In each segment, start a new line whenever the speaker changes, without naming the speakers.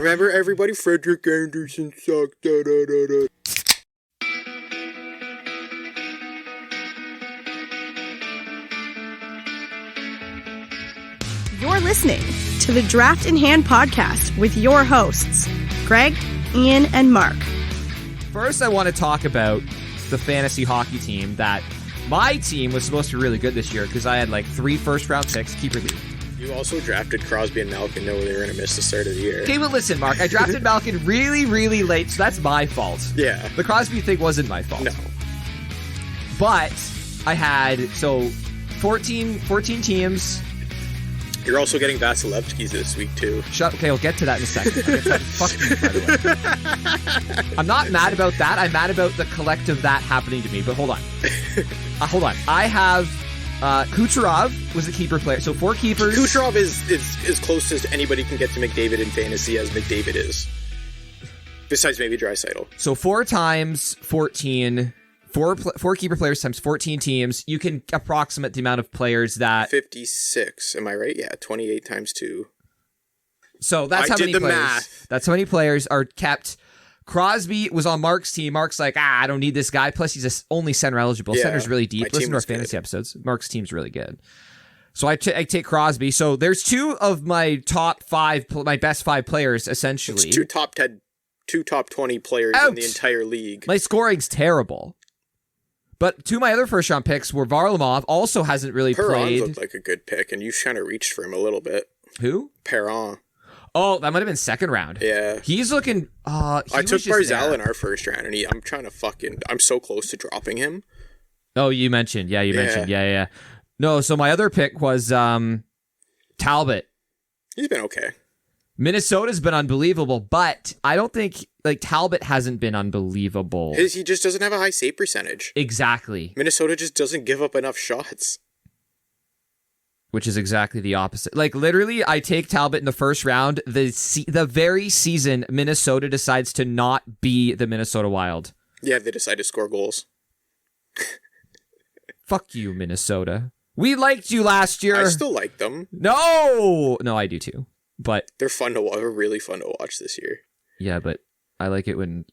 Remember, everybody, Frederik Andersen sucked. Da, da, da, da.
You're listening to the Draft in Hand podcast with your hosts, Greg, Ian, and Mark.
First, I want to talk about the fantasy hockey team that my team was supposed to be really good this year because I had like 3 first-round picks, keeper league.
You also drafted Crosby and Malkin knowing they were going to miss the start of the year.
Okay, but listen, Mark, I drafted Malkin really, really late, so that's my fault.
Yeah.
The Crosby thing wasn't my fault.
No.
But I had, 14 teams.
You're also getting Vasilevsky's this week, too.
Okay, I'll get to that in a second. I'm gonna fuck you, by the way. I'm not mad about that. I'm mad about the collective that happening to me, but hold on. I have Kucherov was a keeper player, so 4 keepers.
Kucherov is as close as anybody can get to McDavid in fantasy as McDavid is. Besides maybe Draisaitl.
So 4 times 14... Four keeper players times 14 teams. You can approximate the amount of players that...
56. Am I right? Yeah, 28 times 2.
So that's how many players. Math. That's how many players are kept. Crosby was on Mark's team. Mark's like, I don't need this guy. Plus, he's only center eligible. Yeah, center's really deep. Listen to our fantasy episodes. Mark's team's really good. So I take Crosby. So there's 2 of my top 5, my best 5 players, essentially.
It's 2 top 10, 2 top 20 players in the entire league.
My scoring's terrible. But 2 of my other first-round picks were Varlamov, also hasn't really played.
Looked like a good pick, and you kind of reached for him a little bit.
Who?
Perron.
Oh, that might have been second round.
Yeah.
He's looking... I
took Barzal in our first round, and I'm so close to dropping him.
Oh, you mentioned. Yeah, mentioned. Yeah. No, so my other pick was Talbot.
He's been okay.
Minnesota's been unbelievable, but I don't think Talbot hasn't been unbelievable.
He just doesn't have a high save percentage.
Exactly.
Minnesota just doesn't give up enough shots.
Which is exactly the opposite. Literally, I take Talbot in the first round. The very season Minnesota decides to not be the Minnesota Wild.
Yeah, they decide to score goals.
Fuck you, Minnesota. We liked you last year.
I still like them.
No, I do too. But
they're fun to watch. They're really fun to watch this year.
Yeah, but I like it when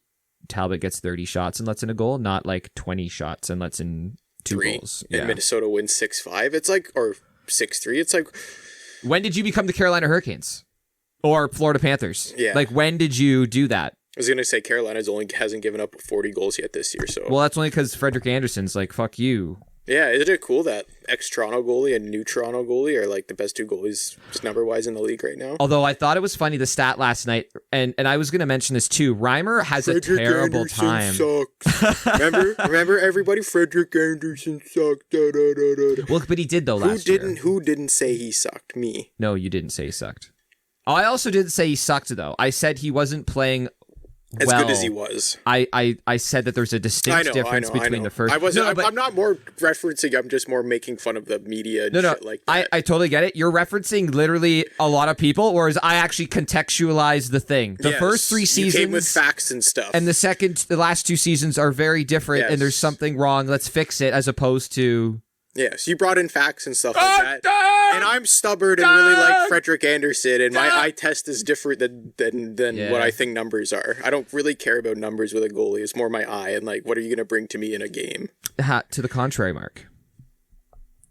Talbot gets 30 shots and lets in a goal, not 20 shots and lets in 2 goals.
And yeah. Minnesota wins 6-5. It's or 6-3. It's
when did you become the Carolina Hurricanes or Florida Panthers?
Yeah.
When did you do that?
I was gonna say Carolina hasn't given up 40 goals yet this year. So
that's only because Frederik Andersen's fuck you.
Yeah, isn't it cool that ex-Toronto goalie and new Toronto goalie are the best 2 goalies just number-wise in the league right now?
Although I thought it was funny, the stat last night, and I was going to mention this too, Reimer has Frederik a terrible
Andersen
time.
Sucks. remember everybody? Frederik Andersen sucked. Da, da, da, da.
Well, but he did though last year.
Who didn't say he sucked? Me.
No, you didn't say he sucked. Oh, I also didn't say he sucked though. I said he wasn't playing
as good as he was.
I said that there's a distinct difference between the first.
I'm not more referencing. I'm just more making fun of the media. And shit like that.
I totally get it. You're referencing literally a lot of people, whereas I actually contextualize the thing. The first 3 seasons
you came with facts and stuff,
and the last 2 seasons are very different. And there's something wrong. Let's fix it, as opposed to.
Yes, you brought in facts and stuff like that. And I'm stubborn and really like Frederik Andersen, and my eye test is different than what I think numbers are. I don't really care about numbers with a goalie. It's more my eye and what are you going to bring to me in a game?
To the contrary, Mark.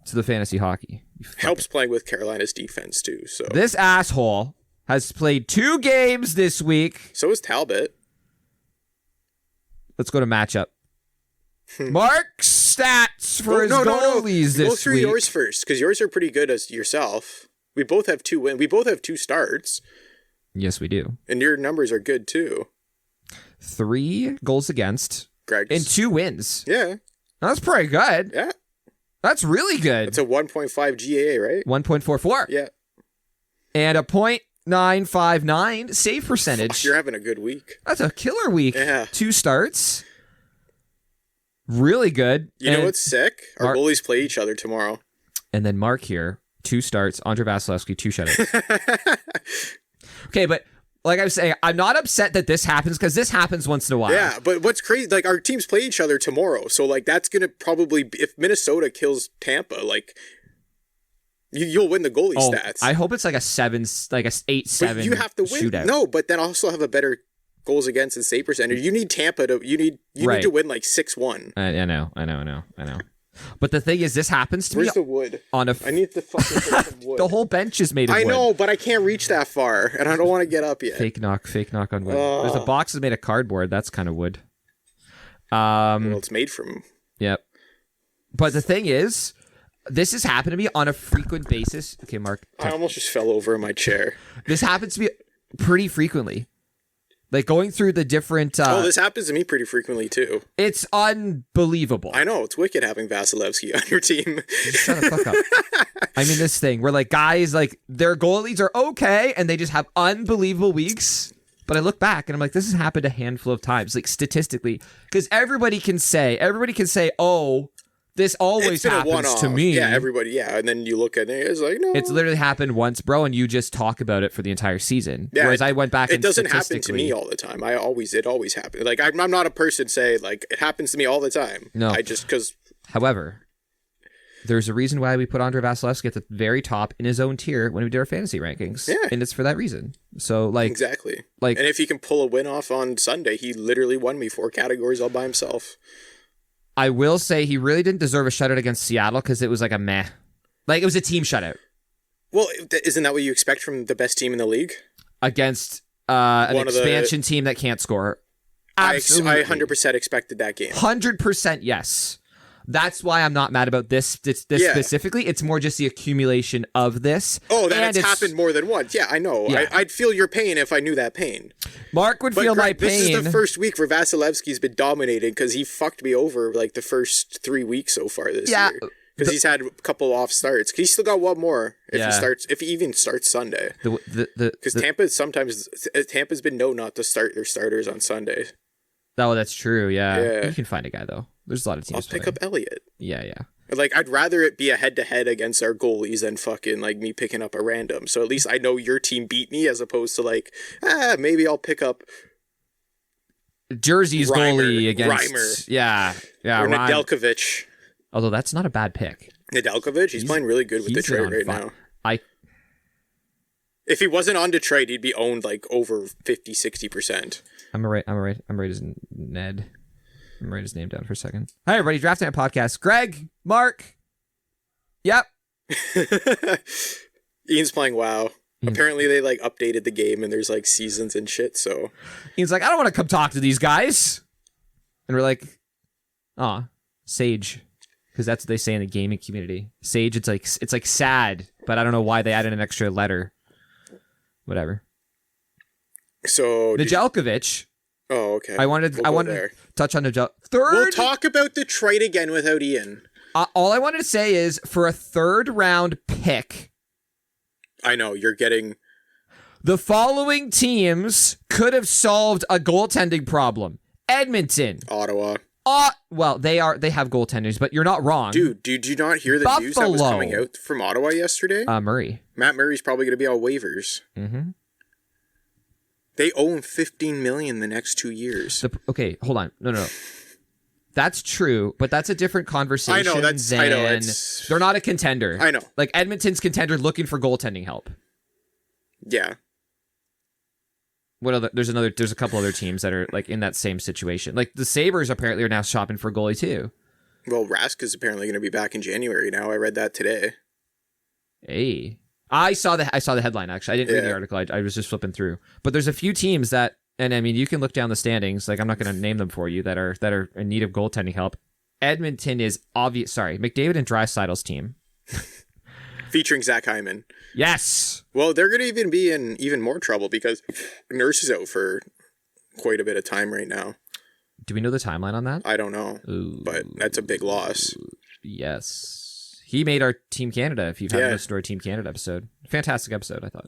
To the fantasy hockey.
Helps playing with Carolina's defense too. So
this asshole has played 2 games this week.
So is Talbot.
Let's go to matchup. Mark's stats for his goalies this week.
Go through yours first, because yours are pretty good as yourself. We both have 2 wins. We both have 2 starts.
Yes, we do.
And your numbers are good too.
3 goals against.
Greg's.
And 2 wins.
Yeah.
That's pretty good.
Yeah.
That's really good.
It's a 1.5 GAA, right?
1.44.
Yeah.
And a .959 save percentage.
Fuck, you're having a good week.
That's a killer week.
Yeah.
2 starts. Really good.
You know what's sick? Our goalies play each other tomorrow.
And then Mark here, 2 starts. Andre Vasilevsky, 2 shutouts. Okay, but like I was saying, I'm not upset that this happens because this happens once in a while.
Yeah, but what's crazy, our teams play each other tomorrow. So, that's going to probably, if Minnesota kills Tampa, You'll win the goalie stats.
I hope it's like a 8-7
but you have to win.
shootout.
No, but then also have a better goals against and save percentage. You need Tampa to need to win like 6-1.
I know. But the thing is, this happens to me.
Where's the wood?
I
need the fucking some wood.
The whole bench is made of wood.
I know, but I can't reach that far, and I don't want to get up yet.
Fake knock on wood. There's a box that's made of cardboard. That's kind of wood.
Well, it's made from...
Yep. But the thing is, this has happened to me on a frequent basis. Okay, Mark.
I almost just fell over in my chair.
This happens to me pretty frequently. Like going through the different...
this happens to me pretty frequently too.
It's unbelievable.
I know, it's wicked having Vasilevsky on your team.
Just shut the fuck up. I mean, this thing where like guys, like their goalies are okay and they just have unbelievable weeks. But I look back and I'm like, this has happened a handful of times, like statistically. Because everybody can say, oh, this always happens to me.
Yeah, everybody, yeah. And then you look at it, it's like, no.
It's literally happened once, bro, and you just talk about it for the entire season. Yeah, whereas I went back and
it doesn't happen to me all the time. It always happens. Like, I'm not a person say, like, it happens to me all the time.
No.
Because...
However, there's a reason why we put Andrei Vasilevsky at the very top in his own tier when we did our fantasy rankings. Yeah. And it's for that reason. So, like...
Exactly. Like, and if he can pull a win off on Sunday, he literally won me 4 categories all by himself.
I will say he really didn't deserve a shutout against Seattle because it was like a meh. Like, it was a team shutout.
Well, isn't that what you expect from the best team in the league?
Against an expansion team that can't score. Absolutely.
I 100% expected that game.
100% yes. That's why I'm not mad about this specifically. It's more just the accumulation of this.
Oh, it's happened more than once. Yeah, I know. Yeah. I'd feel your pain if I knew that pain.
Mark would feel my pain.
This is the first week where Vasilevsky's been dominating because he fucked me over like the first 3 weeks so far this year. Because he's had a couple off starts. He's still got one more if he even starts Sunday. Because Tampa's been known not to start their starters on Sunday.
Oh, that's true. Yeah. You can find a guy though. There's a lot of teams.
I'll pick up Elliott.
Yeah.
Like, I'd rather it be a head-to-head against our goalies than fucking, like, me picking up a random. So at least I know your team beat me as opposed to, like, maybe I'll pick up...
Jersey's goalie against...
Reimer.
Yeah.
Or Nedeljkovic.
Although that's not a bad pick.
Nedeljkovic? He's playing really good with Detroit right now. If he wasn't on Detroit, he'd be owned, like, over 50-60%.
I'm gonna write his Ned. I'm write his name down for a second. Hi, everybody. Draft Night Podcast. Greg, Mark. Yep.
Ian's playing WoW. Apparently, they like updated the game and there's like seasons and shit. So
Ian's like, I don't want to come talk to these guys. And we're like, Sage, because that's what they say in the gaming community. Sage, it's like sad, but I don't know why they added an extra letter. Whatever.
So
Nedeljkovic.
Oh, okay.
I wanted to touch on Nedeljkovic.
We'll talk about Detroit again without Ian.
All I wanted to say is for a 3rd round pick.
I know you're getting.
The following teams could have solved a goaltending problem: Edmonton,
Ottawa.
Well, they have goaltenders, but you're not wrong.
Dude, did you not hear the news that was coming out from Ottawa yesterday?
Murray.
Matt Murray's probably going to be on waivers.
Mm-hmm.
They owe him $15 million the next 2 years.
Okay, hold on. No. That's true, but that's a different conversation.
I know.
They're not a contender.
I know.
Like Edmonton's contender looking for goaltending help.
Yeah.
There's a couple other teams that are like in that same situation. Like the Sabres apparently are now shopping for a goalie too.
Well, Rask is apparently going to be back in January now. I read that today.
Hey. I saw the headline actually. I didn't read the article. I was just flipping through. But there's a few teams that, and I mean, you can look down the standings. Like I'm not going to name them for you that are in need of goaltending help. Edmonton is obvious. Sorry, McDavid and Draisaitl's team,
featuring Zach Hyman.
Yes.
Well, they're going to even be in even more trouble because Nurse is out for quite a bit of time right now.
Do we know the timeline on that?
I don't know, but that's a big loss.
Yes. He made our Team Canada, if you've haven't listened to our Team Canada episode. Fantastic episode, I thought.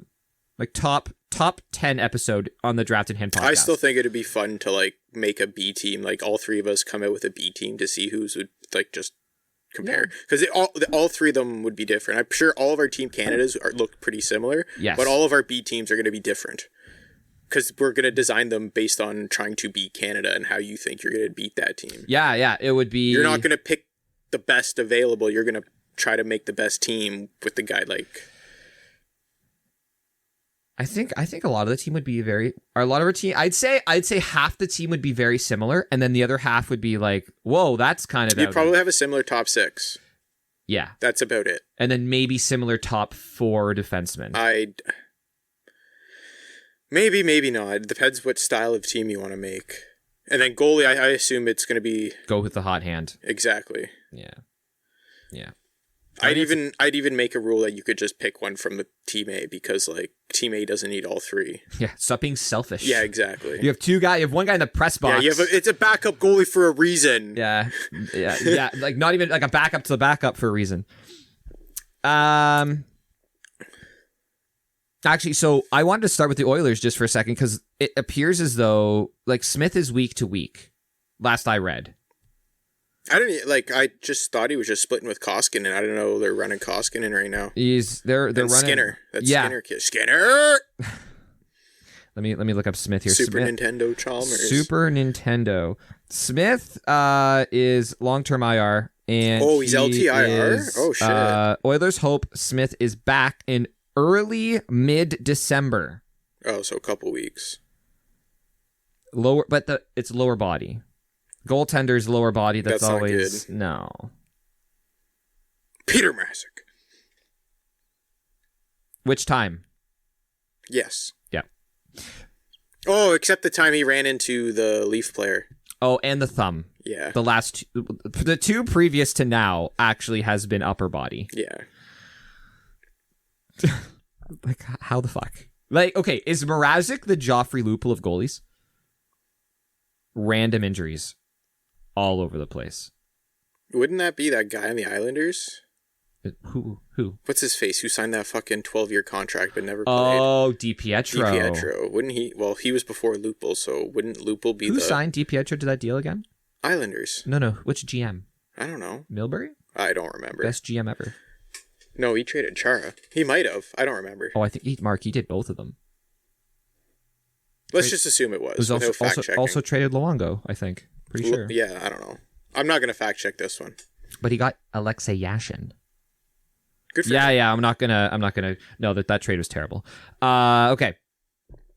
Like top 10 episode on the Draft in Hand podcast.
I still think it'd be fun to like make a B team, like all 3 of us come out with a B team to see who's would like just compare. Because all 3 of them would be different. I'm sure all of our Team Canadas look pretty similar.
Yes.
But all of our B teams are going to be different. Because we're going to design them based on trying to beat Canada and how you think you're going to beat that team.
Yeah, it would be...
You're not going to pick the best available. You're going to try to make the best team with the guy like.
I think a lot of the team would be a lot of our team. I'd say half the team would be very similar, and then the other half would be like, whoa, that's kind of.
You'd probably have a similar top 6.
Yeah,
that's about it.
And then maybe similar top 4 defensemen.
Maybe not. It depends what style of team you want to make. And then goalie, I assume it's going to be
go with the hot hand.
Exactly.
Yeah.
I'd even make a rule that you could just pick one from the team A because like team A doesn't need all 3.
Yeah, stop being selfish.
Yeah, exactly.
You have one guy in the press box.
Yeah, it's a backup goalie for a reason.
Yeah. Like not even like a backup to the backup for a reason. Actually, so I wanted to start with the Oilers just for a second because it appears as though like Smith is week to week. Last I read.
I just thought he was just splitting with Koskinen. I don't know. They're running Koskinen right now.
They're running
Skinner. That's Skinner kid. Skinner.
Let me look up Smith here.
Super Nintendo Chalmers.
Super Nintendo. Smith is long-term IR and
he's LTIR. Oh shit.
Oilers hope Smith is back in early mid-December.
Oh, so a couple weeks.
It's lower body. Goaltender's lower body. That's always
good.
No.
Peter Mrazek.
Which time?
Yes.
Yeah.
Oh, except the time he ran into the Leaf player.
Oh, and the thumb.
Yeah.
The 2 previous to now actually has been upper body.
Yeah.
Like, how the fuck? Like, okay, is Mrazek the Joffrey Lupul of goalies? Random injuries all over the place.
Wouldn't that be that guy on the Islanders?
Who?
What's his face? Who signed that fucking 12-year contract but never played?
Oh, DiPietro.
DiPietro. Wouldn't he? Well, he was before Lupul, so wouldn't Lupul be
Who signed DiPietro to that deal again?
Islanders.
No. Which GM?
I don't know.
Milbury?
I don't remember.
Best GM ever.
No, he traded Chara. He might have. I don't remember.
Oh, I think he did both of them.
Let's just assume it was.
Also traded Luongo, I think. Pretty sure.
Yeah, I don't know. I'm not going to fact check this one.
But he got Alexei Yashin.
Good for him.
Yeah. I'm not gonna. No, that trade was terrible. Okay.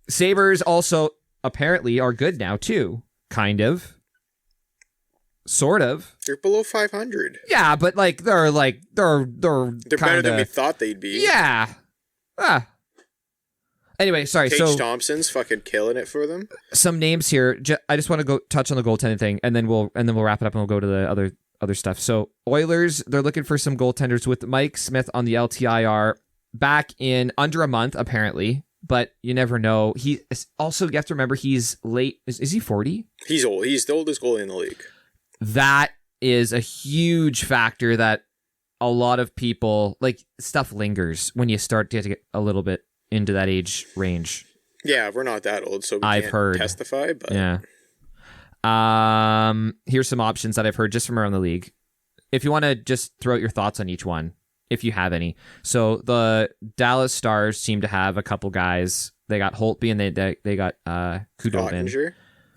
Sabres also apparently are good now too. Kind of. Sort of.
They're below 500.
Yeah, but like they're
better than we thought they'd be.
Yeah. Anyway, sorry.
Tage Thompson's fucking killing it for them.
Some names here. I just want to go touch on the goaltending thing, and then we'll wrap it up and we'll go to the other stuff. So Oilers, they're looking for some goaltenders with Mike Smith on the LTIR back in under a month apparently, but you never know. He also, you have to remember, he's late. Is he 40?
He's old. He's the oldest goalie in the league.
That is a huge factor that a lot of people like. Stuff lingers when you start to get a little bit into that age range.
Yeah, we're not that old, so
I've heard
testify, but
yeah. Here's some options that I've heard just from around the league. If you want to just throw out your thoughts on each one, if you have any. So the Dallas Stars seem to have a couple guys. They got Holtby and they got Khudobin.
Ottinger.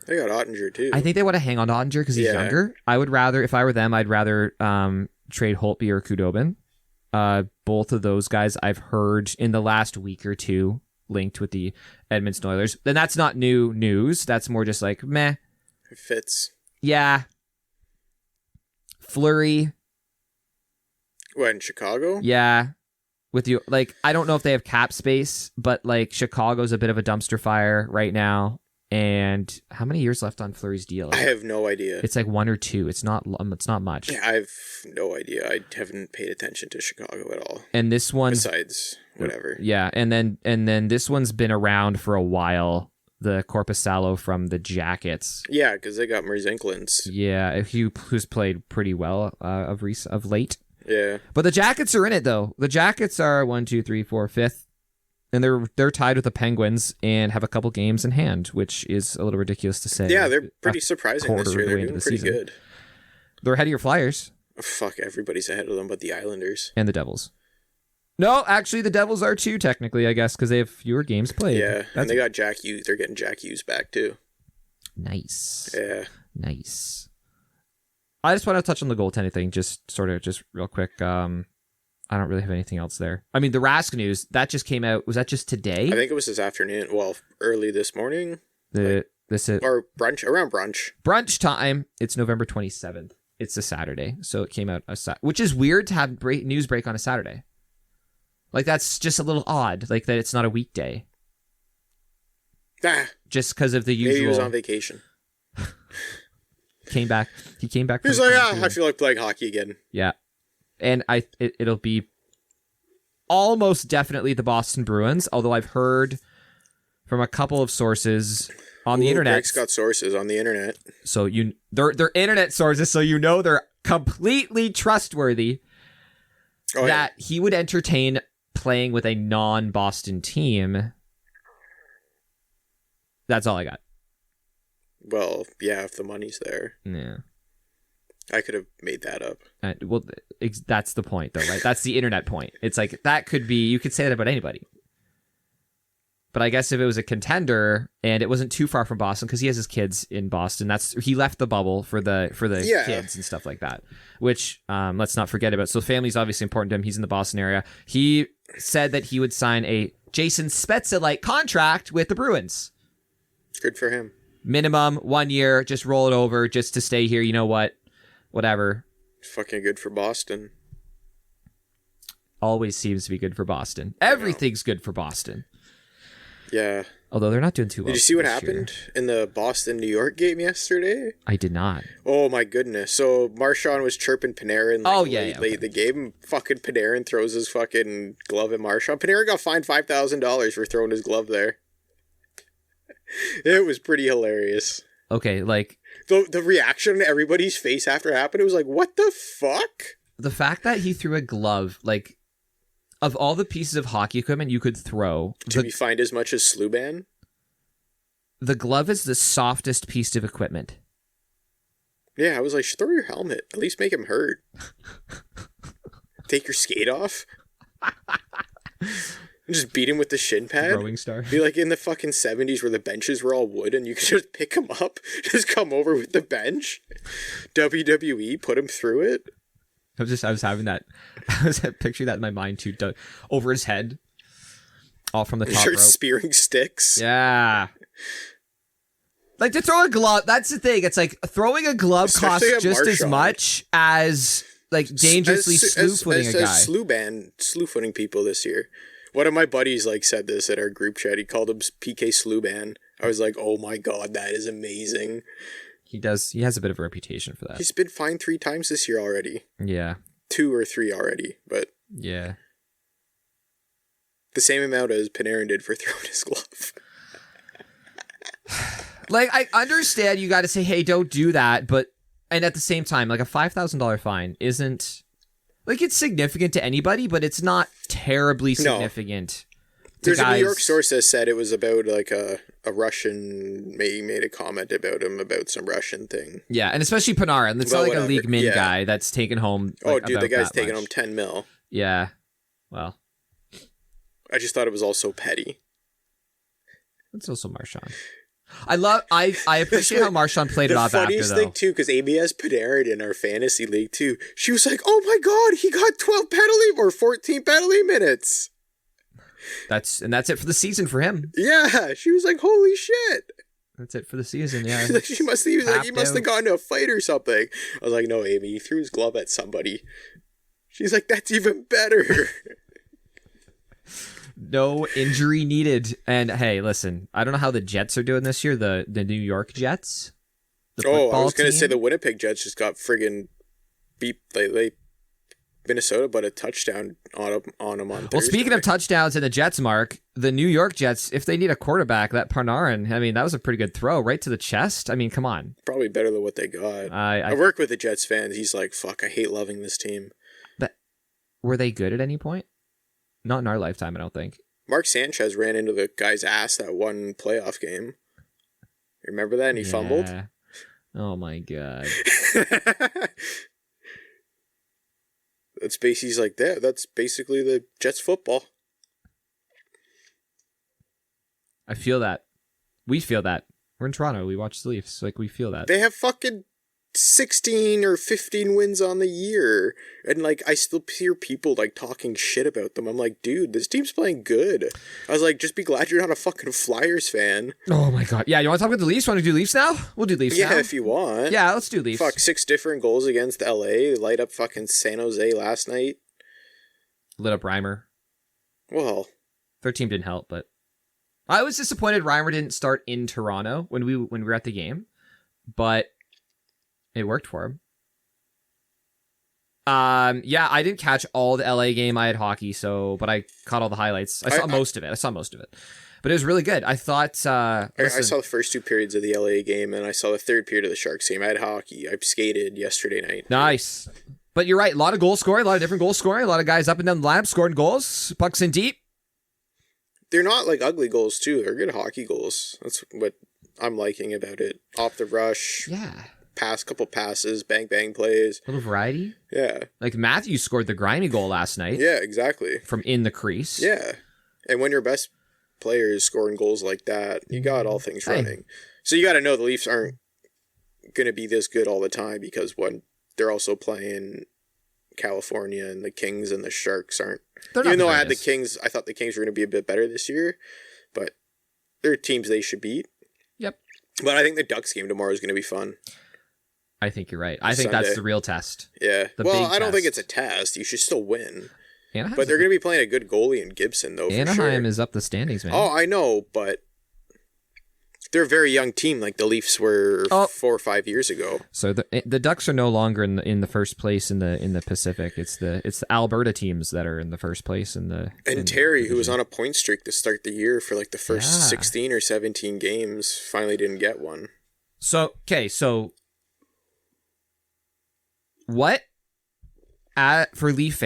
They got Ottinger too.
I think they want to hang on to Ottinger because he's younger. I would rather, if I were them, I'd rather trade Holtby or Khudobin. Both of those guys I've heard in the last week or two linked with the Edmonton Oilers. Then that's not new news. That's more just like meh.
It fits.
Yeah. Fleury.
What, in Chicago?
Yeah. With you, like, I don't know if they have cap space, but like Chicago's a bit of a dumpster fire right now. And how many years left on Fleury's deal?
I have no idea.
It's like 1 or 2. It's not much.
Yeah, I have no idea. I haven't paid attention to Chicago at all.
And this one,
besides whatever.
Yeah, and then this one's been around for a while. The Korpisalo from the Jackets.
Yeah, because they got Merzenglin's.
Yeah, who's played pretty well of late.
Yeah,
but the Jackets are in it though. The Jackets are 1, 2, 3, 4, 5th. And they're tied with the Penguins and have a couple games in hand, which is a little ridiculous to say.
Yeah, they're pretty surprising this year. They're doing pretty good.
They're ahead of your Flyers.
Oh, fuck, everybody's ahead of them but the Islanders.
And the Devils. No, actually, the Devils are too, technically, I guess, because they have fewer games played.
Yeah, and they got Jack Hughes. They're getting Jack Hughes back, too.
Nice.
Yeah.
Nice. I just want to touch on the goaltending thing, just real quick. I don't really have anything else there. I mean, the Rask news, that just came out. Was that just today?
I think it was this afternoon. Well, early this morning.
Or
brunch, around brunch.
Brunch time. It's November 27th. It's a Saturday. So it came out, which is weird to have news break on a Saturday. Like, that's just a little odd. Like, that it's not a weekday. Just because of the usual.
Maybe he was on vacation.
Came back. He came back.
He's like, I feel like playing hockey again.
Yeah. And it'll be almost definitely the Boston Bruins, although I've heard from a couple of sources on the internet.
Greg's got sources on the internet.
So they're internet sources, so they're completely trustworthy. He would entertain playing with a non-Boston team. That's all I got.
Well, yeah, if the money's there.
Yeah.
I could have made that up.
That's the point, though, right? That's the internet point. It's like, that could be, you could say that about anybody. But I guess if it was a contender and it wasn't too far from Boston, because he has his kids in Boston, he left the bubble for the kids and stuff like that, which let's not forget about. So family's obviously important to him. He's in the Boston area. He said that he would sign a Jason Spezza-like contract with the Bruins.
Good for him.
Minimum 1 year, just roll it over just to stay here. You know what? Whatever.
Fucking good for Boston.
Always seems to be good for Boston. Everything's good for Boston.
Yeah.
Although they're not doing too well.
Did you see what happened in the Boston-New York game yesterday?
I did not.
Oh my goodness. So Marchand was chirping Panarin late the game. Fucking Panarin throws his fucking glove at Marchand. Panarin got fined $5,000 for throwing his glove there. It was pretty hilarious.
Okay, like...
The reaction on everybody's face after it happened, it was like, what the fuck?
The fact that he threw a glove, like, of all the pieces of hockey equipment you could throw...
To be fined as much as Sluban?
The glove is the softest piece of equipment.
Yeah, I was like, throw your helmet. At least make him hurt. Take your skate off. Just beat him with the shin pad.
Throwing star.
Be like in the fucking 70s where the benches were all wood and you could just pick him up. Just come over with the bench. WWE, put him through it.
I was having that. I was picturing that in my mind too. Over his head. All from the top rope.
Spearing sticks.
Yeah. Like, to throw a glove, that's the thing. It's like throwing a glove
Especially
costs just as much as like dangerously slew-footing a guy.
Slew-footing people this year. One of my buddies said this at our group chat. He called him PK Sluban. I was like, oh my god, that is amazing.
He does. He has a bit of a reputation for that.
He's been fined 3 times this year already.
Yeah.
2 or 3 already, but...
Yeah.
The same amount as Panarin did for throwing his glove.
Like, I understand you got to say, hey, don't do that, but... And at the same time, like, a $5,000 fine isn't... Like, it's significant to anybody, but it's not terribly significant.
There's a New York source that said it was about, like, a Russian... made a comment about him, about some Russian thing.
Yeah, and especially Panarin. It's not like a league min guy that's taken home...
Like, oh, dude, the guy's taking home $10 million.
Yeah. Well...
I just thought it was all so petty.
It's also Marchand. I appreciate how Marchand played it off after, though. The funniest thing,
too, because Amy has Panarin in our fantasy league, too. She was like, oh my god, he got 14 penalty minutes.
That's it for the season for him.
Yeah, she was like, holy shit.
That's it for the season, yeah.
He must have gotten into a fight or something. I was like, no, Amy, he threw his glove at somebody. She's like, that's even better.
No injury needed. And hey, listen, I don't know how the Jets are doing this year, the New York Jets.
I was going to say the Winnipeg Jets just got friggin' beat. They Minnesota but a touchdown on them on Thursday.
Well, speaking of touchdowns in the Jets, Mark, the New York Jets, if they need a quarterback, that Panarin, I mean, that was a pretty good throw right to the chest. I mean, come on.
Probably better than what they got. I work with a Jets fan. He's like, fuck, I hate loving this team.
But were they good at any point? Not in our lifetime, I don't think.
Mark Sanchez ran into the guy's ass that one playoff game. Remember that? And he fumbled?
Oh, my God.
He's like, that's basically the Jets football.
I feel that. We feel that. We're in Toronto. We watch the Leafs. Like, we feel that.
They have fucking 16 or 15 wins on the year, and like I still hear people like talking shit about them. I'm like, dude, this team's playing good. I was like, just be glad you're not a fucking Flyers fan.
Oh my god. Yeah, you want to talk about the Leafs? Want to do Leafs now? We'll do Leafs now.
Yeah, if you want.
Yeah, let's do Leafs.
Fuck, 6 different goals against LA. Light up fucking San Jose last night.
Lit up Reimer.
Well,
their team didn't help, but I was disappointed Reimer didn't start in Toronto when we were at the game, but it worked for him. Yeah, I didn't catch all the LA game. I had hockey, but I caught all the highlights. I saw most of it. But it was really good. I thought... I
saw the first 2 periods of the LA game, and I saw the 3rd period of the Sharks game. I had hockey. I skated yesterday night.
Nice. But you're right. A lot of goal scoring, a lot of different goal scoring, a lot of guys up and down the lineup scoring goals, pucks in deep.
They're not like ugly goals, too. They're good hockey goals. That's what I'm liking about it. Off the rush.
Yeah.
Couple passes, bang plays.
A little variety.
Yeah.
Like Matthews scored the grimy goal last night.
Yeah, exactly.
From in the crease.
Yeah. And when your best player is scoring goals like that, you got all things running. So you got to know the Leafs aren't going to be this good all the time, because when they're also playing California, and the Kings and the Sharks aren't. Even though I had the Kings, I thought the Kings were going to be a bit better this year, but they're teams they should beat.
Yep.
But I think the Ducks game tomorrow is going to be fun.
I think you're right. I think that's the real test.
Yeah. Well, I don't think it's a test. You should still win. But they're going to be playing a good goalie in Gibson, though.
Anaheim is up the standings, man.
Oh, I know, but they're a very young team, like the Leafs were 4 or 5 years ago.
So the Ducks are no longer in the first place in the Pacific. It's the Alberta teams that are in the first place in the.
And Terry, who was on a point streak to start the year for like the first 16 or 17 games, finally didn't get one.
So what for Leafs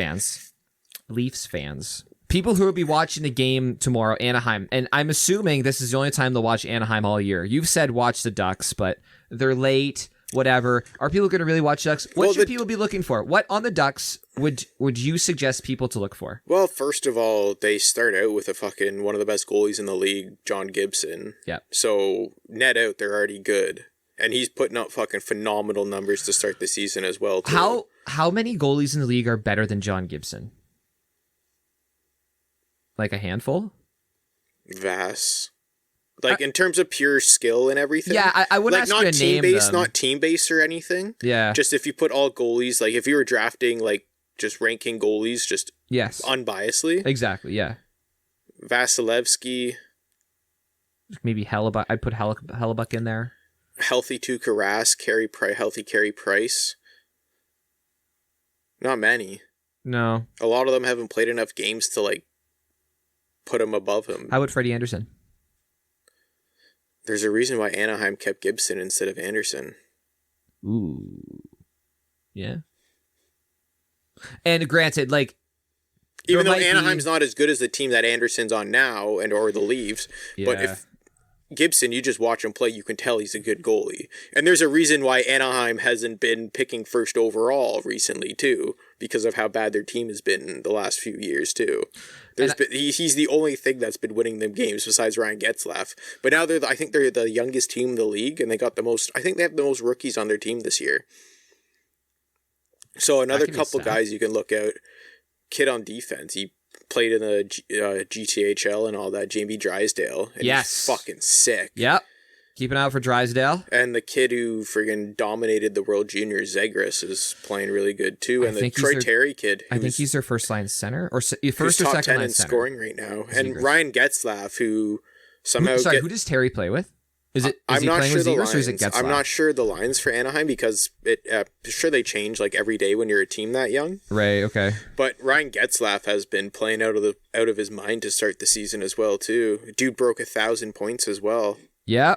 fans, people who will be watching the game tomorrow, Anaheim, and I'm assuming this is the only time they'll watch Anaheim all year. You've said watch the Ducks, but they're late, whatever. Are people going to really watch Ducks? What should people be looking for? What on the Ducks would you suggest people to look for?
Well, first of all, they start out with one of the best goalies in the league, John Gibson.
Yeah.
So net out, they're already good. And he's putting up fucking phenomenal numbers to start the season as well, too.
How many goalies in the league are better than John Gibson? Like a handful?
Vast. Like in terms of pure skill and everything.
Yeah, I would ask you to name them.
Not team based or anything.
Yeah.
Just if you put all goalies, like if you were drafting, like just ranking goalies, just unbiasedly.
Exactly. Yeah.
Vasilevsky.
Maybe Hellebuck. I'd put Hellebuck in there.
Healthy Tuukka Rask, healthy Carey Price. Not many.
No.
A lot of them haven't played enough games to like put him above him.
How about Freddie Anderson?
There's a reason why Anaheim kept Gibson instead of Anderson.
Ooh. Yeah. And granted, like,
even though Anaheim's not as good as the team that Anderson's on now or the Leafs, but if Gibson, you just watch him play, you can tell he's a good goalie. And there's a reason why Anaheim hasn't been picking first overall recently, too, because of how bad their team has been the last few years, too. He's the only thing that's been winning them games besides Ryan Getzlaf. But now I think they're the youngest team in the league, and they have the most rookies on their team this year. So another couple guys you can look out. Kid on defense, he played in the GTHL and all that, Jamie Drysdale. And he's fucking sick.
Yep. Keep an eye out for Drysdale.
And the kid who friggin' dominated the World Juniors, Zegras, is playing really good too. And the Troy Terry kid.
I think he's their first line center. Or first or second line center. Top 10 in
scoring right now. And Ryan Getzlaf, who somehow...
who does Terry play with? Is he playing with Zegras or is it Getzlaf?
I'm not sure the lines for Anaheim because sure they change like every day when you're a team that young.
Right, okay.
But Ryan Getzlaf has been playing out of his mind to start the season as well too. Dude broke 1,000 points as well.
Yeah.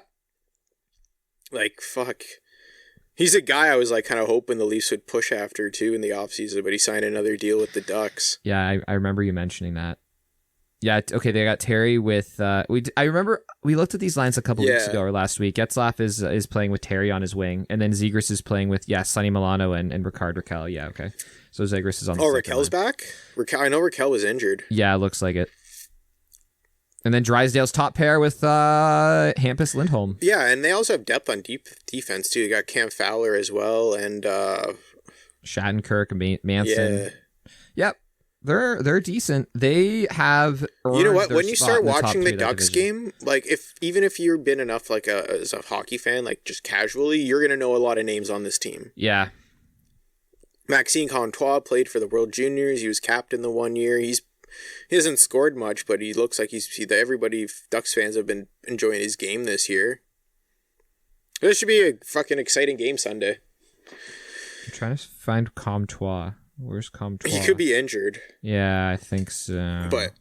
Like, fuck. He's a guy I was like kind of hoping the Leafs would push after too in the offseason, but he signed another deal with the Ducks.
Yeah, I remember you mentioning that. Yeah, okay, they got Terry with... I remember we looked at these lines a couple weeks ago or last week. Getzlaf is playing with Terry on his wing, and then Zegras is playing with, Sonny Milano and Rickard Rakell. Yeah, okay. So Zegras is on the
Rakell's back? I know Rakell was injured.
Yeah, it looks like it. And then Drysdale's top pair with Hampus Lindholm.
Yeah, and they also have depth on deep defense, too. You got Cam Fowler as well, and...
Shattenkirk and Manson.
Yeah.
Yep. They're decent. They have
You know what? When you start watching the Ducks game, like even if you've been enough like as a hockey fan, like just casually, you're gonna know a lot of names on this team.
Yeah.
Maxime Comtois played for the World Juniors. He was captain the 1 year. He hasn't scored much, but he looks like everybody Ducks fans have been enjoying his game this year. This should be a fucking exciting game Sunday.
I'm trying to find Comtois. Where's Comtois?
He could be injured.
Yeah, I think so.
But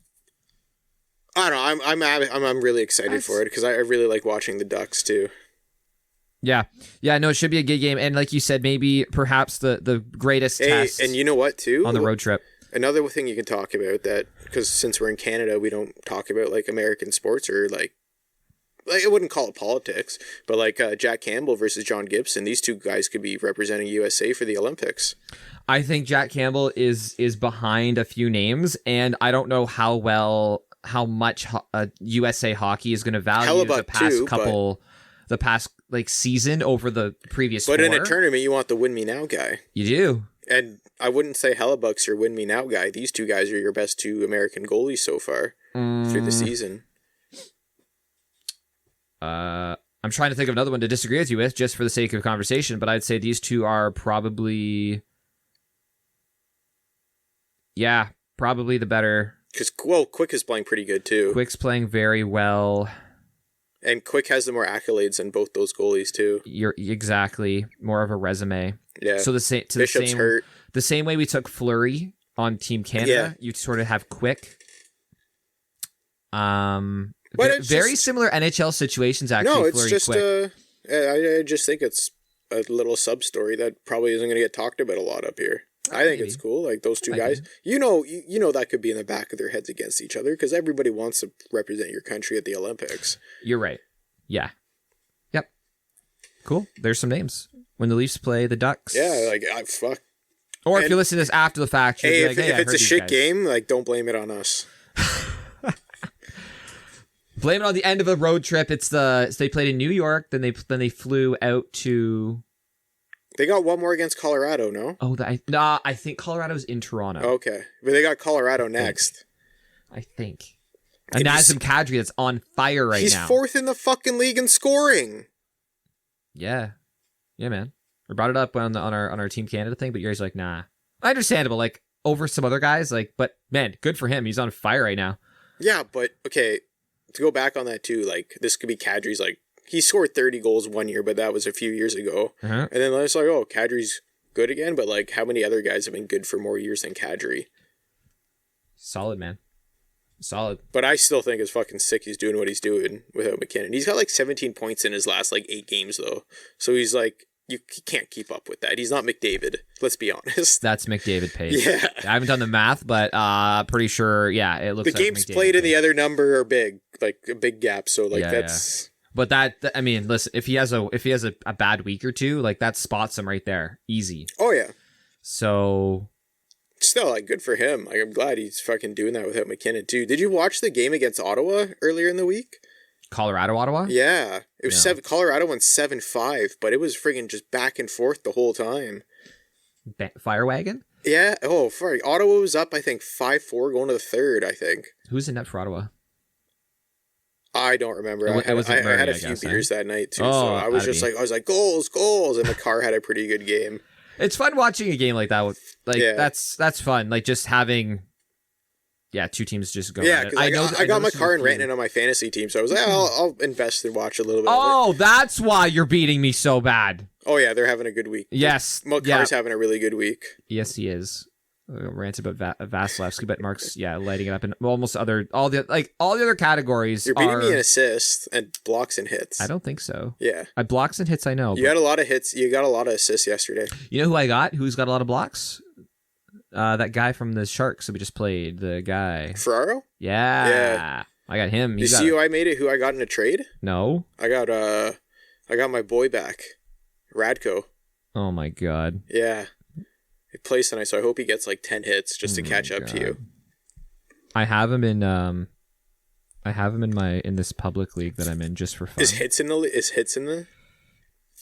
I don't know. I'm really excited for it because I really like watching the Ducks too.
Yeah. No, it should be a good game, and like you said, maybe perhaps the greatest test.
And you know what too?
On the road trip.
Another thing you can talk about that because since we're in Canada, we don't talk about like American sports or like I wouldn't call it politics, but like Jack Campbell versus John Gibson. These two guys could be representing USA for the Olympics. I
think Jack Campbell is behind a few names, and I don't know how much USA hockey is going to value the past like season over the previous.
But in a tournament, you want the win me now guy.
You do,
and I wouldn't say Hellebuck's your win me now guy. These two guys are your best two American goalies so far through the season.
I'm trying to think of another one to disagree with you with, just for the sake of conversation. But I'd say these two are probably. Yeah, probably the better.
Because, Quick is playing pretty good, too.
Quick's playing very well.
And Quick has the more accolades than both those goalies, too.
You're exactly. More of a resume.
Yeah.
So
Bishop's hurt.
The same way we took Fleury on Team Canada, you sort of have Quick. But very similar NHL situations, actually.
No, it's just I just think it's a little sub-story that probably isn't going to get talked about a lot up here. I think it's cool, like those two guys. You know that could be in the back of their heads against each other because everybody wants to represent your country at the Olympics.
You're right. Yeah. Yep. Cool. There's some names. When the Leafs play the Ducks.
Yeah, like fuck.
Or if you listen to this after the fact,
hey, if it's a shit game, like don't blame it on us.
Blame it on the end of a road trip. They played in New York, then they flew out to.
They got one more against Colorado, no?
Oh, I think Colorado's in Toronto.
Okay, but they got Colorado next.
I think. And Nazem Kadri that's on fire right now.
He's fourth in the fucking league in scoring.
Yeah, man. We brought it up on our Team Canada thing, but yours like, nah. Understandable, like over some other guys, like, but man, good for him. He's on fire right now.
Yeah, but okay. To go back on that too, like this could be Kadri's like. He scored 30 goals 1 year, but that was a few years ago. Uh-huh. And then it's like, oh, Kadri's good again, but like how many other guys have been good for more years than Kadri?
Solid, man. Solid.
But I still think it's fucking sick he's doing what he's doing without McKinnon. He's got like 17 points in his last like 8 games though. So he's like, he can't keep up with that. He's not McDavid. Let's be honest.
That's McDavid pace.
Yeah.
I haven't done the math, but pretty sure, yeah, it looks
the
like
games played in the other number are big, like a big gap. So like that's...
Yeah. But that, I mean, listen, if he has a bad week or two, like that spots him right there. Easy.
Oh, yeah.
So...
Still, like, good for him. Like, I'm glad he's fucking doing that without McKinnon, too. Did you watch the game against Ottawa earlier in the week?
Colorado, Ottawa?
Yeah. It was Colorado won 7-5, but it was friggin' just back and forth the whole time.
Fire wagon?
Yeah. Oh, fuck. Ottawa was up, I think, 5-4 going to the third, I think.
Who's in net for Ottawa?
I don't remember. I had a few beers that night, too, so I was like, goals, and the car had a pretty good game.
It's fun watching a game like that. That's fun. Like, just having... Yeah, two teams just go.
Yeah, because I got my car and ran it on my fantasy team, so I was like, I'll invest and watch a little bit.
Oh, that's why you're beating me so bad.
Oh yeah, they're having a good week.
Yes,
Car's having a really good week.
Yes, he is. Rant about Vasilevsky, but Mark's lighting it up in almost all the other categories.
You're beating me in assists and blocks and hits.
I don't think so.
Yeah,
blocks and hits. I know
you got a lot of hits. You got a lot of assists yesterday.
You know who I got? Who's got a lot of blocks? That guy from the Sharks that we just played, the guy.
Ferraro?
Yeah. I got him.
You see who I made it, who I got in a trade?
No.
I got my boy back. Radko.
Oh my god.
Yeah. He plays tonight, so I hope he gets like 10 hits just to catch up to you.
I have him in I have him in this public league that I'm in just for fun.
Is hits in the?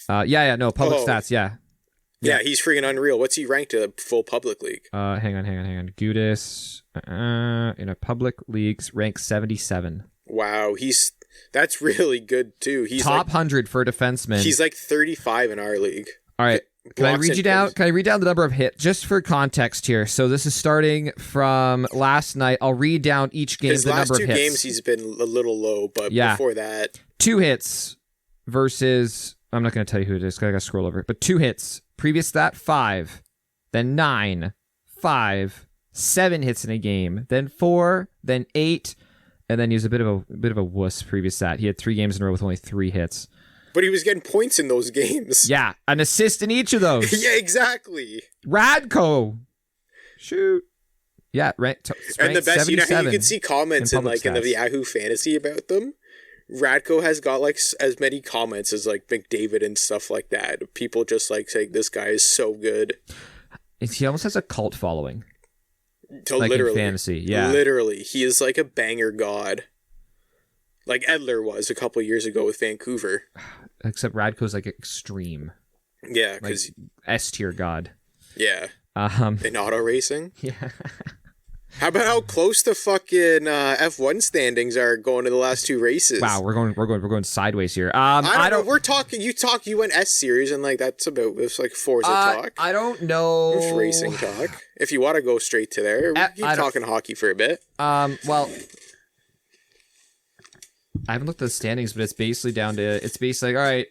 No, public stats, yeah.
Yeah, he's freaking unreal. What's he ranked a full public league?
Hang on. Gudis in a public leagues ranked 77.
Wow, that's really good too. He's
top 100 for a defenseman.
He's like 35 in our league.
All right. Can I read down the number of hits just for context here? So this is starting from last night. I'll read down each game, the number of hits.
His last 2 games he's been a little low, but before that,
2 hits versus, I'm not going to tell you who it is because I got to scroll over it, but 2 hits. Previous to that, 5, then 9, 5, 7 hits in a game, then 4, then 8, and then he was a bit of a wuss previous to that. He had 3 games in a row with only 3 hits.
But he was getting points in those games.
Yeah, an assist in each of those.
Yeah, exactly.
Radko. Shoot. Yeah, ranked
and the best, you can see comments in the Yahoo Fantasy about them. Radko has got like as many comments as like McDavid and stuff like that. People just like saying this guy is so good.
He almost has a cult following.
Literally,
in fantasy, yeah.
Literally, he is like a banger god. Like Edler was a couple years ago with Vancouver.
Except Radko's like extreme.
Yeah, because
S tier god.
Yeah. In auto racing.
Yeah.
How about how close the fucking F1 standings are going to the last 2 races?
Wow, we're going sideways here.
I don't know. We're talking. You went S series, and like that's about it's like Forza talk.
I don't know.
It's racing talk. If you want to go straight to there, we keep talking hockey for a bit.
Well, I haven't looked at the standings, but it's basically all right,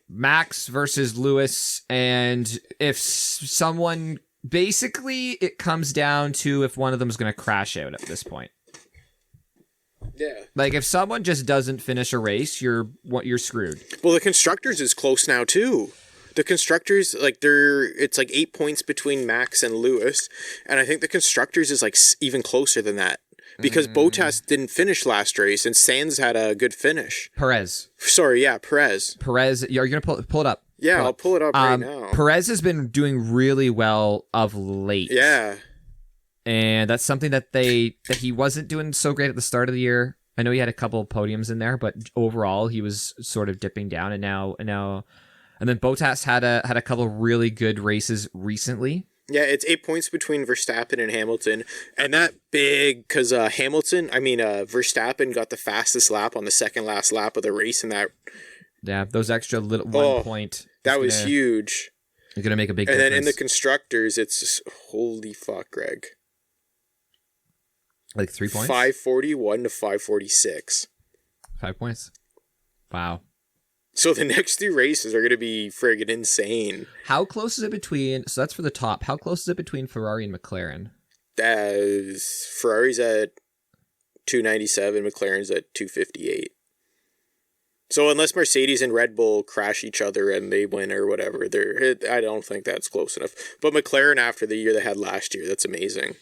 Max versus Lewis, and if someone. Basically, it comes down to if one of them is going to crash out at this point.
Yeah.
Like, if someone just doesn't finish a race, you're screwed.
Well, the Constructors is close now, too. The Constructors, like, it's like 8 points between Max and Lewis, and I think the Constructors is, like, even closer than that. Because Bottas didn't finish last race, and Sands had a good finish.
Perez.
Sorry, yeah, Perez.
You're going to pull it up.
Yeah, I'll pull it up right now.
Perez has been doing really well of late.
Yeah.
And that's something that he wasn't doing so great at the start of the year. I know he had a couple of podiums in there, but overall he was sort of dipping down, and then Bottas had a couple of really good races recently.
Yeah, it's 8 points between Verstappen and Hamilton, and that big because Verstappen got the fastest lap on the second last lap of the race in that.
Yeah, those extra 1 point.
That was huge.
You're going to make a big
difference.
And
then in the Constructors, it's just, holy fuck, Greg.
Like 3 points?
541 to 546.
5 points? Wow.
So the next 2 races are going to be friggin' insane.
How close is it between... So that's for the top. How close is it between Ferrari and McLaren?
Ferrari's at 297, McLaren's at 258. So unless Mercedes and Red Bull crash each other and they win or whatever, I don't think that's close enough. But McLaren, after the year they had last year, that's amazing.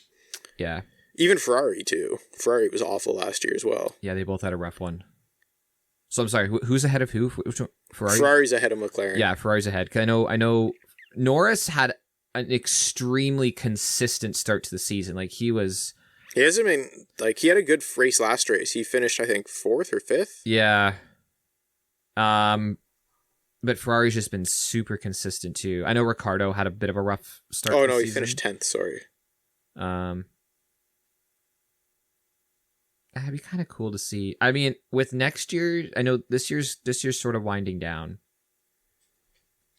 Yeah.
Even Ferrari, too. Ferrari was awful last year as well.
Yeah, they both had a rough one. So I'm sorry, who's ahead of who? Which one? Ferrari?
Ferrari's ahead of McLaren.
Yeah, Ferrari's ahead. 'Cause I know Norris had an extremely consistent start to the season. Like, he hasn't been... Like, he had a good race last race. He finished, I think, 4th or 5th? Yeah. But Ferrari's just been super consistent too. I know Ricciardo had a bit of a rough start.
Oh no, he finished 10th. Sorry.
That'd be kind of cool to see. I mean, with next year, I know this year's sort of winding down,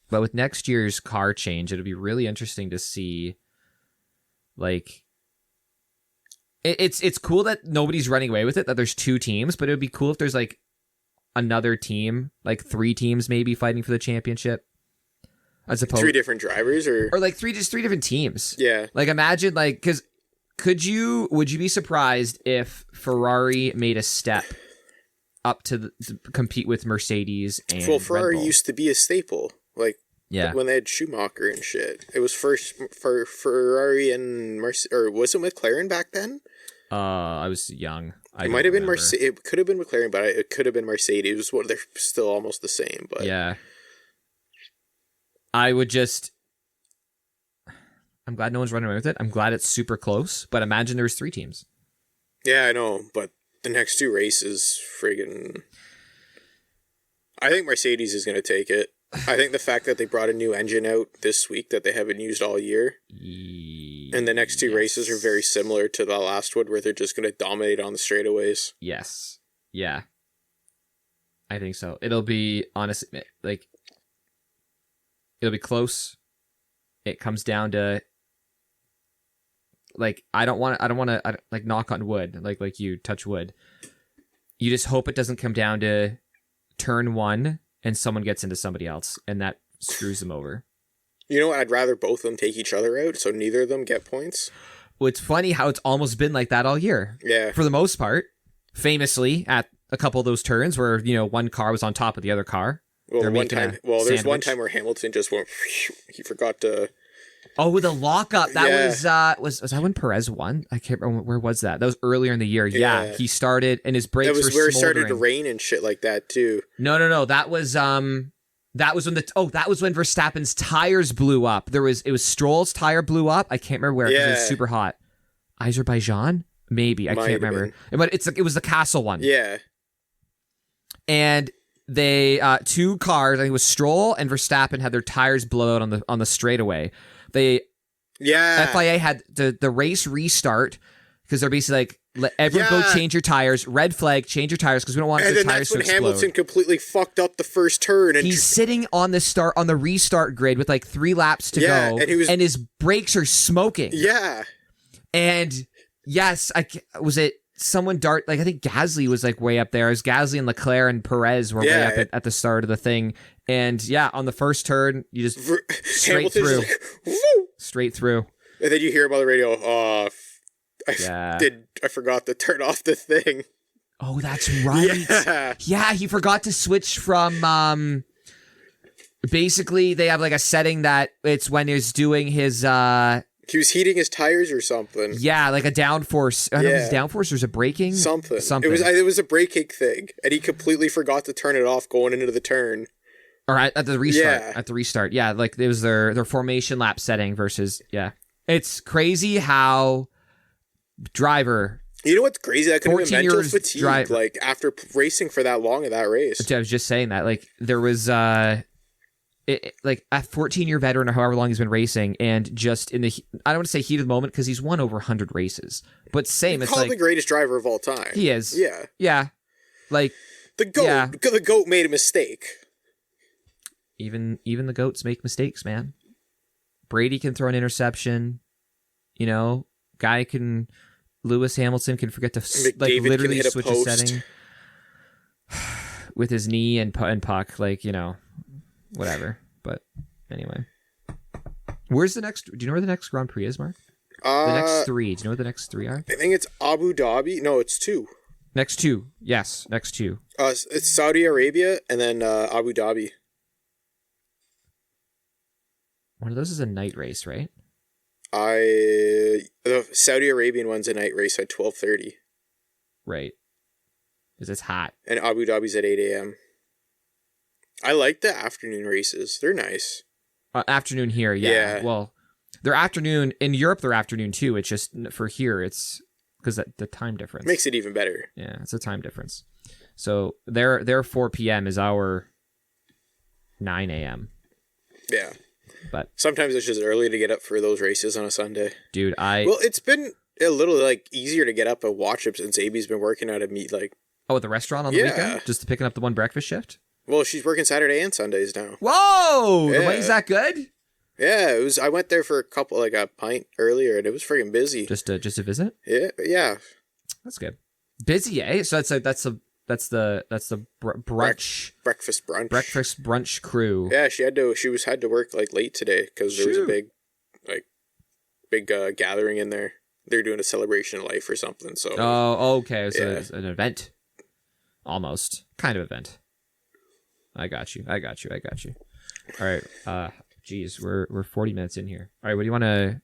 but with next year's car change, it'll be really interesting to see. Like, it's cool that nobody's running away with it. That there's 2 teams, but it would be cool if there's like another team, like 3 teams maybe fighting for the championship. As opposed
3 different drivers or
like 3 different teams.
Yeah.
Like, imagine, like, because would you be surprised if Ferrari made a step up to compete with Mercedes and
Well, Ferrari
Red Bull?
used to be a staple. Like, when they had Schumacher and shit. It was first for Ferrari and or was it McLaren back then?
I was young.
It might have been Mercedes. It could have been McLaren, but it could have been Mercedes. They're still almost the same. But
yeah, I would just. I'm glad no one's running away with it. I'm glad it's super close. But imagine there's 3 teams.
Yeah, I know, but the next two races, friggin'... I think Mercedes is going to take it. I think the fact that they brought a new engine out this week that they haven't used all year, and the next two races are very similar to the last one, where they're just going to dominate on the straightaways.
Yes. Yeah. I think so. It'll be, honestly, like, it'll be close. It comes down to, like, I don't want to, like, knock on wood, like you touch wood. You just hope it doesn't come down to turn one and someone gets into somebody else and that screws them over.
You know what? I'd rather both of them take each other out so neither of them get points.
Well, it's funny how it's almost been like that all year.
Yeah.
For the most part, famously at a couple of those turns where, you know, one car was on top of the other car.
Well, there's one time where Hamilton just went, he forgot to...
Oh, with a lockup. That was that when Perez won? I can't remember. Where was that? That was earlier in the year. Yeah. He started and his brakes were smoldering. That was where it started to
rain and shit like that too.
No. That was when Verstappen's tires blew up. It was Stroll's tire blew up. I can't remember where because it was super hot. Azerbaijan? Maybe. I can't remember. But it was the Castle one.
Yeah.
And they two cars, I think it was Stroll and Verstappen, had their tires blow out on the straightaway. FIA had the race restart because they're basically like, let everyone go change your tires. Red flag, change your tires because we don't want the tires to explode. And then that's when
Hamilton completely fucked up the first turn. And
he's sitting on the restart grid with like 3 laps to go, and his brakes are smoking.
Yeah.
And yes, was it someone I think Gasly was like way up there. It was Gasly and Leclerc and Perez were way up at the start of the thing. And on the first turn, you just straight through. Like, straight through.
And then you hear him on the radio, I forgot to turn off the thing.
Oh, that's right. Yeah, he forgot to switch from, basically, they have like a setting that it's when he's doing his,
he was heating his tires or something.
Yeah, like a downforce. I don't know if it's downforce or is it braking?
Something. It was a braking thing, and he completely forgot to turn it off going into the turn.
Or at the restart. Yeah. At the restart. Yeah, like it was their formation lap setting versus, It's crazy how driver... You
know what's crazy? That could have been mental fatigue, like, after racing for that long of that race.
I was just saying that. Like, there was... like a 14-year veteran or however long he's been racing, and just in the, I don't want to say heat of the moment because he's won over 100 races, but it's
like the greatest driver of all time.
He is.
Yeah.
Yeah. Like
the GOAT made a mistake.
Even the GOATs make mistakes, man. Brady can throw an interception. You know, Lewis Hamilton can forget to literally switch a setting with his knee and puck, like, you know. Whatever, but anyway, where's the next? Do you know where the next Grand Prix is, Mark? The next 3. Do you know what the next 3 are?
I think it's Abu Dhabi. No, it's 2.
Next 2, yes, next 2.
It's Saudi Arabia and then Abu Dhabi.
One of those is a night race, right?
The Saudi Arabian one's a night race at 12:30.
Right, because it's hot.
And Abu Dhabi's at 8 a.m. I like the afternoon races. They're nice.
Afternoon here, yeah. Well, they're afternoon. In Europe, they're afternoon too. It's just, for here, it's because the time difference.
Makes it even better.
Yeah, it's a time difference. So their 4 p.m. is our 9 a.m.
Yeah.
But
sometimes it's just early to get up for those races on a Sunday.
Dude,
Well, it's been a little, like, easier to get up and watch it since Abby's been working out at meat, like...
Oh, at the restaurant on the weekend? Just picking up the one breakfast shift?
Well, she's working Saturday and Sundays now.
Whoa! Yeah. The money's that good?
Yeah, it was. I went there for a pint earlier, and it was friggin' busy.
Just a visit?
Yeah.
That's good. Busy, eh? So that's the brunch
breakfast
brunch crew.
Yeah, she had to work like late today because there was a big gathering in there. They're doing a celebration of life or something. So.
Oh, okay. So it's an event, almost kind of event. I got you. All right. Geez, we're 40 minutes in here. All right, what do you want to?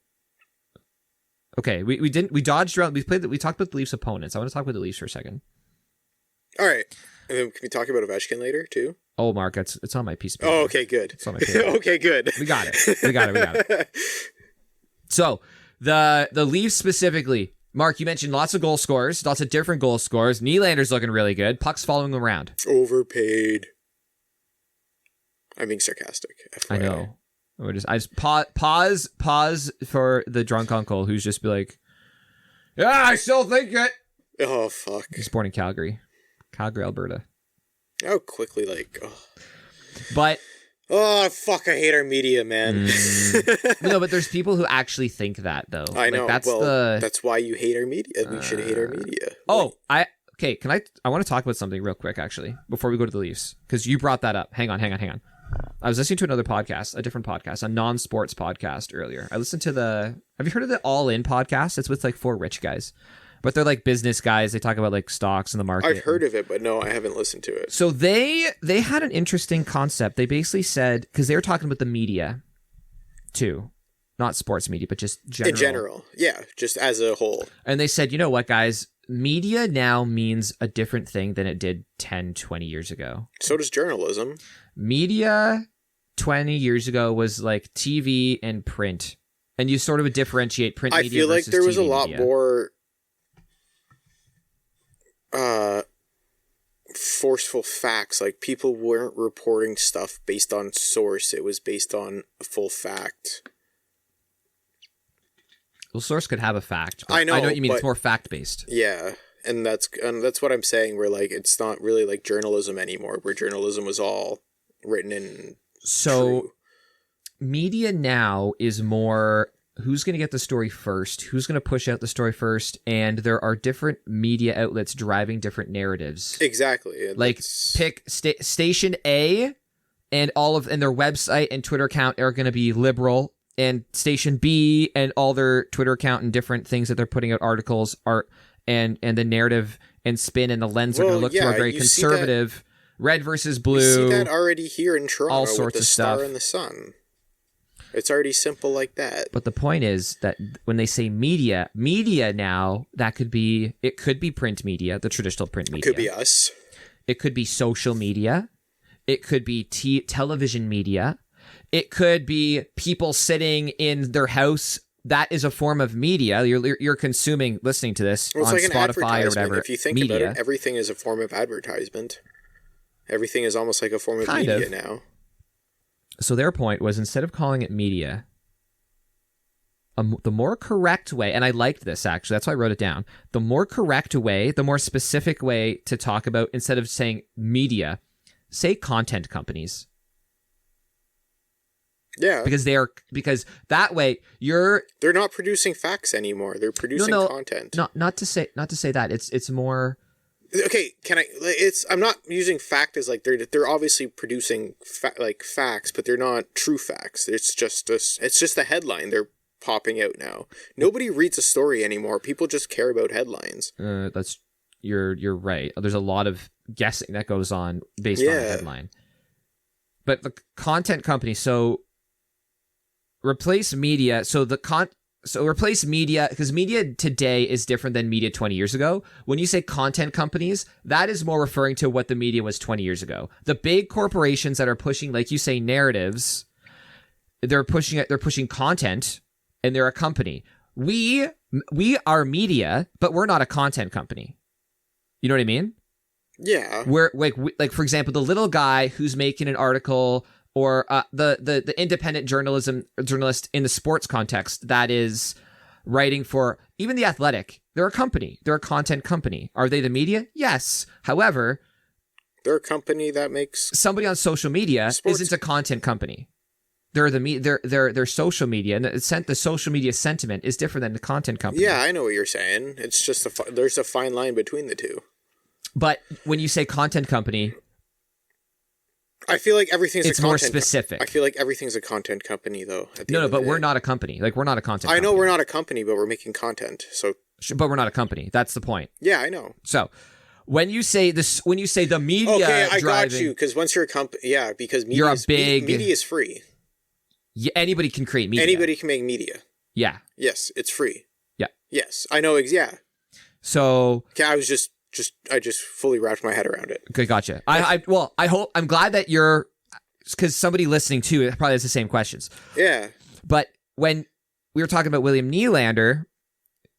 Okay, we dodged around. We talked about the Leafs opponents. I want to talk about the Leafs for a second.
All right, and then can we talk about Ovechkin later too?
Oh, Mark, it's on my piece of paper.
Oh, okay, good.
It's on my paper.
Okay, good.
We got it. So the Leafs specifically, Mark, you mentioned lots of goal scorers, lots of different goal scorers. Nylander's looking really good. Puck's following him around.
Overpaid. I'm being sarcastic. FYI.
I know. I just pause for the drunk uncle who's just be like, yeah, I still think it.
Oh, fuck.
He's born in Calgary, Alberta.
How quickly,
But...
Oh, fuck, I hate our media, man.
No, but there's people who actually think that, though.
I know. That's why you hate our media. We should hate our media.
I want to talk about something real quick, actually, before we go to the Leafs, because you brought that up. Hang on. I was listening to another podcast, a different podcast, a non-sports podcast earlier. I listened to have you heard of the All In podcast? It's with 4 rich guys. But they're business guys. They talk about stocks in the market.
I've heard of it, but no, I haven't listened to it.
So they had an interesting concept. They basically said, because they were talking about the media too, not sports media, but just general.
In general, yeah, just as a whole.
And they said, you know what, guys? Media now means a different thing than it did 10, 20 years ago.
So does journalism.
Media 20 years ago was TV and print. And you sort of would differentiate print media versus TV
I feel like there was a lot
media.
more forceful facts. People weren't reporting stuff based on source. It was based on a full fact.
Well, source could have a fact.
I know
what you mean. It's more fact-based.
Yeah, and that's what I'm saying, where it's not really journalism anymore, where journalism was all written in true.
Media now is more who's going to get the story first, who's going to push out the story first, and there are different media outlets driving different narratives.
Exactly.
Pick station A, and their website and Twitter account are going to be liberal, and station B and all their Twitter account and different things that they're putting out articles are, and the narrative and spin and the lens are going to look through a very conservative, red versus blue.
You see that already here in Toronto
all sorts
with the
of
Star
stuff.
and the Sun. It's already simple like that.
But the point is that when they say media now, it could be print media, the traditional print media.
It could be us.
It could be social media. It could be television media. It could be people sitting in their house. That is a form of media. You're consuming, listening to this on Spotify or whatever.
If you think about it, everything is a form of advertisement. Everything is almost like a form of media now.
So their point was, instead of calling it media, the more correct way, and I liked this actually, that's why I wrote it down, the more correct way, the more specific way to talk about, instead of saying media, say content companies.
Yeah.
Because that way they're
not producing facts anymore. They're producing content.
Not to say that. It's more.
Okay, I'm not using fact as they're obviously producing facts, but they're not true facts. It's just the headline they're popping out now. Nobody reads a story anymore. People just care about headlines.
You're right. There's a lot of guessing that goes on based on a headline. But the content company, replace media. Replace media, because media today is different than media 20 years ago. When you say content companies, that is more referring to what the media was 20 years ago. The big corporations that are pushing, like you say, narratives, they're pushing content, and they're a company. We are media, but we're not a content company. You know what I mean?
Yeah.
We're like for example, the little guy who's making an article, or the independent journalist in the sports context that is writing for even The Athletic. They're a company. They're a content company. Are they the media? Yes. However,
they're a company that makes
somebody on social media isn't a content company. They're they're social media, and the social media sentiment is different than the content company.
Yeah, I know what you're saying. It's just there's a fine line between the two.
But when you say content company,
I feel like everything's
it's more specific.
I feel like everything's a content company, though.
But we're not a company. We're not a content company.
I know we're not a company, but we're making content. So,
but we're not a company. That's the point.
Yeah, I know.
So, when you say the media,
okay, I got you. Because once you're a company, because media media is free.
Yeah, anybody can create media.
Anybody can make media.
Yeah.
Yes, it's free.
Yeah.
Yes, I know. Yeah.
So.
Okay, I just fully wrapped my head around it.
Okay, gotcha. I'm glad that you're, because somebody listening too probably has the same questions.
Yeah.
But when we were talking about William Nylander,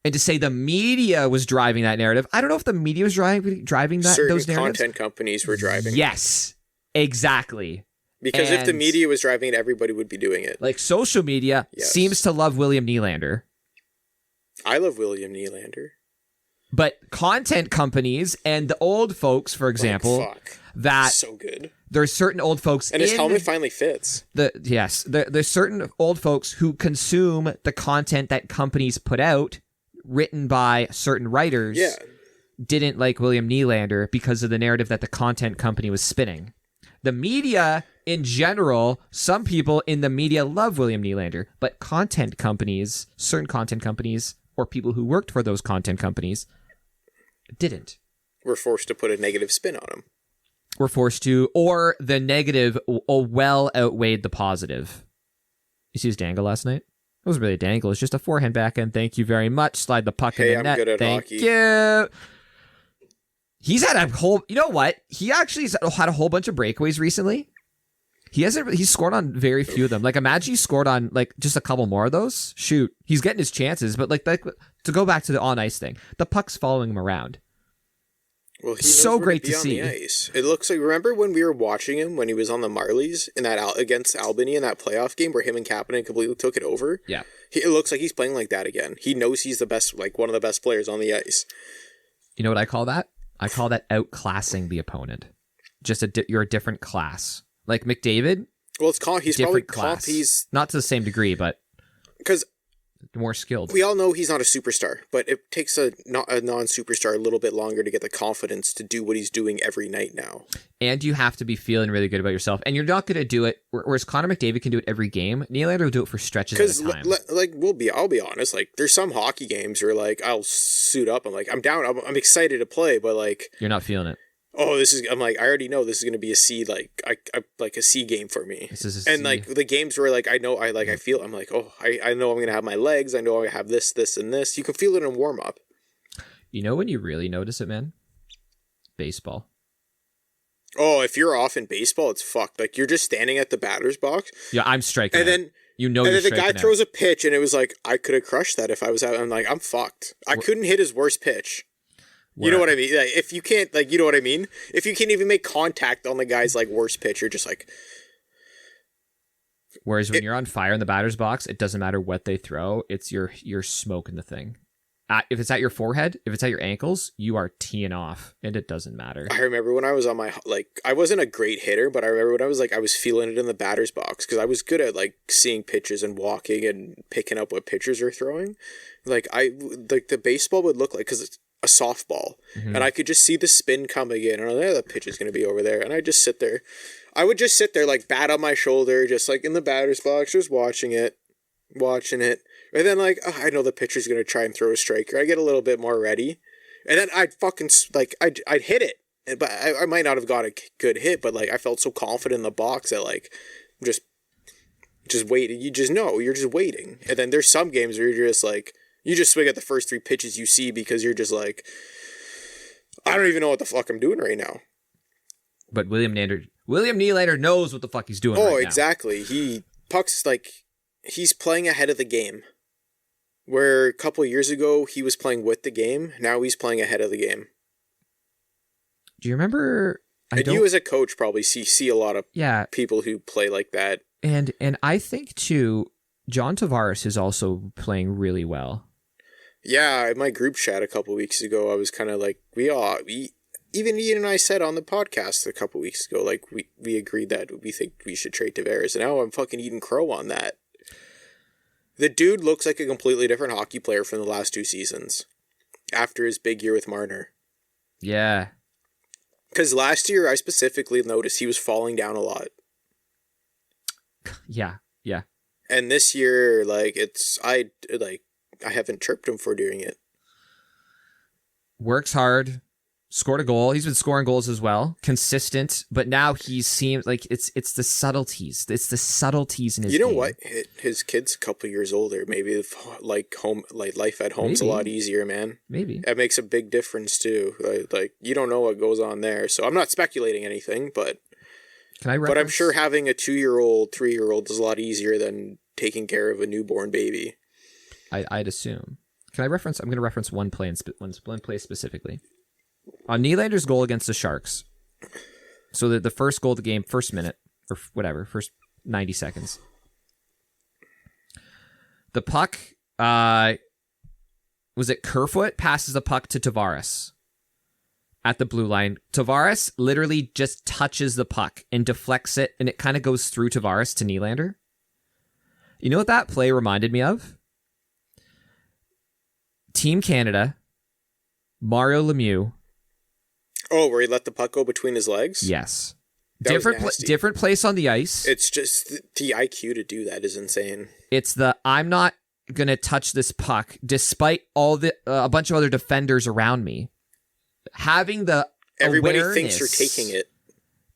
and to say the media was driving that narrative. I don't know if the media was driving that
certain
those narratives.
Content companies were driving.
Yes, exactly.
Because if the media was driving it, everybody would be doing it.
Like social media seems to love William Nylander.
I love William Nylander. But
content companies and the old folks, for example, that
so good.
There's certain old folks,
and his helmet finally fits.
There's certain old folks who consume the content that companies put out, written by certain writers.
Yeah.
Didn't like William Nylander because of the narrative that the content company was spinning. The media in general, some people in the media love William Nylander, but content companies, certain content companies, or people who worked for those content companies, didn't.
We're forced to put a negative spin on him.
We're forced to, or the negative well outweighed the positive. You see his dangle last night? It wasn't really a dangle. It's just a forehand backhand. Thank you very much. Slide the puck in the net.
Good at
Thank
hockey.
you. He's had a whole. You know what? He actually had a whole bunch of breakaways recently. He's scored on very few of them. Like, imagine he scored on like just a couple more of those. Shoot, he's getting his chances. But like to go back to the on ice thing, the puck's following him around.
Well, he's
so great to see.
It looks like, remember when we were watching him when he was on the Marlies in that against Albany in that playoff game where him and Kapanen completely took it over?
Yeah.
It looks like he's playing like that again. He knows he's the best, like one of the best players on the ice.
You know what I call that? I call that outclassing the opponent. Just you're a different class. Like McDavid.
Well, he's probably
class. He's not to the same degree, but
because
more skilled.
We all know he's not a superstar, but it takes a non-superstar a little bit longer to get the confidence to do what he's doing every night now.
And you have to be feeling really good about yourself, and you're not going to do it. Whereas Connor McDavid can do it every game, Nylander will do it for stretches at a time.
I'll be honest. Like, there's some hockey games where like I'll suit up. I'm like, I'm down. I'm excited to play, but like
you're not feeling it.
Oh, I'm like, I already know this is going to be a C, like a C game for me.
This is a C.
Like the games where like I feel, I'm like, oh, I know I'm going to have my legs. I know I have this, and this. You can feel it in warm up.
You know when you really notice it, man? Baseball.
Oh, if you're off in baseball, it's fucked. Like you're just standing at the batter's box.
Yeah, I'm striking.
And then
and
then the guy throws a pitch, and it was like I could have crushed that if I was out. I'm like, I'm fucked. I couldn't hit his worst pitch. You know what I mean? Like, if you can't, like, you know what I mean? If you can't even make contact on the guy's, like, worst pitch, you're just like...
Whereas when you're on fire in the batter's box, it doesn't matter what they throw. It's you're smoking the thing. If it's at your forehead, if it's at your ankles, you are teeing off, and it doesn't matter.
I remember when I was on my, like, I wasn't a great hitter, but I remember when I was feeling it in the batter's box, because I was good at, like, seeing pitches and walking and picking up what pitchers are throwing. Like, the baseball would look like, because it's a softball, and I could just see the spin coming in, and I'm like, the pitch is going to be over there, and I would just sit there, like, bat on my shoulder, just, like, in the batter's box, just watching it, and then, like, I know the pitcher's going to try and throw a striker, I get a little bit more ready, and then I'd fucking, like, I'd hit it, but I might not have got a good hit, but, like, I felt so confident in the box that, like, just waiting, you just know, you're just waiting, and then there's some games where you're just, like, you just swing at the first 3 pitches you see because you're just like, I don't even know what the fuck I'm doing right now.
But William Nylander knows what the fuck he's doing right now.
Oh, exactly. He's playing ahead of the game. Where a couple years ago he was playing with the game, now he's playing ahead of the game.
Do you remember...
You as a coach probably see a lot of people who play like that.
And I think, too, John Tavares is also playing really well.
Yeah, in my group chat a couple weeks ago, I was kind of like, even Ian and I said on the podcast a couple weeks ago, like, we agreed that we think we should trade Tavares, and now I'm fucking eating crow on that. The dude looks like a completely different hockey player from the last 2 seasons, after his big year with Marner.
Yeah.
Because last year, I specifically noticed he was falling down a lot.
Yeah.
And this year, like, I haven't chirped him for doing it.
Works hard, scored a goal. He's been scoring goals as well, consistent. But now he seems like it's the subtleties. It's the subtleties in his game.
You know what? His kid's a couple years older. Maybe life at home's a lot easier, man.
Maybe
that makes a big difference too. Like you don't know what goes on there. So I'm not speculating anything, but. But I'm sure having a 2-year-old, 3-year-old is a lot easier than taking care of a newborn baby.
I'd assume. Can I reference? I'm going to reference one play specifically. On Nylander's goal against the Sharks. So the first goal of the game, first minute, or whatever, first 90 seconds. The puck, was it Kerfoot? Passes the puck to Tavares at the blue line. Tavares literally just touches the puck and deflects it, and it kind of goes through Tavares to Nylander. You know what that play reminded me of? Team Canada, Mario Lemieux.
Oh, where he let the puck go between his legs?
Yes. Different place on the ice.
It's just the IQ to do that is insane.
It's I'm not going to touch this puck despite all the a bunch of other defenders around me. Having the
everybody thinks you're taking it.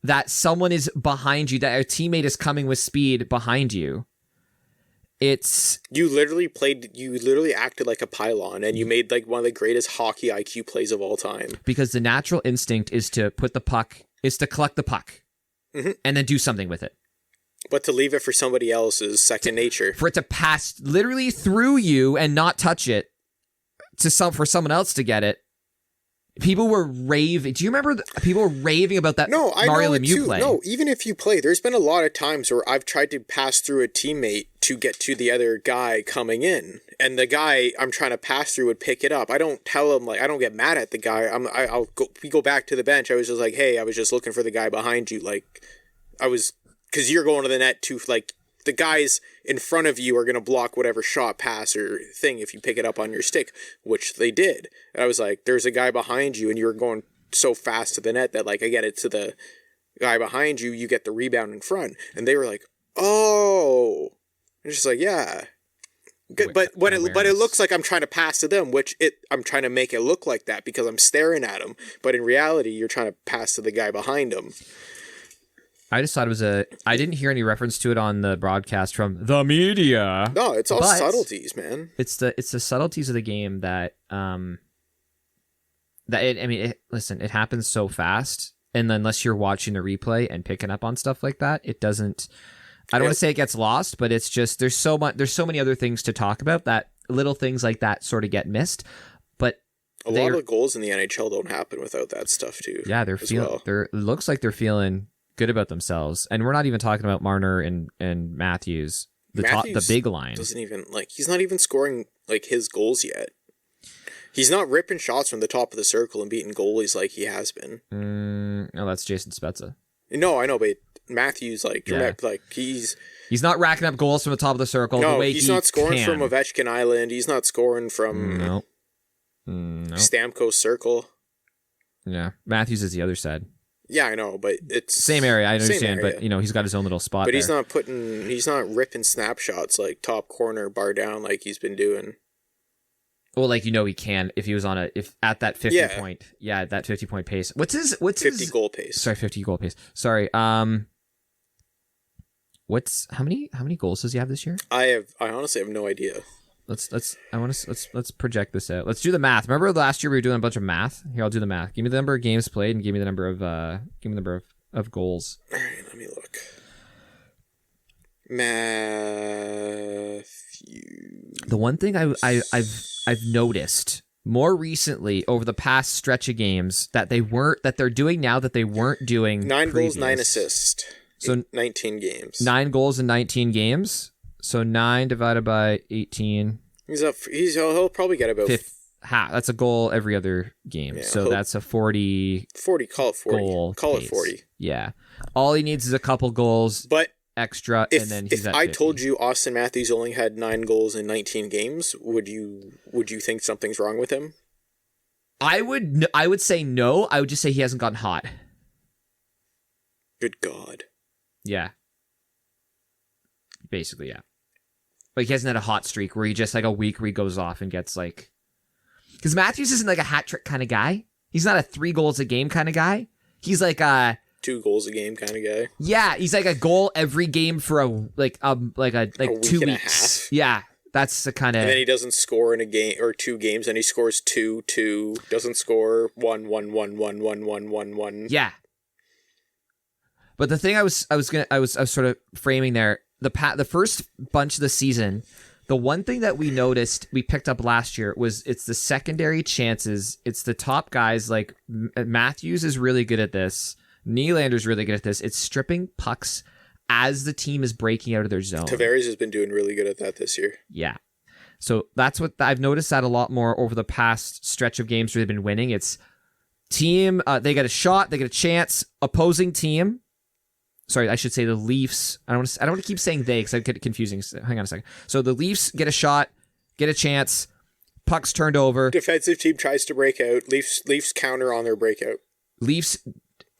That someone is behind you, that a teammate is coming with speed behind you.
You literally acted like a pylon, and you made like one of the greatest hockey IQ plays of all time.
Because the natural instinct is to collect the puck, and then do something with it.
But to leave it for somebody else is second nature.
For it to pass literally through you and not touch it for someone else to get it. People were raving. Do you remember people were raving about that Mario Lemieux play?
No, even if you play, there's been a lot of times where I've tried to pass through a teammate to get to the other guy coming in. And the guy I'm trying to pass through would pick it up. I don't tell him, like, I don't get mad at the guy. We go back to the bench. I was just like, hey, I was just looking for the guy behind you. Like, because you're going to the net too, like, the guys in front of you are going to block whatever shot, pass, or thing if you pick it up on your stick, which they did. And I was like, there's a guy behind you, and you're going so fast to the net that, like, I get it to the guy behind you, you get the rebound in front. And they were like, oh. And it's just like, yeah. But it looks like I'm trying to pass to them, I'm trying to make it look like that because I'm staring at them. But in reality, you're trying to pass to the guy behind them.
I just thought I didn't hear any reference to it on the broadcast from the media.
No, it's all subtleties, man.
It's the subtleties of the game that it happens so fast, and unless you're watching the replay and picking up on stuff like that, it doesn't. I don't want to say it gets lost, but it's just there's so many other things to talk about that little things like that sort of get missed. But
a lot of the goals in the NHL don't happen without that stuff too.
Yeah, it looks like they're feeling good about themselves, and we're not even talking about Marner and Matthews, the big line.
Doesn't even he's not even scoring like his goals yet. He's not ripping shots from the top of the circle and beating goalies like he has been.
No, that's Jason Spezza.
No, I know, but Matthews he's
not racking up goals from the top of the circle.
No,
the way
he's not scoring from Ovechkin Island. He's not scoring from
no.
Stamkos Circle.
Yeah, Matthews is the other side.
Yeah, I know, but it's
same area. I understand, but he's got his own little spot.
But he's not ripping snapshots like top corner, bar down like he's been doing.
Well, he can if he was at that 50 point. Yeah, that 50 point pace. What's his
50 goal pace?
Sorry, 50 goal pace. Sorry. How many goals does he have this year?
I honestly have no idea.
Let's project this out. Let's do the math. Remember last year we were doing a bunch of math? Here, I'll do the math. Give me the number of games played and give me the number of goals.
All right, let me look. Matthew.
The one thing I've noticed more recently over the past stretch of games that they're doing now that they weren't doing
9
previous.
goals, 9 assists. So 19 games.
9 goals in 19 games. So 9 divided by 18.
He'll probably get about
that's a goal every other game. Yeah, so that's a 40.
Call it 40. Call it 40.
Yeah. All he needs is a couple goals.
But
extra, and then he's at 50.
I told you Austin Matthews only had 9 goals in 19 games, would you think something's wrong with him?
I would say no. I would just say he hasn't gotten hot.
Good God.
Yeah. Basically, yeah. But he hasn't had a hot streak where he just a week where he goes off and gets because Matthews isn't a hat trick kind of guy. He's not a 3 goals a game kind of guy. He's like a
2 goals a game kind of guy.
Yeah, he's like a goal every game for a 2 weeks. Yeah, that's the kind of.
And then he doesn't score in a game or 2 games, and he scores 2, doesn't score 1, 1, 1, 1, 1, 1, 1, 1.
Yeah. But the thing I was sort of framing there, the first bunch of the season, The one thing that we noticed, we picked up last year, was it's the secondary chances. It's the top guys, like Matthews is really good at this. Nylander's really good at this. It's stripping pucks as the team is breaking out of their zone.
Tavares has been doing really good at that this year.
Yeah. So that's what I've noticed that a lot more over the past stretch of games where they've been winning. It's team, they get a shot, they get a chance, opposing team. Sorry, I should say the Leafs. I don't want to keep saying they because I get confusing. Hang on a second. So the Leafs get a shot, get a chance, pucks turned over.
Defensive team tries to break out. Leafs counter on their breakout.
Leafs,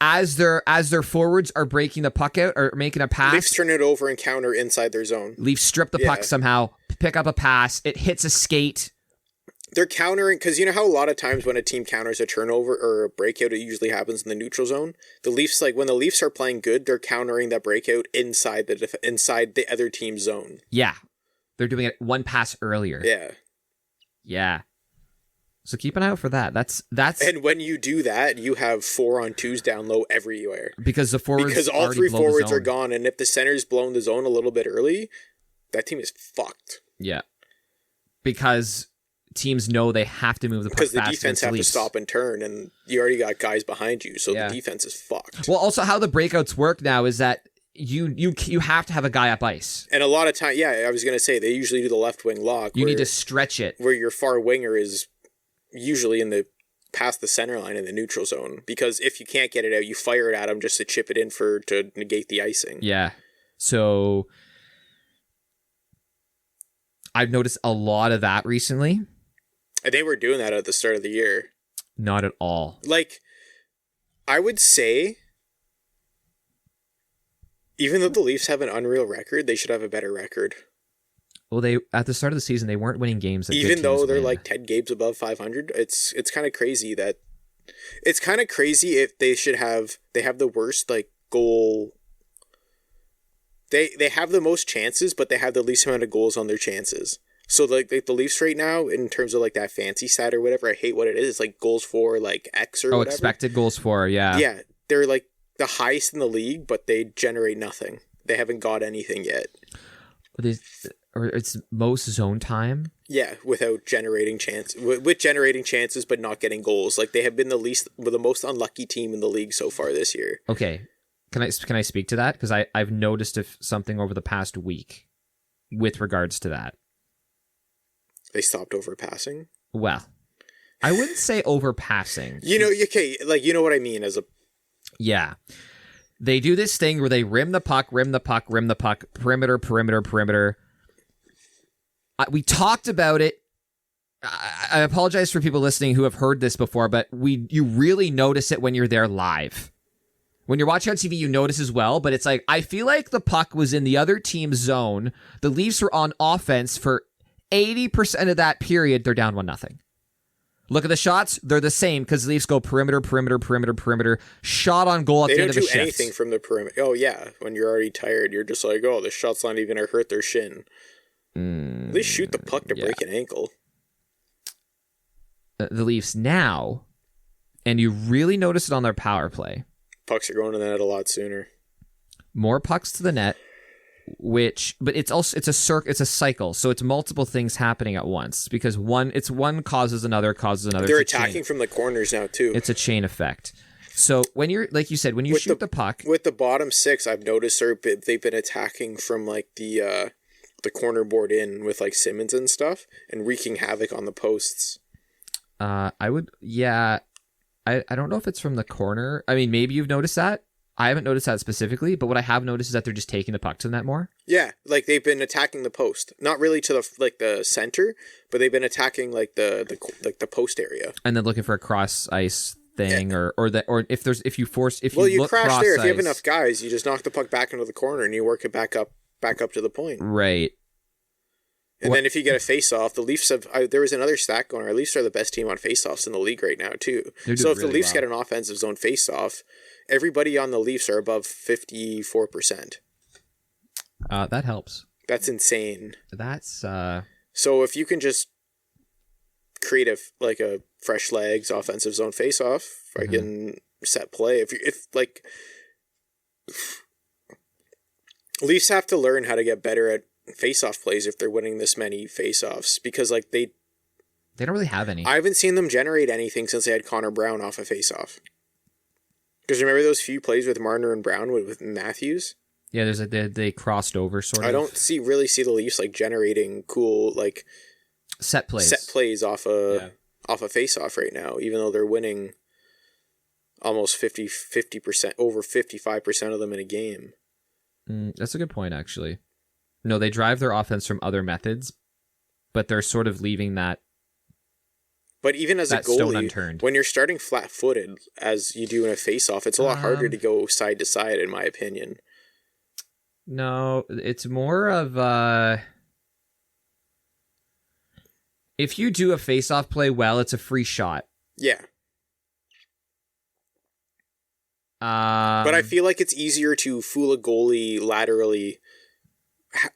as their forwards are breaking the puck out or making a pass.
Leafs turn it over and counter inside their zone.
Leafs strip the puck somehow, pick up a pass. It hits a skate.
They're countering, because you know how a lot of times when a team counters a turnover or a breakout, it usually happens in the neutral zone? The Leafs, like when the Leafs are playing good, they're countering that breakout inside the other team's zone.
Yeah. They're doing it one pass earlier.
Yeah.
Yeah. So keep an eye out for that. That's
And when you do that, you have 4-on-2s down low everywhere.
Because the forwards
Because all three forwards are gone, and if the center's blown the zone a little bit early, that team is fucked.
Yeah. Because teams know they have to move the puck fast.
Because the defense have to stop and turn, and you already got guys behind you, so the defense is fucked.
Well, also how the breakouts work now is that you have to have a guy up ice.
And a lot of time, I was going to say, they usually do the left wing lock.
You need to stretch it.
Where your far winger is usually past the center line in the neutral zone. Because if you can't get it out, you fire it at them just to chip it in to negate the icing.
Yeah. So I've noticed a lot of that recently.
And they were doing that at the start of the year.
Not at all.
Like, I would say, even though the Leafs have an unreal record, they should have a better record.
Well, at the start of the season, they weren't winning games.
Even though they're like 10 games above 500, it's kind of crazy it's kind of crazy if they have the worst like goal. They have the most chances, but they have the least amount of goals on their chances. So like the Leafs right now, in terms of like that fancy stat or whatever, I hate what it is. It's like goals for like X or whatever.
Expected goals for, yeah.
Yeah, they're like the highest in the league, but they generate nothing. They haven't got anything yet.
Or it's most zone time.
Yeah, without generating with generating chances, but not getting goals. Like they have been the most unlucky team in the league so far this year.
Okay, can I speak to that? Because I've noticed something over the past week with regards to that.
They stopped overpassing?
Well, I wouldn't say overpassing.
Okay, like, you know what I mean as a...
Yeah. They do this thing where they rim the puck, perimeter. We talked about it. I apologize for people listening who have heard this before, but you really notice it when you're there live. When you're watching on TV, you notice as well, but it's like, I feel like the puck was in the other team's zone. The Leafs were on offense for 80% of that period. They're down 1-0. Look at the shots. They're the same because the Leafs go perimeter. Shot on goal at the end of the shift.
They don't do anything from the perimeter. Oh, yeah. When you're already tired, you're just like, oh, the shot's not even going to hurt their shin. At least shoot the puck to break an ankle.
The Leafs now, and you really notice it on their power play. Pucks
are going to the net a lot sooner.
More pucks to the net. But it's a cycle, so it's multiple things happening at once because one causes another.
They're attacking from the corners now too.
It's a chain effect. So when you're, like you said, when you shoot the puck
with the bottom six, I've noticed they've been attacking from like the corner board in with like Simmons and stuff and wreaking havoc on the posts.
I don't know if it's from the corner. I mean, maybe you've noticed that. I haven't noticed that specifically, but what I have noticed is that they're just taking the puck to the net more.
Yeah, like they've been attacking the post, not really to the center, but they've been attacking like the post area,
and then looking for a cross ice thing, or if you crash
there. If you have enough guys, you just knock the puck back into the corner and you work it back up to the point.
Right.
And then if you get a face-off, the Leafs have... there was another stat going on. Our Leafs are the best team on face-offs in the league right now, too. So if the Leafs get an offensive zone face-off, everybody on the Leafs are above 54%.
That helps.
That's insane.
That's...
So if you can just create a fresh legs offensive zone face-off, freaking set play. Leafs have to learn how to get better at face-off plays if they're winning this many face-offs, because like they
don't really have any.
I haven't seen them generate anything since they had Connor Brown off a face-off. Because remember those few plays with Marner and Brown with Matthews?
Yeah, they crossed over sort of.
I don't really see the Leafs like generating cool like
set plays
off a face-off right now, even though they're winning almost 50%, over 55% of them in a game.
That's a good point, actually. No, they drive their offense from other methods, but they're sort of leaving that.
But even as a goalie, when you're starting flat-footed, as you do in a face-off, it's a lot harder to go side to side, in my opinion.
No, it's more of if you do a face-off play well, it's a free shot.
Yeah. But I feel like it's easier to fool a goalie laterally,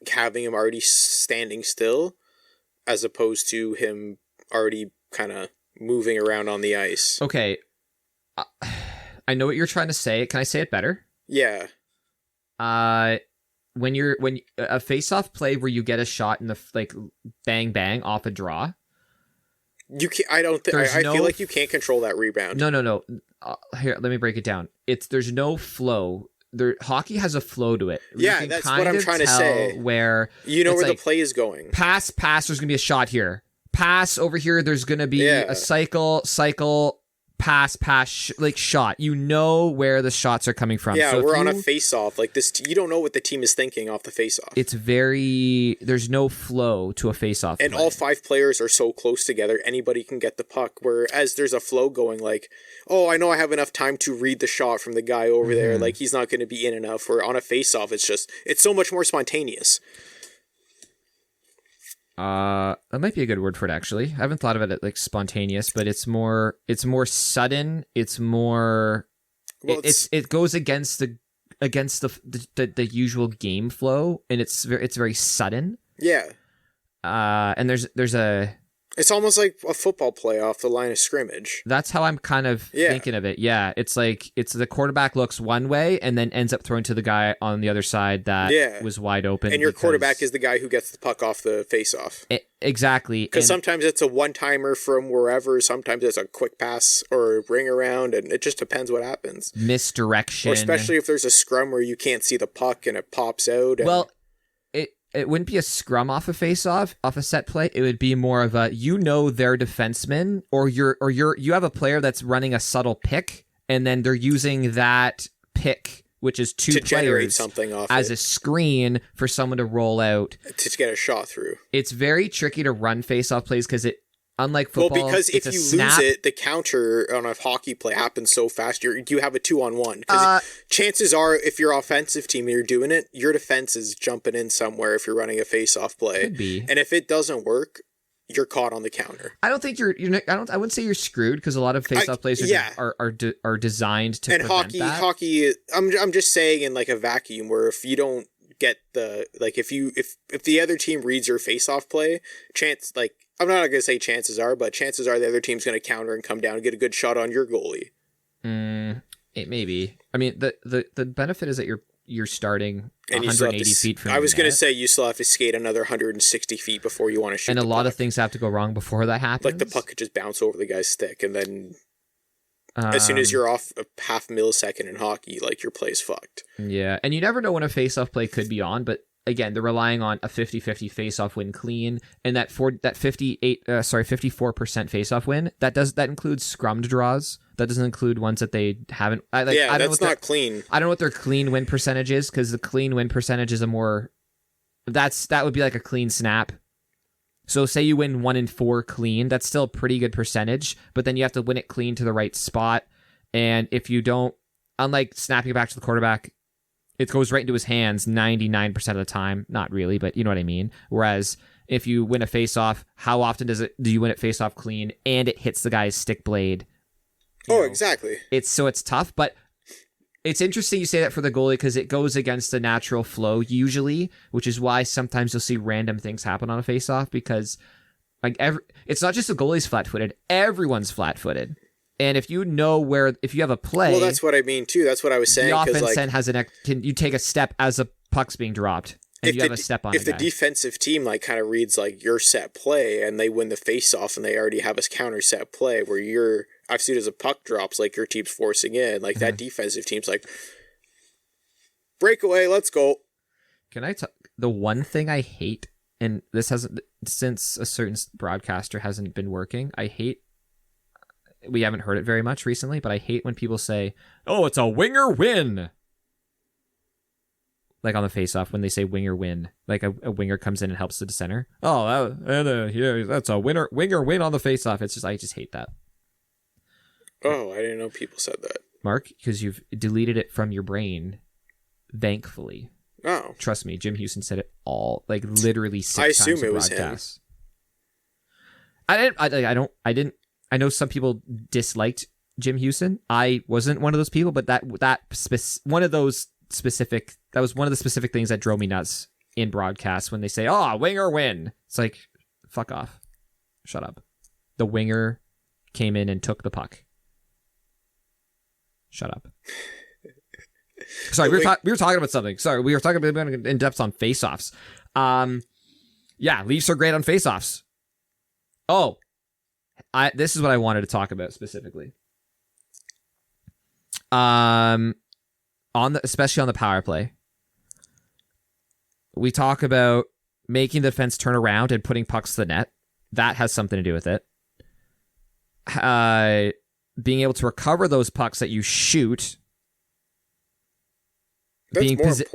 having him already standing still, as opposed to him already kind of moving around on the ice.
Okay. I know what you're trying to say. Can I say it better?
Yeah.
When a face-off play where you get a shot in the like bang bang off a draw,
you can't. I feel like you can't control that rebound.
No. Here, let me break it down. There's no flow. Hockey has a flow to it.
Yeah, that's what I'm trying to say.
Where
you know where the play is going.
Pass. There's gonna be a shot here. Pass over here. There's gonna be a cycle. Pass, like shot. You know where the shots are coming from.
Yeah, so we're on a face-off. Like this, you don't know what the team is thinking off the face-off.
There's no flow to a face-off.
And all 5 players are so close together, anybody can get the puck. Whereas there's a flow going like, oh, I know I have enough time to read the shot from the guy over there. Like he's not going to be in enough. Where on a face-off, it's so much more spontaneous.
That might be a good word for it, actually. I haven't thought of it like spontaneous, but it's more sudden. It's more, it goes against the usual game flow, and it's very sudden.
Yeah.
And
it's almost like a football play off the line of scrimmage.
That's how I'm kind of thinking of it. Yeah. It's like, the quarterback looks one way and then ends up throwing to the guy on the other side that was wide open.
And your quarterback is the guy who gets the puck off the face-off.
Exactly.
Because sometimes it's a one-timer from wherever. Sometimes it's a quick pass or a ring around, and it just depends what happens.
Misdirection.
Or especially if there's a scrum where you can't see the puck and it pops out.
Well, it wouldn't be a scrum off a face-off, off a set play. It would be more of a, their defenseman, or you have a player that's running a subtle pick, and then they're using that pick, which is two players,
generate something off
as a screen for someone to roll out
to get a shot through.
It's very tricky to run face-off plays because unlike football,
well, because if you lose it, the counter on a hockey play happens so fast. You have a 2-on-1. Because chances are, if you're offensive team and you're doing it, your defense is jumping in somewhere if you're running a face-off play.
Could be.
And if it doesn't work, you're caught on the counter.
I don't think I wouldn't say you're screwed, because a lot of face-off plays are designed to prevent that.
Hockey. I'm just saying in like a vacuum where if you don't get if the other team reads your face-off play, I'm not going to say chances are the other team's going to counter and come down and get a good shot on your goalie.
It may be. I mean, the benefit is that you're starting 180 feet from.
I was going to say you still have to skate another 160 feet before you want to shoot.
And a lot of things have to go wrong before that happens.
Like the puck could just bounce over the guy's stick, and then as soon as you're off a half millisecond in hockey, like your play's fucked.
Yeah, and you never know when a face-off play could be on, but. Again, they're relying on a 50-50 face-off win clean, and that 54% face-off win, that includes scrummed draws. That doesn't include ones that they haven't.
That's not clean.
I don't know what their clean win percentage is, because the clean win percentage is that would be like a clean snap. So say you win 1 in 4 clean, that's still a pretty good percentage, but then you have to win it clean to the right spot, and if you don't, unlike snapping it back to the quarterback, it goes right into his hands 99% of the time. Not really, but you know what I mean. Whereas if you win a face-off, how often do you win it face-off clean and it hits the guy's stick blade?
Exactly.
It's tough, but it's interesting you say that for the goalie, because it goes against the natural flow usually, which is why sometimes you'll see random things happen on a face-off, because it's not just the goalie's flat-footed, everyone's flat-footed. And if you have a play...
Well, that's what I mean, too. That's what I was saying.
The offense then can you take a step as a puck's being dropped. and you have a step on.
If the defensive team like kind of reads like your set play and they win the face-off and they already have a counter set play where I've seen as a puck drops, like your team's forcing in, like that defensive team's like, breakaway, let's go.
Can I the one thing I hate, and this hasn't, since a certain broadcaster hasn't been working, we haven't heard it very much recently, but I hate when people say, oh, it's a winger win. Like on the face-off, when they say winger win, like a winger comes in and helps the center. Oh, that's a winger win on the face-off. It's just, I just hate that.
Oh, I didn't know people said that.
Mark, because you've deleted it from your brain, thankfully.
Oh.
Trust me, Jim Houston said it all, like literally 6 times. I assume it was him. I know some people disliked Jim Houston. I wasn't one of those people, but that was one of the specific things that drove me nuts in broadcasts when they say, oh, winger win. It's like, fuck off. Shut up. The winger came in and took the puck. Shut up. Sorry, we were talking about something. Sorry, we were talking about in depth on face-offs. Yeah, Leafs are great on face-offs. Oh, this is what I wanted to talk about specifically. Especially on the power play, we talk about making the defense turn around and putting pucks to the net. That has something to do with it. Being able to recover those pucks that you shoot.
That's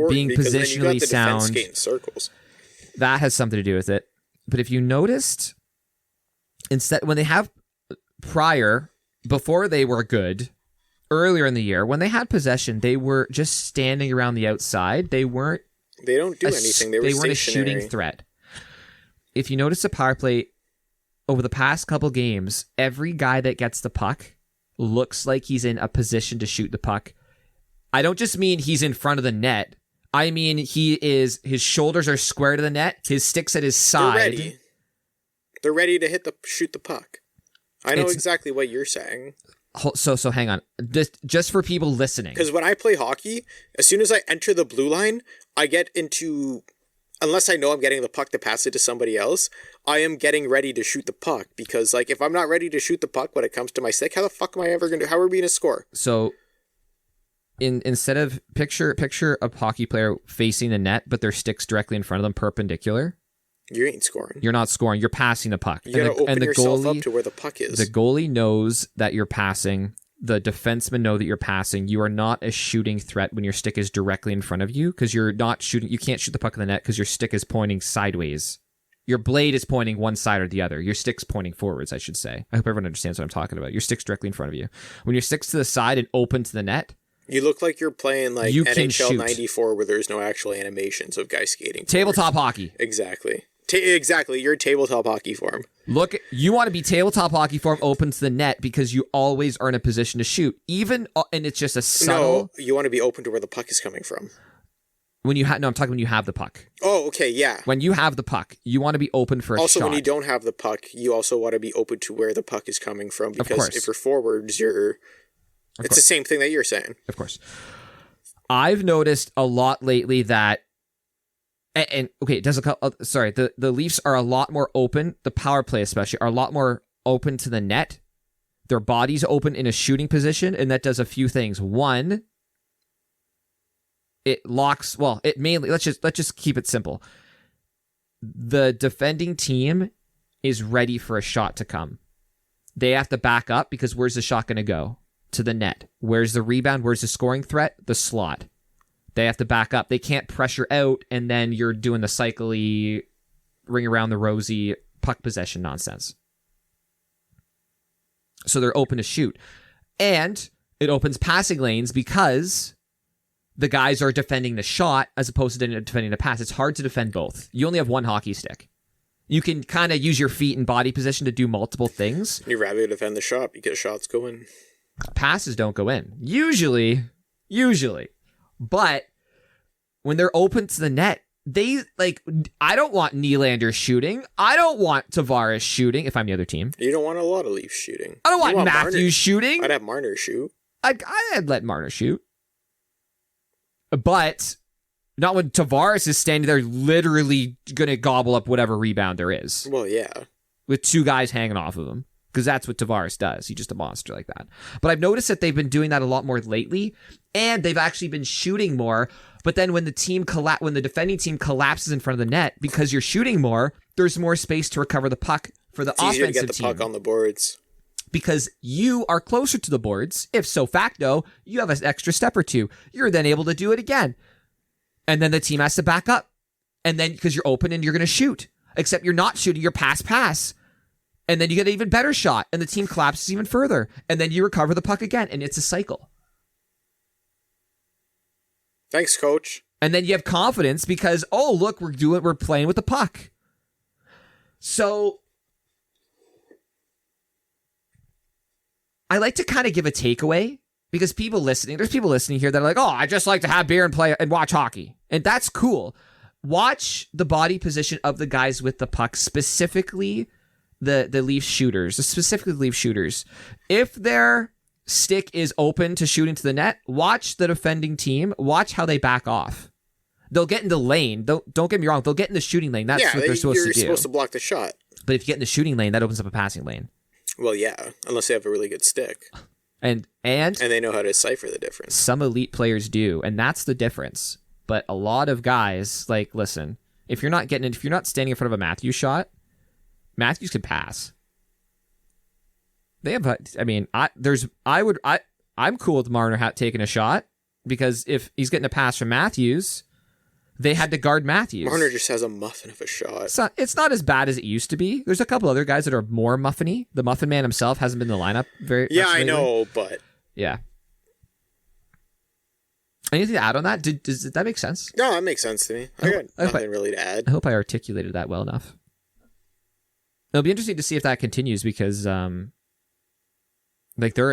being positionally sound.
Circles.
That has something to do with it. But if you noticed, instead, when they have before they were good, earlier in the year, when they had possession, they were just standing around the outside. They don't do anything. They weren't a shooting threat. If you notice the power play over the past couple games, every guy that gets the puck looks like he's in a position to shoot the puck. I don't just mean he's in front of the net. I mean his shoulders are square to the net. His stick's at his side.
They're ready to shoot the puck. I know exactly what you're saying.
So hang on. Just for people listening.
Because when I play hockey, as soon as I enter the blue line, I get into, unless I know I'm getting the puck to pass it to somebody else, I am getting ready to shoot the puck. Because like if I'm not ready to shoot the puck when it comes to my stick, how the fuck am I ever going to, how are we going to score?
So instead of picture a hockey player facing the net, but their stick's directly in front of them perpendicular.
You ain't scoring.
You're not scoring. You're passing the puck.
You gotta open yourself up to where the puck is.
The goalie knows that you're passing. The defensemen know that you're passing. You are not a shooting threat when your stick is directly in front of you because you're not shooting. You can't shoot the puck in the net because your stick is pointing sideways. Your blade is pointing one side or the other. Your stick's pointing forwards, I should say. I hope everyone understands what I'm talking about. Your stick's directly in front of you. When your stick's to the side and open to the net,
you look like you're playing like NHL 94 where there's no actual animations of guys skating.
Tabletop hockey.
Exactly. Exactly, your tabletop hockey form.
Look, you want to be tabletop hockey form open to the net because you always are in a position to shoot. And it's just a subtle.
No, you want to be open to where the puck is coming from.
I'm talking when you have the puck.
Oh, okay, yeah.
When you have the puck, you want to be open for a shot.
Also, when you don't have the puck, you also want to be open to where the puck is coming from because if you're forwards, it's the same thing that you're saying.
Of course. I've noticed a lot lately that the Leafs are a lot more open, the power play especially, are a lot more open to the net. Their body's open in a shooting position, and that does a few things. One, it locks, let's just keep it simple. The defending team is ready for a shot to come. They have to back up because where's the shot going to go? To the net. Where's the rebound? Where's the scoring threat? The slot. They have to back up. They can't pressure out, and then you're doing the cycly, ring around the rosy puck possession nonsense. So they're open to shoot. And it opens passing lanes because the guys are defending the shot as opposed to defending the pass. It's hard to defend both. You only have one hockey stick. You can kind of use your feet and body position to do multiple things.
You'd rather defend the shot because shots go in.
Passes don't go in. Usually. But when they're open to the net, I don't want Nylander shooting. I don't want Tavares shooting if I'm the other team.
You don't want a lot of Leafs shooting.
I don't want Matthews shooting.
I'd have Marner shoot.
I'd let Marner shoot. But Not when Tavares is standing there literally going to gobble up whatever rebound there is.
Well, yeah.
With two guys hanging off of him. Because that's what Tavares does. He's just a monster like that. But I've noticed that they've been doing that a lot more lately, and they've actually been shooting more. But then when the defending team collapses in front of the net, because you're shooting more, there's more space to recover the puck for the offensive team.
It's easier to get the puck on the boards.
Because you are closer to the boards. If so facto, you have an extra step or two. You're then able to do it again. And then the team has to back up. And then because you're open and you're going to shoot. Except you're not shooting, you're pass. And then you get an even better shot. And the team collapses even further. And then you recover the puck again. And it's a cycle.
Thanks, coach.
And then you have confidence because, oh, look, we're playing with the puck. So I like to kind of give a takeaway because there's people listening here that are like, oh, I just like to have beer and play and watch hockey. And that's cool. Watch the body position of the guys with the puck, specifically the Leafs shooters, specifically the Leafs shooters. If their stick is open to shooting to the net, watch the defending team, watch how they back off. They'll get in the lane. Don't get me wrong. They'll get in the shooting lane. That's what they're supposed to do.
You're supposed to block the shot.
But if you get in the shooting lane, that opens up a passing lane.
Well, yeah, unless they have a really good stick.
And
they know how to decipher the difference.
Some elite players do, and that's the difference. But a lot of guys, like, listen, if you're not standing in front of a Matthews shot, Matthews can pass. They have, I'm cool with Marner taking a shot because if he's getting a pass from Matthews, they had to guard Matthews.
Marner just has a muffin of a shot.
It's not as bad as it used to be. There's a couple other guys that are more muffiny. The Muffin Man himself hasn't been in the lineup very much lately.
know, but
yeah. Anything to add on that? Does that make sense?
No, that makes sense to me. I got nothing really to add.
I hope I articulated that well enough. It'll be interesting to see if that continues because they're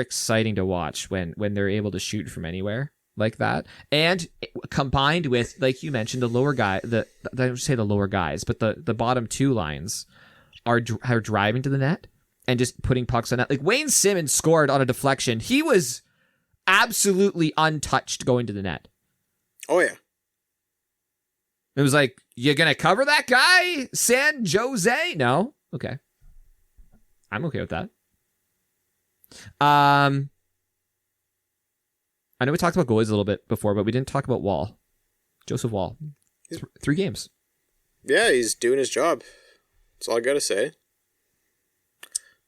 exciting to watch when they're able to shoot from anywhere like that. And combined with, like you mentioned, the lower guy, I don't say the lower guys, but the bottom two lines are driving to the net and just putting pucks on net. Like Wayne Simmons scored on a deflection. He was absolutely untouched going to the net.
Oh, yeah.
It was like, you going to cover that guy, San Jose? No? Okay. I'm okay with that. I know we talked about goalies a little bit before, but we didn't talk about Woll. Joseph Woll. 3 games.
Yeah, he's doing his job. That's all I gotta say.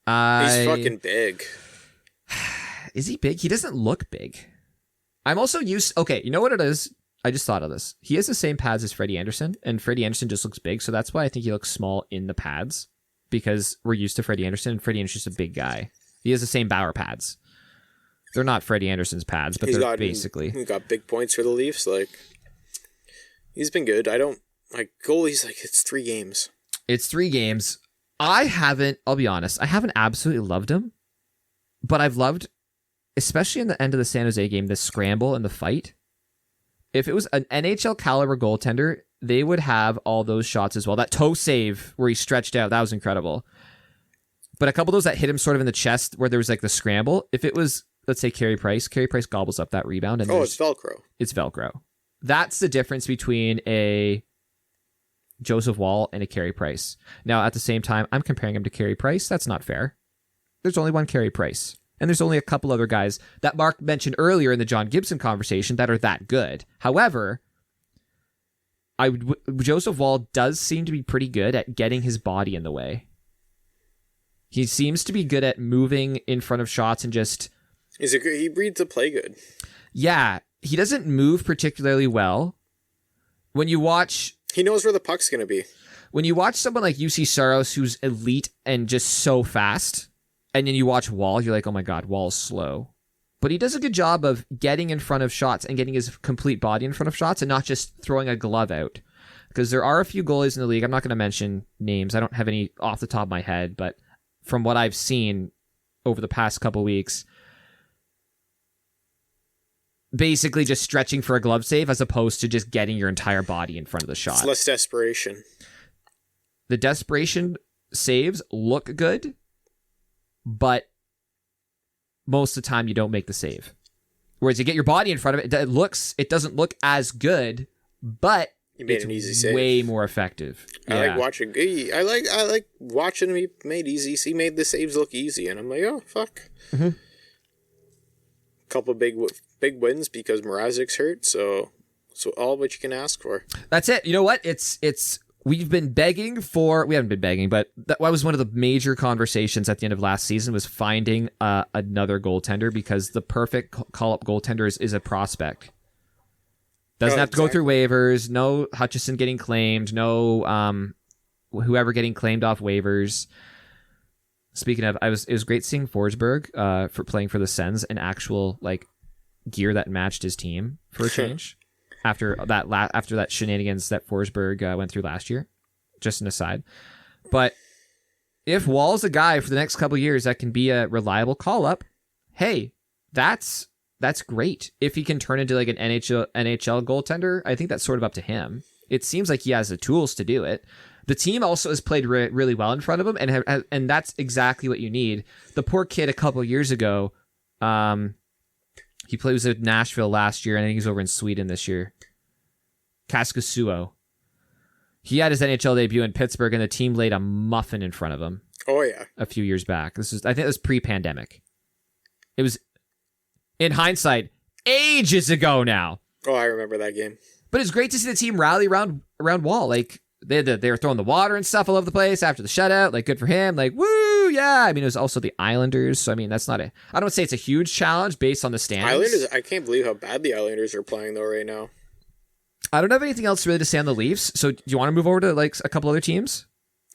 He's fucking big.
Is he big? He doesn't look big. I'm also used... Okay, you know what it is? I just thought of this. He has the same pads as Freddie Anderson, and Freddie Anderson just looks big, so that's why I think he looks small in the pads, because we're used to Freddie Anderson, and Freddie Anderson's a big guy. He has the same Bauer pads. They're not Freddie Anderson's pads, but they're basically...
He got big points for the Leafs. Like, he's been good. Goalies, it's 3 games.
It's 3 games. I'll be honest, I haven't absolutely loved him, but I've loved, especially in the end of the San Jose game, the scramble and the fight. If it was an NHL caliber goaltender, they would have all those shots as well. That toe save where he stretched out, that was incredible. But a couple of those that hit him sort of in the chest where there was like the scramble, if it was, let's say, Carey Price gobbles up that rebound. And
it's Velcro.
It's Velcro. That's the difference between a Joseph Woll and a Carey Price. Now, at the same time, I'm comparing him to Carey Price. That's not fair. There's only one Carey Price. And there's only a couple other guys that Mark mentioned earlier in the John Gibson conversation that are that good. However, Joseph Woll does seem to be pretty good at getting his body in the way. He seems to be good at moving in front of shots and just...
He reads the play good.
Yeah, he doesn't move particularly well. When you watch...
He knows where the puck's going to be.
When you watch someone like UC Saros, who's elite and just so fast, and then you watch Woll, you're like, oh my God, Woll's slow. But he does a good job of getting in front of shots and getting his complete body in front of shots and not just throwing a glove out. Because there are a few goalies in the league. I'm not going to mention names. I don't have any off the top of my head, but from what I've seen over the past couple weeks, basically just stretching for a glove save as opposed to just getting your entire body in front of the shot.
It's less desperation.
The desperation saves look good, but most of the time you don't make the save. Whereas you get your body in front of it, it doesn't look as good but
you made an easy save.
Way more effective.
I like watching. I like watching him. He made easy. He made the saves look easy, and I'm like, oh fuck. Mm-hmm. Couple big wins because Mrazek's hurt. So all what you can ask for.
That's it. You know what? We've been begging for. We haven't been begging, but that was one of the major conversations at the end of last season was finding another goaltender because the perfect call-up goaltender is a prospect. Doesn't have to go through waivers. No Hutchison getting claimed. No whoever getting claimed off waivers. Speaking of, it was great seeing Forsberg for playing for the Sens in actual like gear that matched his team for a change after that shenanigans that Forsberg went through last year. Just an aside, but if Woll's a guy for the next couple of years that can be a reliable call up, hey, that's great. If he can turn into like an NHL goaltender, I think that's sort of up to him. It seems like he has the tools to do it. The team also has played really well in front of him, and that's exactly what you need. The poor kid a couple of years ago, he was at Nashville last year, and I think he's over in Sweden this year. Kaskasuo. He had his NHL debut in Pittsburgh, and the team laid a muffin in front of him.
Oh yeah,
a few years back. I think it was pre-pandemic. It was, in hindsight, ages ago now.
Oh, I remember that game.
But it's great to see the team rally around Woll. Like they were throwing the water and stuff all over the place after the shutout. Like good for him. Like woo, yeah. I mean, it was also the Islanders. So I mean, that's not I don't say it's a huge challenge based on the standings.
Islanders. I can't believe how bad the Islanders are playing though right now.
I don't have anything else really to say on the Leafs. So do you want to move over to like a couple other teams?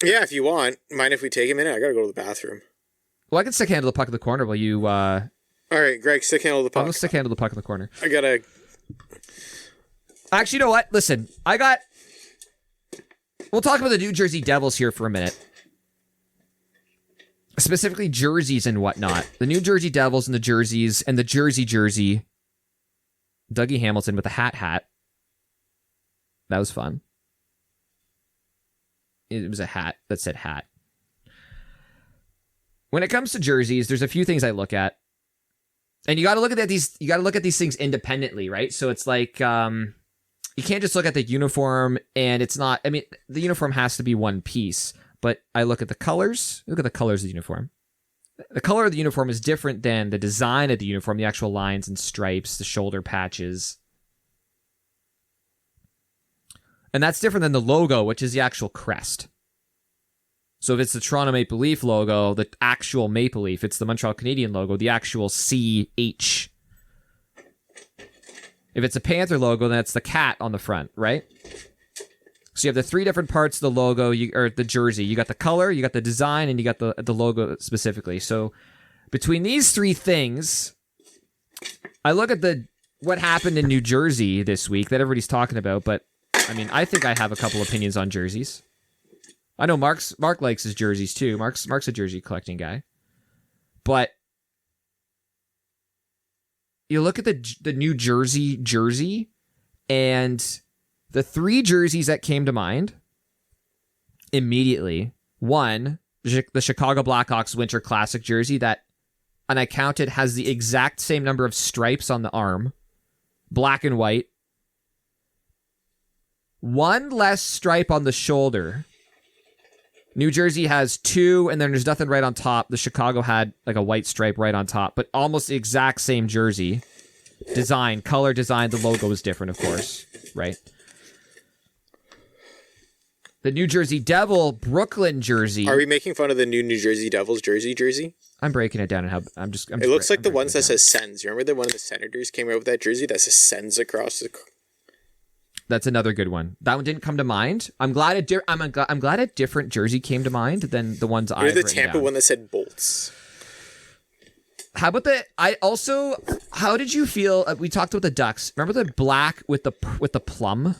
Yeah, if you want. Mind if we take a minute? I gotta go to the bathroom.
Well, I can stick handle the puck in the corner while you. All
right, Greg, stick handle the puck.
I'll stick handle the puck in the corner.
I gotta.
Actually, you know what? Listen, we'll talk about the New Jersey Devils here for a minute. Specifically jerseys and whatnot. The New Jersey Devils and the jerseys and the jersey. Dougie Hamilton with the hat. That was fun. It was a hat that said hat. When it comes to jerseys, there's a few things I look at. And you got to look at these things independently, right? So it's like you can't just look at the uniform and it's not, I mean, the uniform has to be one piece, but I look at the colors. Look at the colors of the uniform. The color of the uniform is different than the design of the uniform, the actual lines and stripes, the shoulder patches. And that's different than the logo, which is the actual crest. So if it's the Toronto Maple Leaf logo, the actual Maple Leaf, it's the Montreal Canadian logo, the actual CH. If it's a Panther logo, then it's the cat on the front, right? So you have the three different parts of the logo, or the jersey. You got the color, you got the design, and you got the logo specifically. So between these three things, I look at what happened in New Jersey this week that everybody's talking about, but I mean, I think I have a couple opinions on jerseys. I know Mark likes his jerseys too. Mark's a jersey collecting guy. But you look at the New Jersey jersey, and the three jerseys that came to mind immediately. One, the Chicago Blackhawks Winter Classic jersey that, and I counted, has the exact same number of stripes on the arm, black and white. One less stripe on the shoulder. New Jersey has two, and then there's nothing right on top. The Chicago had like a white stripe right on top, but almost the exact same jersey. Color design, the logo is different, of course, right? The New Jersey Devil Brooklyn jersey.
Are we making fun of the new Jersey Devils jersey?
I'm breaking it down and how
it looks like the ones that says Sens. You remember the one of the Senators came out with that jersey that says Sens across the.
That's another good one. That one didn't come to mind. I'm glad a different jersey came to mind than the ones I've written down.
The Tampa one that said Bolts.
How about how did you feel? We talked about the Ducks. Remember the black with the plum?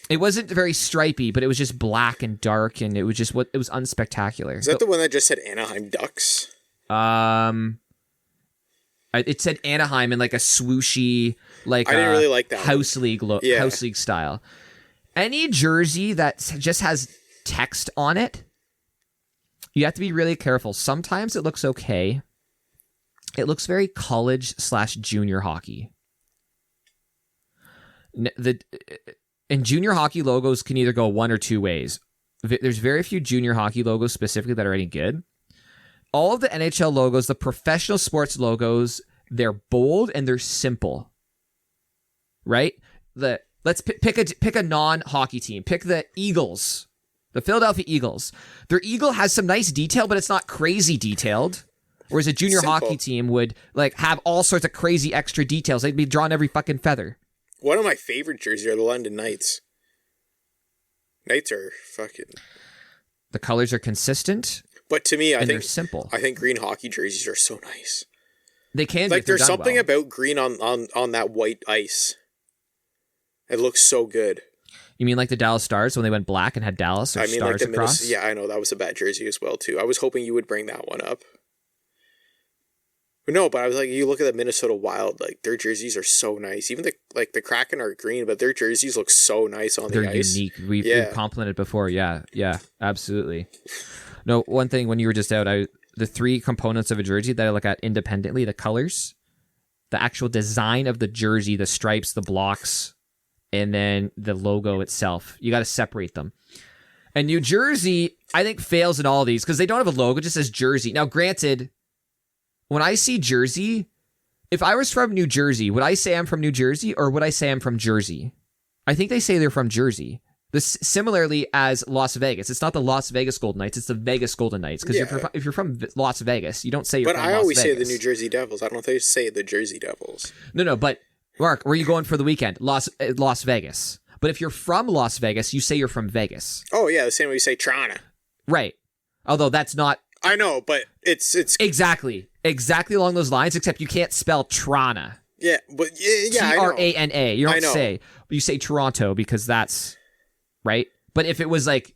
It wasn't very stripy, but it was just black and dark, and it was just it was unspectacular.
Is that the one that just said Anaheim Ducks?
It said Anaheim in like a swooshy, like
I didn't really like that
house league look, house league style. Any jersey that just has text on it, you have to be really careful. Sometimes it looks okay. It looks very college/junior hockey. And junior hockey logos can either go one or two ways. There's very few junior hockey logos specifically that are any good. All of the NHL logos, the professional sports logos, they're bold and they're simple. Right? Let's pick a non-hockey team. Pick the Eagles. The Philadelphia Eagles. Their eagle has some nice detail, but it's not crazy detailed. Whereas a junior hockey team would like have all sorts of crazy extra details. They'd be drawn every fucking feather.
One of my favorite jerseys are the London Knights. Knights are fucking...
The colors are consistent.
But to me, I think
they're simple.
I think green hockey jerseys are so nice.
They can be.
Like there's something about green on that white ice. It looks so good.
You mean like the Dallas Stars when they went black and had Dallas or Stars like across?
Yeah, I know. That was a bad jersey as well, too. I was hoping you would bring that one up. No, but I was like, you look at the Minnesota Wild, like their jerseys are so nice. Even the Kraken are green, but their jerseys look so nice on the ice.
They're unique. We've complimented before. Yeah, absolutely. No, one thing when you were just out, the three components of a jersey that I look at independently: the colors, the actual design of the jersey, the stripes, the blocks, and then the logo itself. You got to separate them. And New Jersey, I think, fails in all of these because they don't have a logo; it just says Jersey. Now, granted, when I see Jersey, if I was from New Jersey, would I say I'm from New Jersey or would I say I'm from Jersey? I think they say they're from Jersey. Similarly as Las Vegas. It's not the Las Vegas Golden Knights, it's the Vegas Golden Knights. Because if you're from Las Vegas, you don't say you're from Las Vegas. But I always say
the New Jersey Devils. I don't think they say the Jersey Devils.
No, but Mark, where are you going for the weekend? Las Vegas. But if you're from Las Vegas, you say you're from Vegas.
Oh, yeah, the same way you say Toronto.
Right. Although that's not...
I know, but it's...
Exactly along those lines, except you can't spell Toronto.
Yeah, but yeah,
Trana. You don't say... You say Toronto because that's... Right? But if it was like...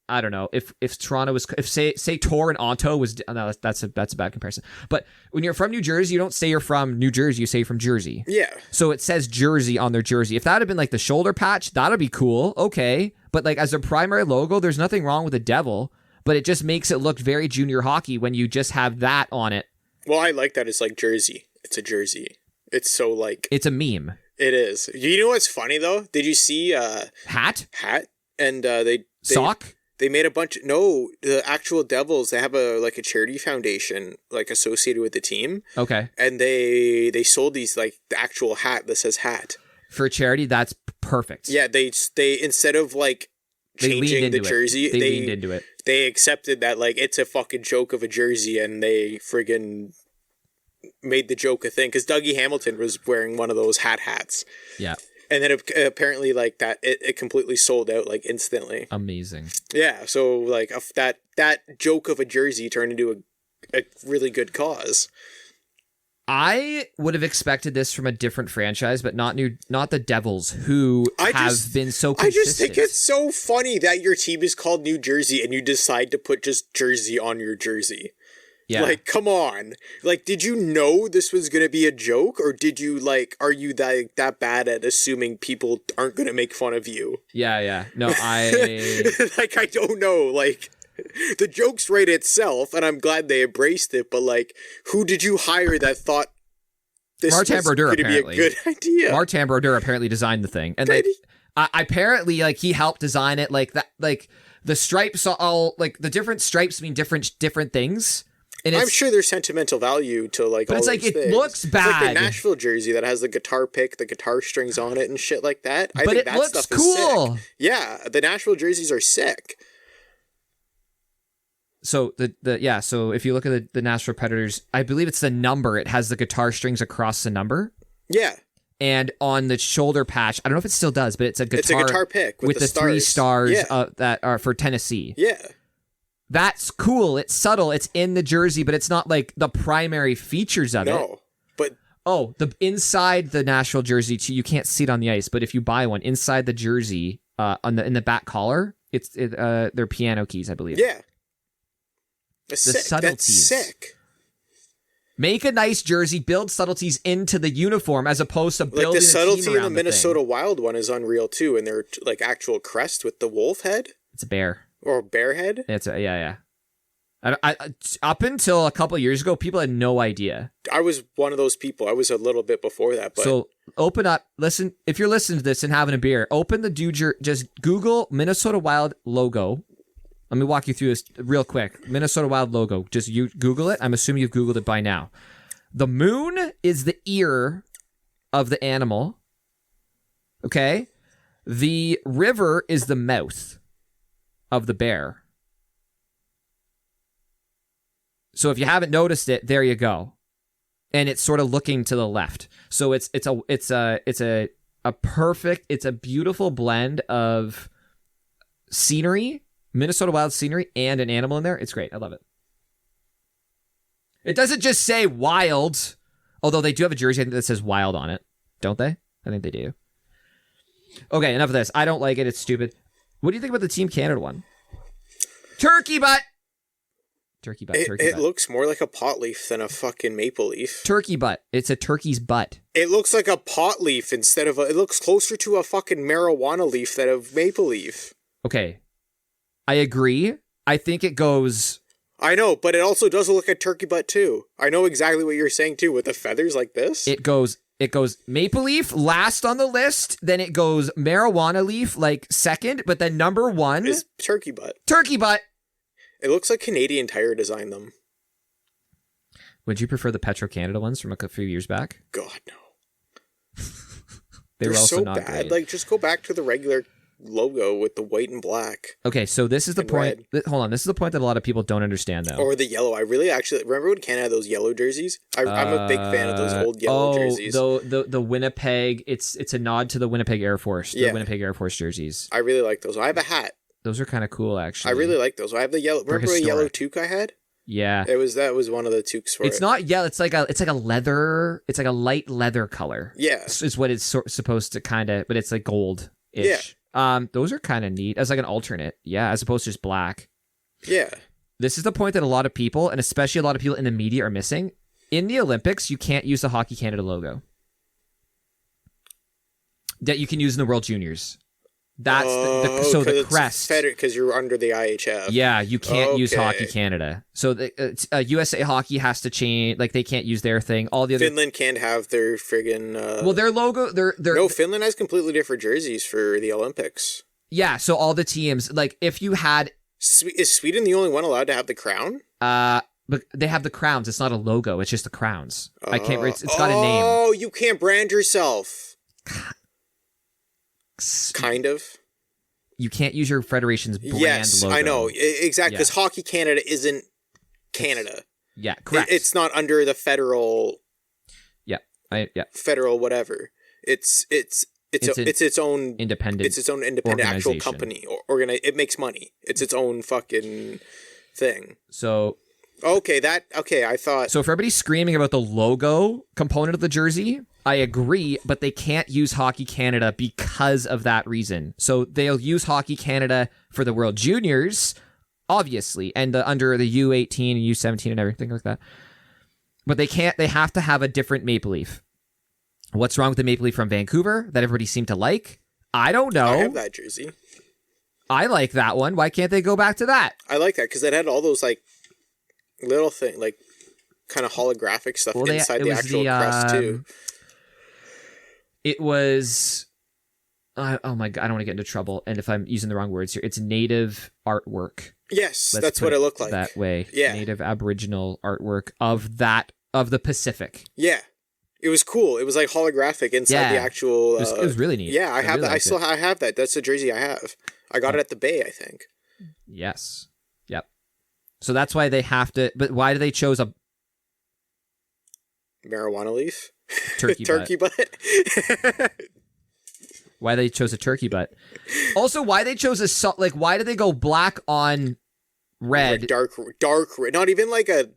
I don't know. If Toronto was... If say Tor and Onto was... No, that's a bad comparison. But when you're from New Jersey, you don't say you're from New Jersey. You say you're from Jersey.
Yeah.
So it says Jersey on their jersey. If that had been like the shoulder patch, that'd be cool. Okay. But like as their primary logo, there's nothing wrong with the devil. But it just makes it look very junior hockey when you just have that on it.
Well, I like that it's like Jersey. It's a jersey. It's so like...
It's a meme.
It is. You know what's funny though? Did you see...
Hat?
And they...
Sock?
They made a bunch... No, the actual Devils, they have a charity foundation like associated with the team.
Okay.
And they sold these like the actual hat that says hat.
For charity, that's perfect.
Yeah, they instead of like changing the jersey,
they leaned into it.
They accepted that like it's a fucking joke of a jersey and they friggin' made the joke a thing because Dougie Hamilton was wearing one of those hats. Yeah. And then apparently, like that, it completely sold out like instantly.
Amazing.
Yeah, so like that joke of a jersey turned into a really good cause.
I would have expected this from a different franchise, but not the Devils, who have been so consistent. I just
think it's so funny that your team is called New Jersey and you decide to put just Jersey on your jersey. Yeah. Like, come on. Like, did you know this was going to be a joke? Or did you, are you that bad at assuming people aren't going to make fun of you?
Yeah. No, I...
I don't know. The joke's right itself, and I'm glad they embraced it, but, who did you hire that thought this
Martin
was going to be a good idea?
Martin Brodeur apparently designed the thing. And, apparently, he helped design it, the stripes all, the different stripes mean different things. And
I'm sure there's sentimental value to but all
it's
these things.
It looks bad.
It's like the Nashville jersey that has the guitar pick, the guitar strings on it and shit like that. I think that
looks
stuff
cool.
Is sick. Yeah, the Nashville jerseys are sick.
So so if you look at the Nashville Predators, I believe it's the number. It has the guitar strings across the number.
Yeah.
And on the shoulder patch, I don't know if it still does, but it's a guitar
pick
with the
stars.
3 stars that are for Tennessee.
Yeah.
That's cool. It's subtle. It's in the jersey, but it's not the primary features of it.
No, but...
Oh, the inside the Nashville jersey, too, you can't see it on the ice, but if you buy one, inside the jersey, in the back collar, they're piano keys, I believe.
Yeah.
That's subtleties.
That's sick.
Make a nice jersey, build subtleties into the uniform as opposed to building
the subtlety
a team around
in the Minnesota Wild one is unreal, too, and their actual crest with the wolf head.
It's a bear.
Or bear head?
It's yeah. Up until a couple of years ago, people had no idea.
I was one of those people. I was a little bit before that. But
so open up, listen. If you're listening to this and having a beer, open the just Google Minnesota Wild logo. Let me walk you through this real quick. Minnesota Wild logo. Just you Google it. I'm assuming you've Googled it by now. The moon is the ear of the animal. Okay. The river is the mouth of the bear. So if you haven't noticed it, there you go. And it's sort of looking to the left. So it's a perfect, it's a beautiful blend of scenery, Minnesota Wild scenery, and an animal in there. It's great. I love it. It doesn't just say wild, although they do have a jersey that says wild on it, don't they? I think they do. Okay, enough of this. I don't like it. It's stupid. What do you think about the Team Canada one? Turkey butt. Turkey butt.
It looks more like a pot leaf than a fucking maple leaf.
Turkey butt. It's a turkey's butt.
It looks like a pot leaf instead of it looks closer to a fucking marijuana leaf than a maple leaf.
Okay. I agree. I think it goes...
I know, but it also does look like a turkey butt too. I know exactly what you're saying too, with the feathers like this.
It goes maple leaf last on the list, then it goes marijuana leaf like second, but then number one
is turkey butt.
Turkey butt.
It looks like Canadian Tire designed them.
Would you prefer the Petro-Canada ones from a few years back?
God, no.
They're also
so
not
bad.
great.
Like, just go back to the regular logo with the white and black.
Okay, so this is the point. Hold on, this is the point that a lot of people don't understand, though.
Or the yellow. I really actually remember when Canada had those yellow jerseys. I'm a big fan of those old yellow jerseys.
The Winnipeg. It's a nod to the Winnipeg Air Force. The Winnipeg Air Force jerseys.
I really like those. I have a hat.
Those are kind of cool, actually.
I really like those. I have the yellow. Remember a yellow toque I had?
Yeah.
That was one of the toques for it.
It's not yellow. It's like a leather. It's like a light leather color.
Yeah.
Is what it's supposed to kind of, but it's like gold-ish. Yeah. Those are kind of neat as like an alternate. Yeah, as opposed to just black.
Yeah.
This is the point that a lot of people, and especially a lot of people in the media, are missing. In the Olympics, you can't use the Hockey Canada logo that you can use in the World Juniors. That's the crest.
Because you're under the IHF.
Yeah, you can't use Hockey Canada. So USA Hockey has to change. Like, they can't use their thing. All the other
Finland can't have their friggin'.
Well, their logo. No,
Finland has completely different jerseys for the Olympics.
Yeah, so all the teams, like, if you had,
is Sweden the only one allowed to have the crown?
But they have the crowns. It's not a logo. It's just the crowns. I can't. It's got a name.
Oh, you can't brand yourself. Kind of.
You can't use your federation's brand logo.
Yes, I know. Exactly, because Hockey Canada isn't Canada.
Yeah, correct.
It's not under the federal... Federal whatever. It's its own...
Independent.
It's its own independent actual company. It makes money. It's its own fucking thing.
So...
Okay, I thought...
So if everybody's screaming about the logo component of the jersey, I agree, but they can't use Hockey Canada because of that reason. So they'll use Hockey Canada for the World Juniors, obviously, and under the U18 and U17 and everything like that. But they can't, they have to have a different maple leaf. What's wrong with the maple leaf from Vancouver that everybody seemed to like? I don't know.
I have that jersey.
I like that one. Why can't they go back to that?
I like that because it had all those, like, little thing, like kind of holographic stuff inside the actual crest too. It
was oh my god, I don't want to get into trouble, and if I'm using the wrong words here, it's native artwork.
Yes, that's what it looked like.
That way.
Yeah.
Native Aboriginal artwork of the Pacific.
Yeah. It was cool. It was like holographic inside the actual
it was really neat.
Yeah, I have that. I have that. That's the jersey I have. I got it at the Bay, I think.
Yes. Yep. So that's why they have to. But why do they chose a
marijuana leaf?
Turkey butt. Why they chose a turkey butt? Also, why they chose why did they go black on red?
Like dark red. Not even like a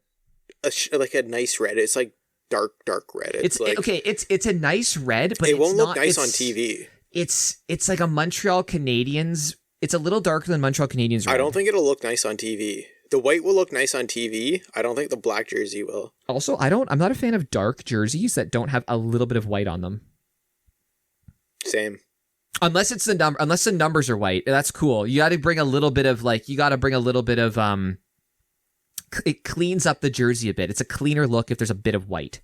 nice red. It's like dark red. It's like,
okay. It's a nice red, but
it won't look nice on TV.
It's like a Montreal Canadiens. It's a little darker than Montreal Canadiens red.
I don't think it'll look nice on TV. The white will look nice on TV. I don't think the black jersey will.
Also, I'm not a fan of dark jerseys that don't have a little bit of white on them.
Same.
Unless the numbers are white, that's cool. You got to bring a little bit of it cleans up the jersey a bit. It's a cleaner look if there's a bit of white.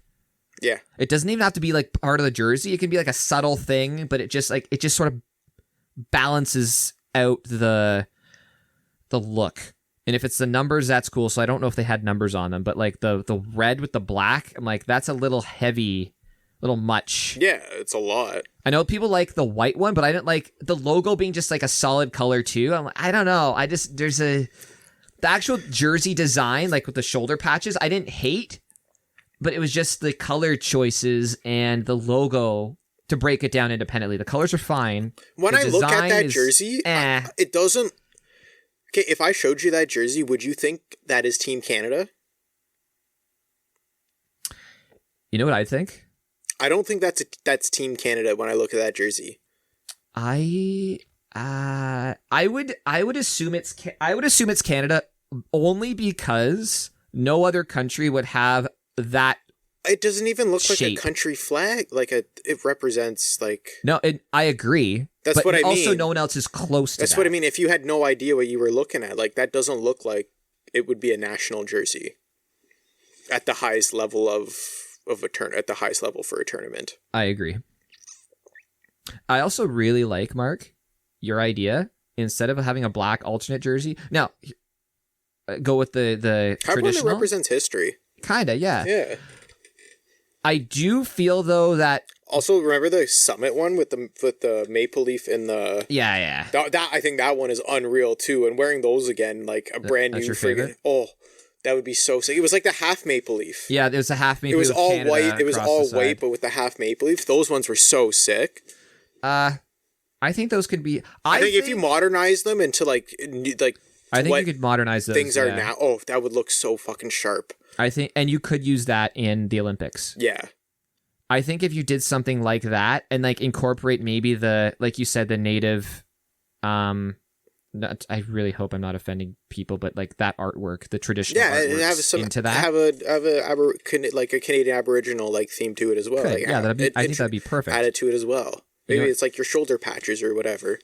Yeah.
It doesn't even have to be like part of the jersey. It can be like a subtle thing, but it just sort of balances out the look. And if it's the numbers, that's cool. So I don't know if they had numbers on them, but like the red with the black, I'm like, that's a little heavy, little much.
Yeah, it's a lot.
I know people like the white one, but I didn't like the logo being just like a solid color too. I'm like, I don't know. The actual jersey design, like with the shoulder patches, I didn't hate, but it was just the color choices and the logo to break it down independently. The colors are fine.
When I look at that jersey, it doesn't. Okay, if I showed you that jersey, would you think that is Team Canada?
You know what I think?
I don't think that's Team Canada when I look at that jersey.
I would assume it's Canada only because no other country would have that.
It doesn't even look
shape.
Like a country flag. It represents like.
No, I agree.
That's what I mean.
Also, no one else is close to that.
That's what I mean. If you had no idea what you were looking at, like that doesn't look like it would be a national jersey at the highest level at the highest level for a tournament.
I agree. I also really like, Mark, your idea. Instead of having a black alternate jersey, now go with the
How
traditional.
One that represents history.
Kinda, yeah.
Yeah.
I do feel though that.
Also, remember the Summit one with the maple leaf and the
Yeah.
That I think that one is unreal too. And wearing those again, like a brand new friggin'. Oh, that would be so sick. It was like the half maple leaf.
Yeah, it was a half maple.
It was all
Canada
white. It was all white,
side.
but with the half maple leaf. Those ones were so sick.
I think those could be.
I think if you modernize them into like
I think you could modernize those.
Things are now. Oh, that would look so fucking sharp.
I think, and you could use that in the Olympics.
Yeah.
I think if you did something like that and like incorporate maybe like you said, the native, I really hope I'm not offending people, but like that artwork, the traditional artworks into that.
Have a Canadian Aboriginal like theme to it as well. Like,
I think that'd be perfect.
Add it to it as well. Maybe it's like your shoulder patches or whatever.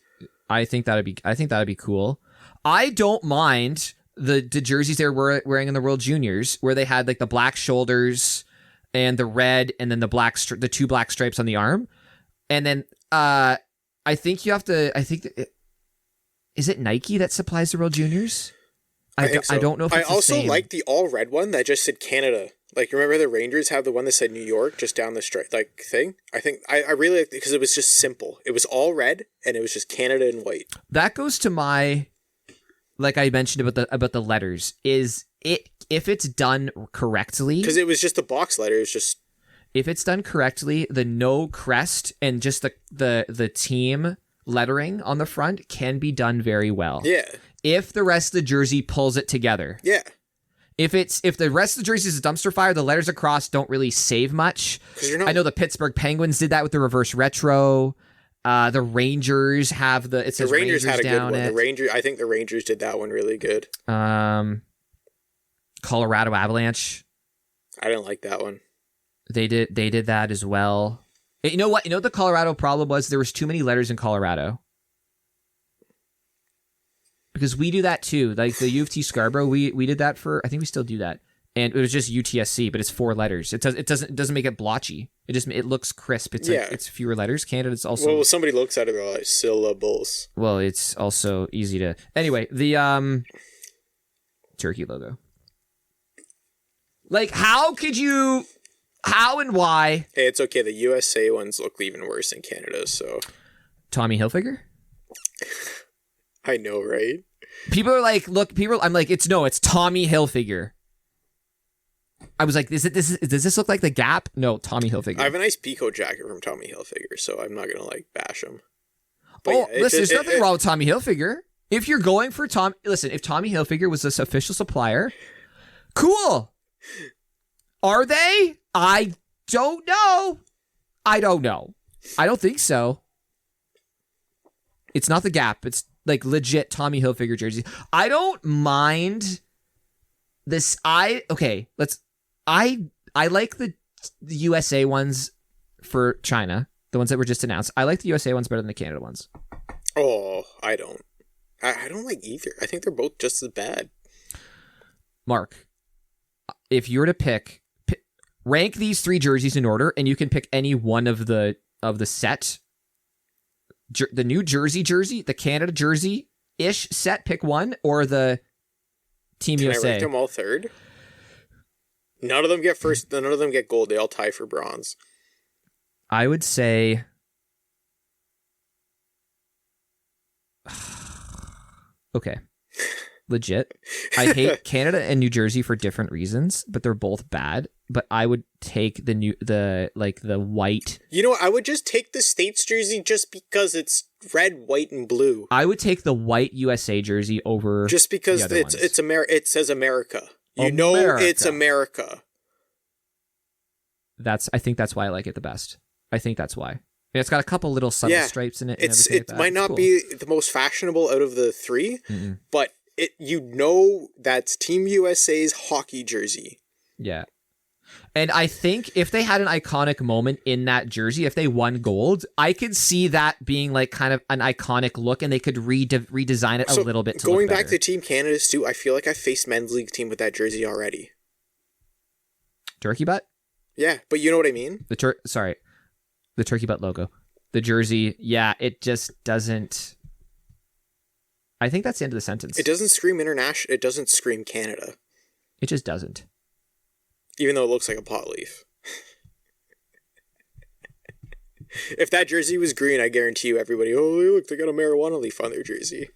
I think that'd be cool. I don't mind the jerseys they were wearing in the World Juniors where they had like the black shoulders and the red, and then the two black stripes on the arm, and then I think you have to. I think is it Nike that supplies the World Juniors? I don't know if it's
I also
the same.
like the all red one that just said Canada. Like, remember the Rangers have the one that said New York just down the stripe thing? I think I really liked it because it was just simple. It was all red and it was just Canada and white.
That goes to my, like I mentioned about the letters, is it if it's done correctly,
because it was just the box letters. Just
if it's done correctly, the no crest and just the team lettering on the front can be done very well.
Yeah.
If the rest of the jersey pulls it together.
Yeah.
If the rest of the jersey is a dumpster fire, the letters across don't really save much. I know the Pittsburgh Penguins did that with the reverse retro. The Rangers have it says Rangers had a good one.
I think the Rangers did that one really good.
Colorado Avalanche.
I didn't like that one.
They did that as well. You know what? You know what the Colorado problem was? There was too many letters in Colorado. Because we do that too. Like the U of T Scarborough, we did that for, I think we still do that. And it was just UTSC, but it's 4 letters. It doesn't make it blotchy. It looks crisp. It's fewer letters. Canada's also.
Well, somebody looks at it, they're like syllables.
Well, it's also easy to. Anyway, the turkey logo. Like, how and why?
Hey, it's okay. The USA ones look even worse than Canada. So. Tommy
Hilfiger.
I know, right?
People are like, I'm like, it's Tommy Hilfiger. I was like, does this look like the Gap? No, Tommy Hilfiger.
I have a nice Pico jacket from Tommy Hilfiger, so I'm not gonna like bash him.
But listen, there's nothing wrong with Tommy Hilfiger. If you're going for if Tommy Hilfiger was this official supplier, cool. Are they? I don't know. I don't think so. It's not the Gap. It's like legit Tommy Hilfiger jerseys. I don't mind this. I like the USA ones for China, the ones that were just announced. I like the USA ones better than the Canada ones.
Oh, I don't. I don't like either. I think they're both just as bad.
Mark, if you were to rank these 3 jerseys in order, and you can pick any one of the set, the New Jersey jersey, the Canada jersey-ish set, pick one, or the Team USA.
Can I rank them all third? None of them get first. None of them get gold. They all tie for bronze.
I would say... Okay. Legit. I hate Canada and New Jersey for different reasons, but they're both bad. But I would take the white.
You know what? I would just take the States jersey just because it's red, white, and blue.
I would take the white USA jersey over
just because it's It says America. It's America.
I think that's why I like it the best. I think that's why. It's got a couple little subtle stripes in it.
It might not be the most fashionable out of the 3, but that's Team USA's hockey jersey.
Yeah. And I think if they had an iconic moment in that jersey, if they won gold, I could see that being like kind of an iconic look, and they could redesign it a little bit to
going
look
back to Team Canada's too, I feel like I faced men's league team with that jersey already.
Turkey butt?
Yeah, but you know what I mean?
The turkey butt logo. The jersey, yeah, it just doesn't... I think that's the end of the sentence.
It doesn't scream international. It doesn't scream Canada.
It just doesn't.
Even though it looks like a pot leaf. If that jersey was green, I guarantee you everybody, oh, look, they got a marijuana leaf on their jersey.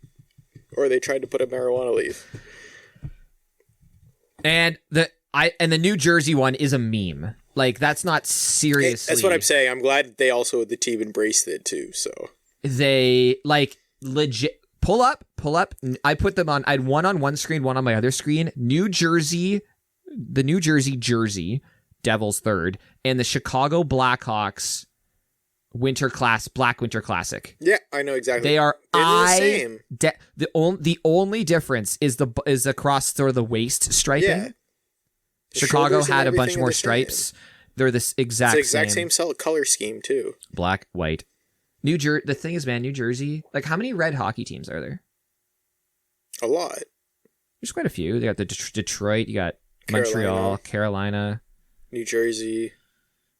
Or they tried to put a marijuana leaf.
And the New Jersey one is a meme. Like, that's not seriously...
That's what I'm saying. I'm glad the team embraced it too, so...
They, like, legit... Pull up. I put them on... I had one on one screen, one on my other screen. New Jersey... The New Jersey jersey, Devils third, and the Chicago Blackhawks Black Winter Classic.
Yeah, I know exactly.
They are
the same.
The only difference is across the waist striping. Yeah. Chicago had a bunch more stripes. They're the exact
same color scheme too.
Black, white. The thing is, man, New Jersey. Like, how many red hockey teams are there?
A lot.
There's quite a few. You got the Detroit. You got Montreal, Carolina,
New Jersey,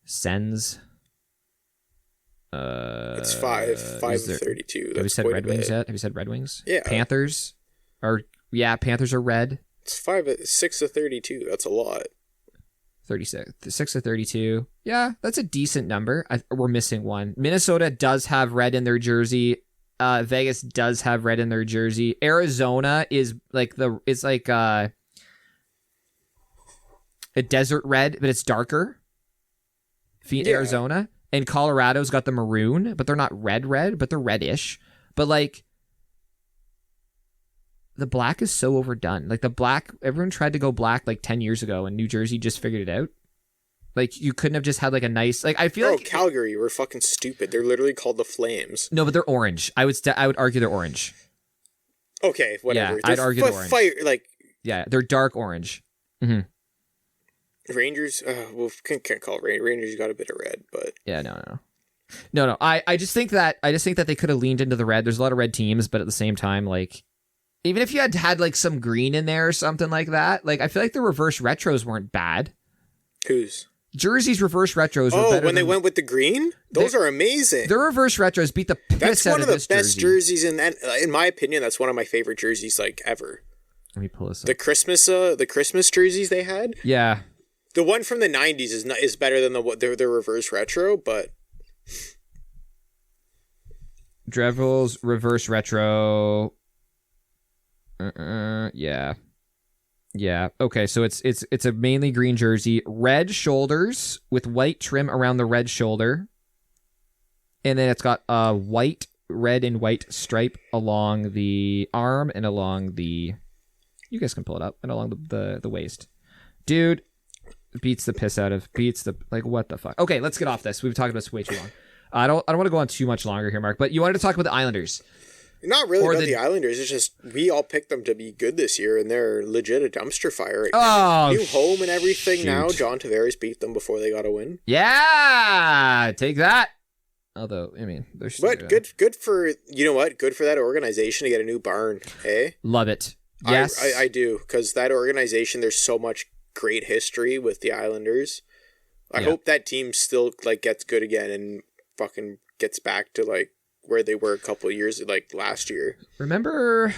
Sens.
It's 5 of 32.
Have you said Red Wings yet? Have you said Red Wings?
Yeah.
Panthers are red.
It's 6 of 32. That's a lot.
6 of 32. Yeah, that's a decent number. We're missing one. Minnesota does have red in their jersey. Vegas does have red in their jersey. Arizona is like a desert red, but it's darker. Arizona. And Colorado's got the maroon, but they're not red, but they're reddish. But like, the black is so overdone. Like, the black, everyone tried to go black like 10 years ago, and New Jersey just figured it out. Like, you couldn't have just had like a nice, like, I feel like
Calgary were fucking stupid. They're literally called the Flames.
No, but they're orange. I would argue they're orange.
Okay, whatever.
Yeah, I'd argue they're orange. Yeah, they're dark orange. Mm-hmm.
Rangers, can't call it Rangers. Got a bit of red, but
yeah, no. I just think that they could have leaned into the red. There's a lot of red teams, but at the same time, like, even if you had like some green in there or something like that, like, I feel like the reverse retros weren't bad.
Whose?
Jersey's reverse retros were better.
When they went with the green? Those are amazing.
Their reverse retros beat the piss out of this jersey. That's one of the best
jerseys, in my opinion, that's one of my favorite jerseys, like, ever.
Let me pull this up.
The Christmas jerseys they had?
Yeah.
The one from the 90s is better than the reverse retro, but...
Devils reverse retro... Yeah. Okay, so it's a mainly green jersey, red shoulders with white trim around the red shoulder, and then it's got a white, red, and white stripe along the arm and along the. You guys can pull it up and along the waist, dude. Beats the piss out of what the fuck. Okay, let's get off this. We've talked about this way too long. I don't want to go on too much longer here, Mark. But you wanted to talk about the Islanders.
Not really about the Islanders. It's just we all picked them to be good this year, and they're legit a dumpster fire right now. New home and everything now. John Tavares beat them before they got a win.
Yeah, take that. Although, I mean, they're still
good for, you know what? Good for that organization to get a new barn, eh?
Love it. Yes.
I do, because that organization, there's so much great history with the Islanders. I hope that team still like gets good again and fucking gets back to like where they were a couple of years like last year.
Remember?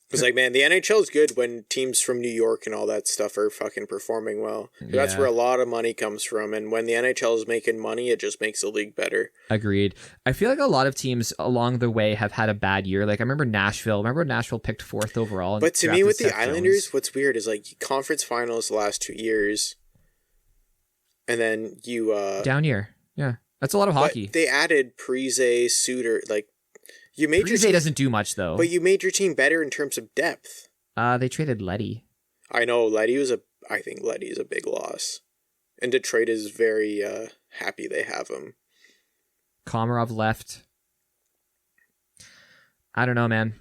It's like, man, the NHL is good when teams from New York and all that stuff are fucking performing well. That's where a lot of money comes from. And when the NHL is making money, it just makes the league better.
Agreed. I feel like a lot of teams along the way have had a bad year. Like I remember Nashville. Remember Nashville picked 4th overall.
But to me, with the Islanders, what's weird is like conference finals the last 2 years. And then you...
down year. Yeah. That's a lot of hockey.
They added Parise, Suter, like...
Parise doesn't do much, though.
But you made your team better in terms of depth.
They traded Leddy.
I know, I think Leddy is a big loss. And Detroit is very happy they have him.
Komarov left. I don't know, man.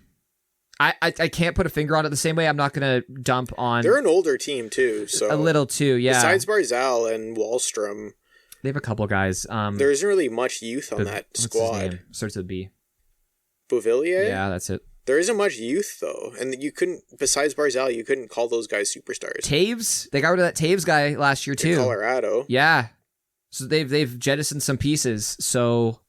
I can't put a finger on it the same way. I'm not going to dump on...
They're an older team, too. So
a little, too, yeah.
Besides Barzal and Wallstrom...
They have a couple guys.
There isn't really much youth on that squad.
What's his name? Starts with a B.
Beauvillier?
Yeah, that's it.
There isn't much youth, though. And you couldn't, besides Barzal, you couldn't call those guys superstars.
Taves? They got rid of that Taves guy last year, too.
In Colorado.
Yeah. So they've jettisoned some pieces, so...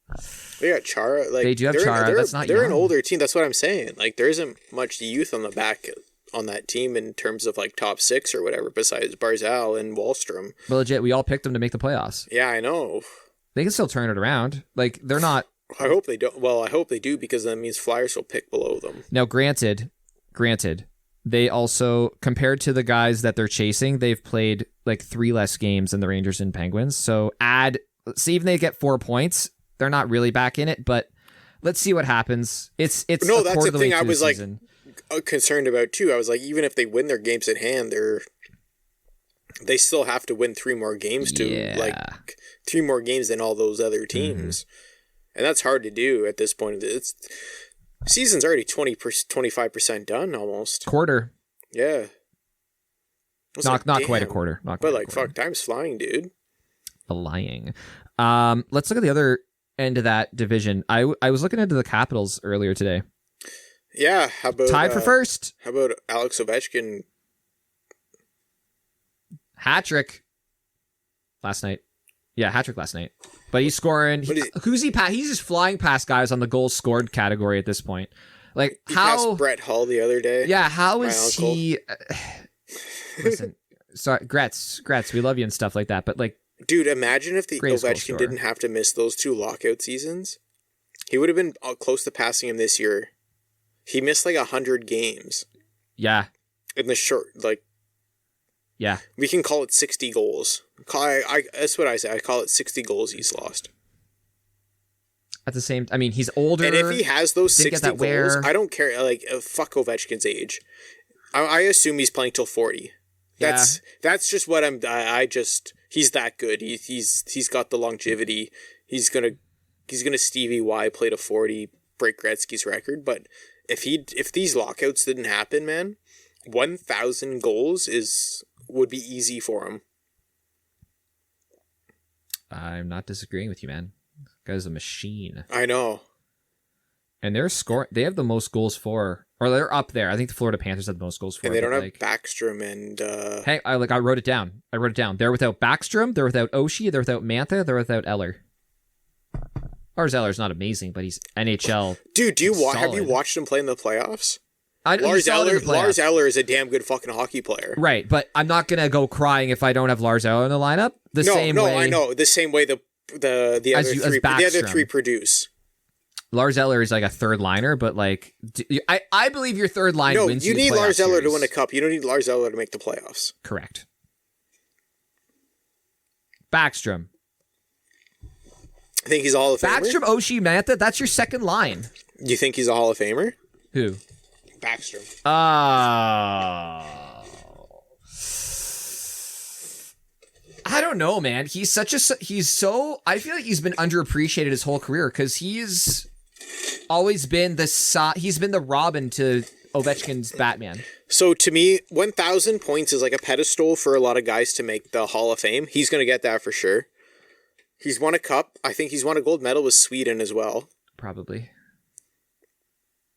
They got Chara. Like,
they do have Chara. That's not
They're
young.
an older team. That's what I'm saying. Like, there isn't much youth on the back on that team in terms of, like, top 6 or whatever, besides Barzal and Wallstrom.
But legit, we all picked them to make the playoffs.
Yeah, I know.
They can still turn it around. Like, they're not...
I hope they don't. Well, I hope they do, because that means Flyers will pick below them.
Now, granted, they also, compared to the guys that they're chasing, they've played like 3 less games than the Rangers and Penguins. So see if they get 4 points. They're not really back in it, but let's see what happens. It's
no, that's the thing I was like
season.
Concerned about too. I was like, even if they win their games at hand, they still have to win 3 more games like 3 more games than all those other teams. Mm-hmm. And that's hard to do at this point. Season's already 25% done almost.
Quarter.
Yeah.
Not quite a quarter.
But like, fuck, time's flying, dude.
Lying. Let's look at the other end of that division. I was looking into the Capitals earlier today.
Yeah, how about...
Tied for first.
How about Alex Ovechkin?
Hat-trick last night. Yeah, hat-trick last night. But he's scoring... He's just flying past guys on the goals scored category at this point. Like,
he passed Brett Hull the other day.
Yeah, how is he... Listen, sorry, Gretz, we love you and stuff like that, but like...
Dude, imagine if the Ovechkin didn't have to miss those 2 lockout seasons. He would have been close to passing him this year. He missed like 100 games.
Yeah.
In the short, like...
Yeah.
We can call it 60 goals. That's what I say. I call it 60 goals he's lost.
At the same... I mean, he's older.
And if he has those 60 goals, I don't care. Like, fuck Ovechkin's age. I assume he's playing till 40. That's just what he's that good. He's got the longevity. He's gonna Stevie Y play to 40, break Gretzky's record. But if these lockouts didn't happen, man, 1,000 goals would be easy for him.
I'm not disagreeing with you, man. This guy's a machine.
I know.
And they're scoring. They have the most goals for, or they're up there. I think the Florida Panthers have the most goals for.
And they don't have Backstrom and.
Hey, I wrote it down. They're without Backstrom. They're without Oshie. They're without Mantha. They're without Eller. Lars Eller's not amazing, but he's NHL.
Dude, have you watched him play in the playoffs?
Lars
Eller is a damn good fucking hockey player.
Right, but I'm not gonna go crying if I don't have Lars Eller in the lineup. I know the same way the other three produce. Lars Eller is like a third liner, but like I believe your third line wins.
You need Lars Eller to win a cup. You don't need Lars Eller to make the playoffs.
Correct. Backstrom.
I think he's a Hall of Famer.
Backstrom, Oshie, Mantha, that's your second line.
You think he's a Hall of Famer?
Who?
Backstrom.
I don't know, man. I feel like he's been underappreciated his whole career because he's always been he's been the Robin to Ovechkin's Batman.
So to me, 1,000 points is like a pedestal for a lot of guys to make the Hall of Fame. He's going to get that for sure. He's won a cup. I think he's won a gold medal with Sweden as well.
Probably.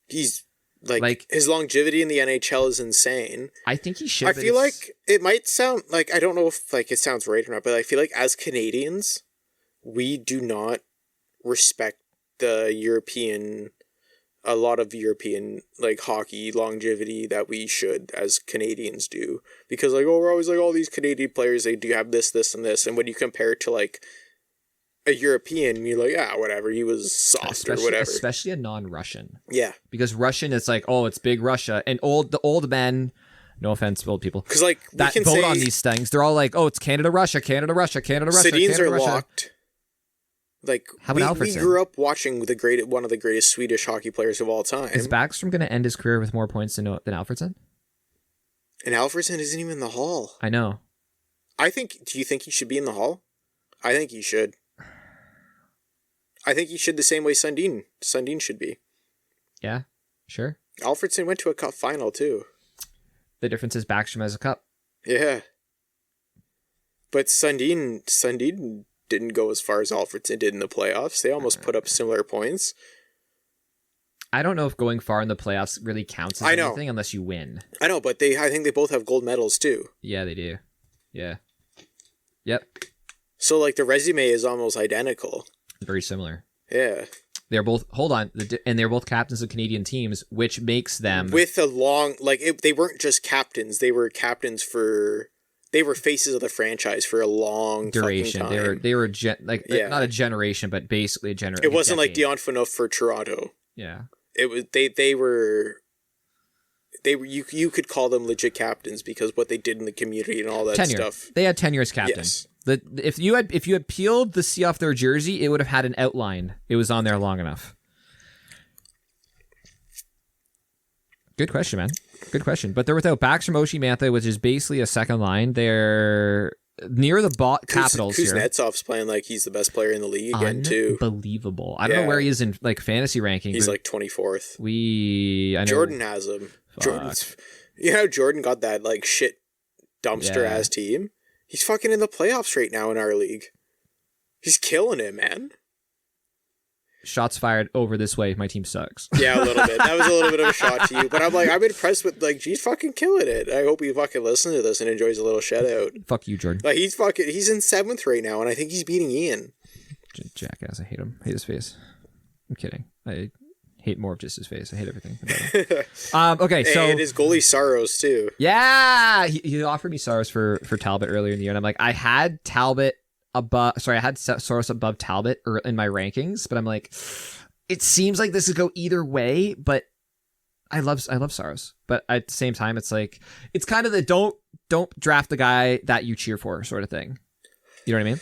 He's Like his longevity in the NHL is insane.
I think he should.
I feel like it might sound like, I don't know if like it sounds right or not, but I feel like as Canadians, we do not respect a lot of European like hockey longevity that we should as Canadians do, because like, oh, we're always like, all these Canadian players, they do have this, and this, and when you compare it to like a European, you're like, yeah, whatever, he was soft or whatever.
Especially a non-Russian.
Yeah.
Because Russian, it's like, oh, it's big Russia. And the old men, no offense, old people,
because like
that vote on these things, they're all like, oh, it's Canada, Russia, Canada, Russia, Canada, Russia.
Sedins
Canada,
are
Russia.
locked. Like, we grew up watching one of the greatest Swedish hockey players of all time.
Is Backstrom going to end his career with more points than Alfredsson?
And Alfredsson isn't even in the Hall.
I know.
Do you think he should be in the Hall? I think he should. I think he should the same way Sundin should be. Yeah, sure. Alfredsson went to a cup final too. The difference is Backstrom has a cup. Yeah. But Sundin didn't go as far as Alfredsson did in the playoffs. They almost put up similar points. I don't know if going far in the playoffs really counts as anything unless you win. I know, but I think they both have gold medals too. Yeah, they do. Yeah. Yep. So like the resume is almost identical. Very similar. Yeah. They're both, and they're both captains of Canadian teams, which makes them... With a long, they weren't just captains, they were captains they were faces of the franchise for a long duration. Time. They were not a generation, but basically a generation. It wasn't like Dion Phaneuf for Toronto. Yeah. It was, they were, you could call them legit captains because what they did in the community and all that stuff. They had tenure as captain. Yes. If you had peeled the C off their jersey, it would have had an outline. It was on there long enough. Good question, man. Good question. But they're without Backstrom, Oshie, Mantha, which is basically a second line. They're near the Capitals here. Kuznetsov's playing like he's the best player in the league again, too. Unbelievable. I don't know where he is in fantasy rankings. He's like 24th. Jordan has him. Jordan got that shit dumpster-ass team. He's fucking in the playoffs right now in our league. He's killing it, man. Shots fired over this way. My team sucks. Yeah, a little bit. That was a little bit of a shot to you. But I'm impressed with, he's fucking killing it. I hope he fucking listens to this and enjoys a little shout out. Fuck you, Jordan. He's in 7th right now, and I think he's beating Ian. Jackass. I hate him. I hate his face. I'm kidding. I hate more of just his face. I hate everything about him. Okay, so... And his goalie Saros, too. Yeah! He offered me Saros for Talbot earlier in the year, and I'm like, I had Talbot I had Saros above Talbot in my rankings, but I'm like, it seems like this could go either way, but I love Saros. But at the same time, it's like, it's kind of the don't draft the guy that you cheer for sort of thing. You know what I mean?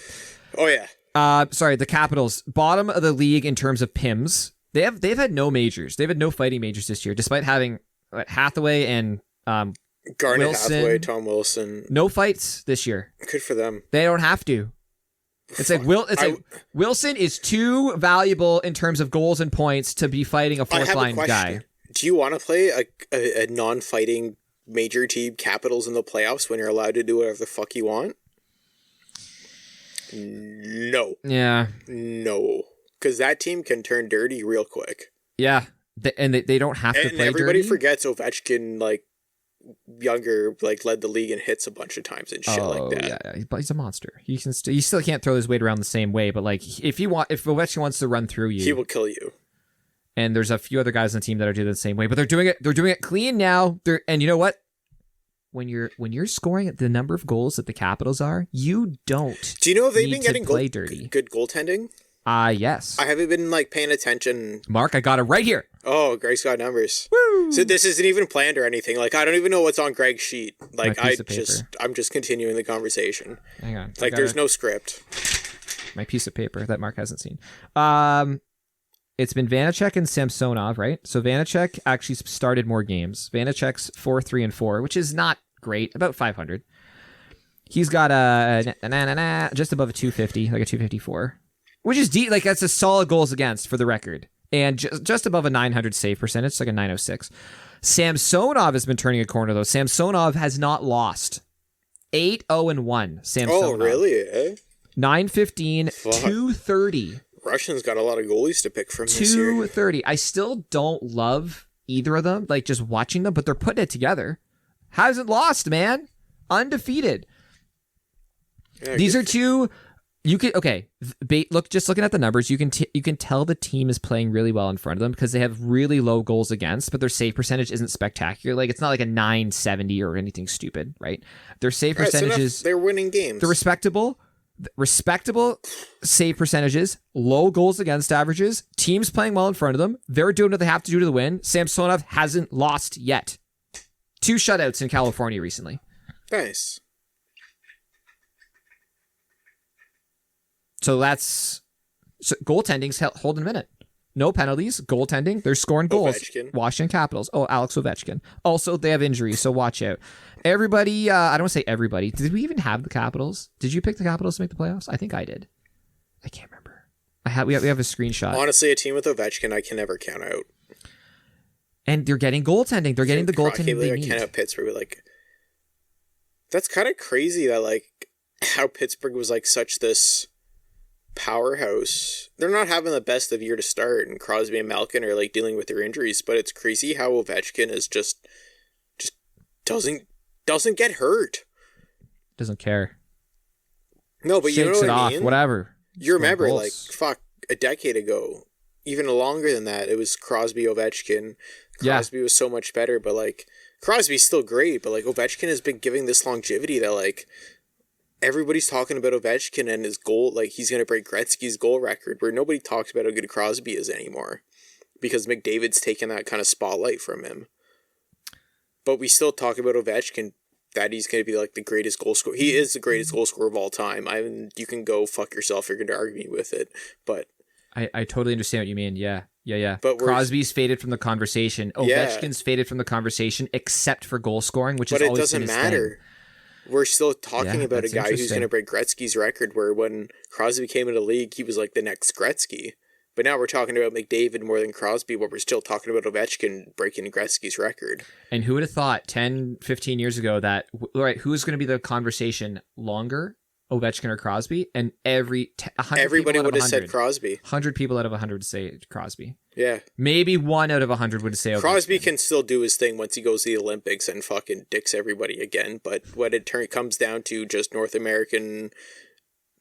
Oh, yeah. The Capitals, bottom of the league in terms of PIMs. They've had no majors. They've had no fighting majors this year, despite having Hathaway and Garnet, Wilson. Hathaway, Tom Wilson. No fights this year. Good for them. They don't have to. It's like Wilson is too valuable in terms of goals and points to be fighting a fourth line guy. Do you want to play a non-fighting major team Capitals in the playoffs when you're allowed to do whatever the fuck you want? No. Yeah. No. Because that team can turn dirty real quick. Yeah. They don't have to play dirty. And everybody forgets Ovechkin, younger, led the league in hits a bunch of times and shit like that. Yeah. But he's a monster. He still can't throw his weight around the same way, but if Ovechkin wants to run through you, he will kill you. And there's a few other guys on the team that are doing it the same way, but they're doing it clean now. And you know what? When you're scoring at the number of goals that the Capitals are, you don't. Do you know if they've been getting good goaltending? Yes. I haven't been paying attention. Mark, I got it right here. Oh, Greg's got numbers. Woo! So this isn't even planned or anything. I don't even know what's on Greg's sheet. I'm just continuing the conversation. Hang on. There's no script. My piece of paper that Mark hasn't seen. It's been Vanacek and Samsonov, right? So Vanacek actually started more games. Vanacek's 4-3-4, which is not great, about 500. He's got just above a 250, like a 254. Which is deep, that's a solid goals against for the record. And just above a 900 save percentage, like a 906. Samsonov has been turning a corner, though. Samsonov has not lost. 8-0-1, Samsonov. Oh, really? 915, 230. Russians got a lot of goalies to pick from this year. 230. I still don't love
either of them, like just watching them, but they're putting it together. Hasn't lost, man. Undefeated. Yeah, these are two. You can just looking at the numbers, you can tell the team is playing really well in front of them because they have really low goals against, but their save percentage isn't spectacular. Like it's not like a 970 or anything stupid, right? Their save percentages,
they're winning games.
They're respectable save percentages, low goals against averages, teams playing well in front of them. They're doing what they have to do to win. Samsonov hasn't lost yet. 2 shutouts in California recently.
Nice.
So goaltending's holding a minute. No penalties, goaltending. They're scoring goals.
Ovechkin.
Washington Capitals. Oh, Alex Ovechkin. Also, they have injuries, so watch out. Everybody, I don't want to say everybody. Did we even have the Capitals? Did you pick the Capitals to make the playoffs? I think I did. I can't remember. We have a screenshot.
Honestly, a team with Ovechkin I can never count out.
And they're getting goaltending. They're getting the goaltending they need.
I count out Pittsburgh. Like, that's kind of crazy that like how Pittsburgh was like such this powerhouse. They're not having the best of year to start, and Crosby and Malkin are like dealing with their injuries, but it's crazy how Ovechkin is just doesn't get hurt.
Doesn't care.
No, but
shakes
you know what
it
I
off,
mean?
Whatever.
You remember like a decade ago, even longer than that, it was Crosby, Ovechkin. Crosby was so much better, but like Crosby's still great, but like Ovechkin has been giving this longevity that like everybody's talking about Ovechkin and his goal, like he's going to break Gretzky's goal record, where nobody talks about how good Crosby is anymore because McDavid's taken that kind of spotlight from him. But we still talk about Ovechkin, that he's going to be like the greatest goal scorer. He is the greatest goal scorer of all time. You can go fuck yourself if you're going to argue me with it, but
I totally understand what you mean. Yeah. But Crosby's faded from the conversation. Ovechkin's faded from the conversation, except for goal scoring, which is always been his thing. But it doesn't matter. We're still talking about a guy who's going to break Gretzky's record, where when Crosby came into the league, he was like the next Gretzky. But now we're talking about McDavid more than Crosby, but we're still talking about Ovechkin breaking Gretzky's record. And who would have thought 10, 15 years ago that, all right, who's going to be the conversation longer, Ovechkin or Crosby? And everybody would have said Crosby. 100 people out of 100 would say Crosby.
Yeah.
Maybe 1 out of 100 would say Ovechkin.
Crosby can still do his thing once he goes to the Olympics and fucking dicks everybody again. But when it comes down to just North American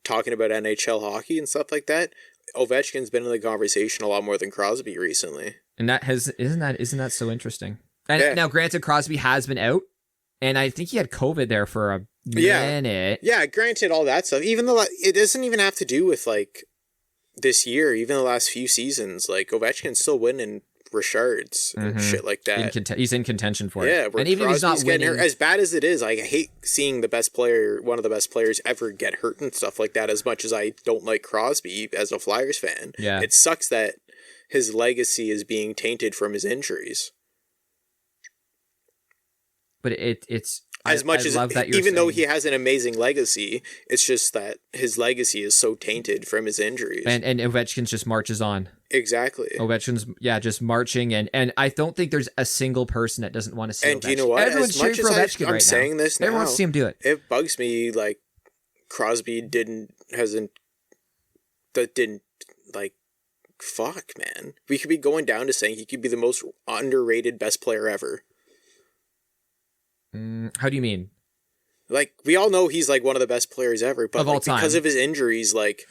talking about NHL hockey and stuff like that, Ovechkin's been in the conversation a lot more than Crosby recently.
And isn't that so interesting? And now, granted, Crosby has been out, and I think he had COVID there for a minute.
Yeah, granted, all that stuff. Even though it doesn't even have to do with like this year, even the last few seasons, like Ovechkin's still winning Richards and shit like that.
He's in contention for it.
Yeah,
and even if he's not winning,
hurt, as bad as it is, I hate seeing the best player, one of the best players ever, get hurt and stuff like that. As much as I don't like Crosby as a Flyers fan, it sucks that his legacy is being tainted from his injuries.
But it's
as much as even though he has an amazing legacy, it's just that his legacy is so tainted from his injuries.
And Ovechkin just marches on.
Exactly.
Ovechkin's just marching, and I don't think there's a single person that doesn't want to see.
And
Ovechkin.
You know what?
Everyone's cheering for Ovechkin
I'm saying this now.
Everyone wants to see him do it.
It bugs me like Crosby didn't like. Fuck, man. We could be going down to saying he could be the most underrated best player ever.
How do you mean?
Like, we all know he's like one of the best players ever, but
of all
like,
time.
Because of his injuries, like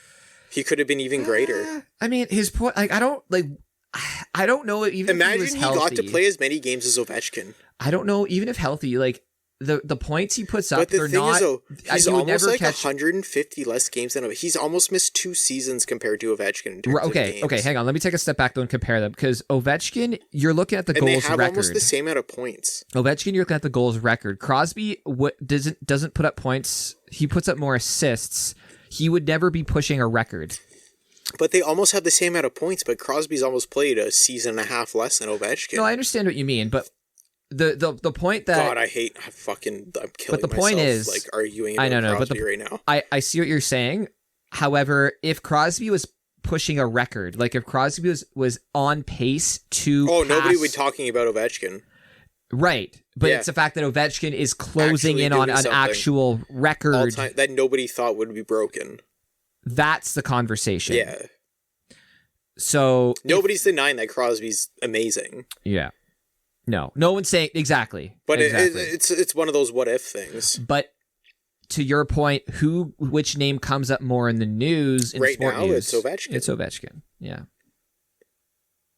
he could have been even greater.
I mean, his point. Like, I don't know. Even
imagine
if he
got to play as many games as Ovechkin.
I don't know. Even if healthy, like the points he puts up,
but the thing is, though, he's almost like 150 less games than he's almost missed 2 seasons compared to Ovechkin. In terms of games.
Okay, hang on. Let me take a step back though and compare them, because Ovechkin, you're looking at the goals record.
They have almost the same amount of points.
Ovechkin, you're looking at the goals record. Crosby doesn't put up points. He puts up more assists. He would never be pushing a record.
But they almost have the same amount of points. But Crosby's almost played a season and a half less than Ovechkin.
No, I understand what you mean, but the point that
I'm killing
but the point
myself,
is,
like arguing about Crosby right now.
I see what you're saying. However, if Crosby was pushing a record, like if Crosby was on pace to
nobody would be talking about Ovechkin.
Right. But it's the fact that Ovechkin is closing in on an actual record
that nobody thought would be broken.
That's the conversation.
Yeah.
So
nobody's denying that Crosby's amazing.
Yeah. No one's saying exactly.
But
exactly.
It's one of those what if things.
But to your point, which name comes up more in the news? In
right
sport
now,
news?
it's Ovechkin.
It's Ovechkin. Yeah.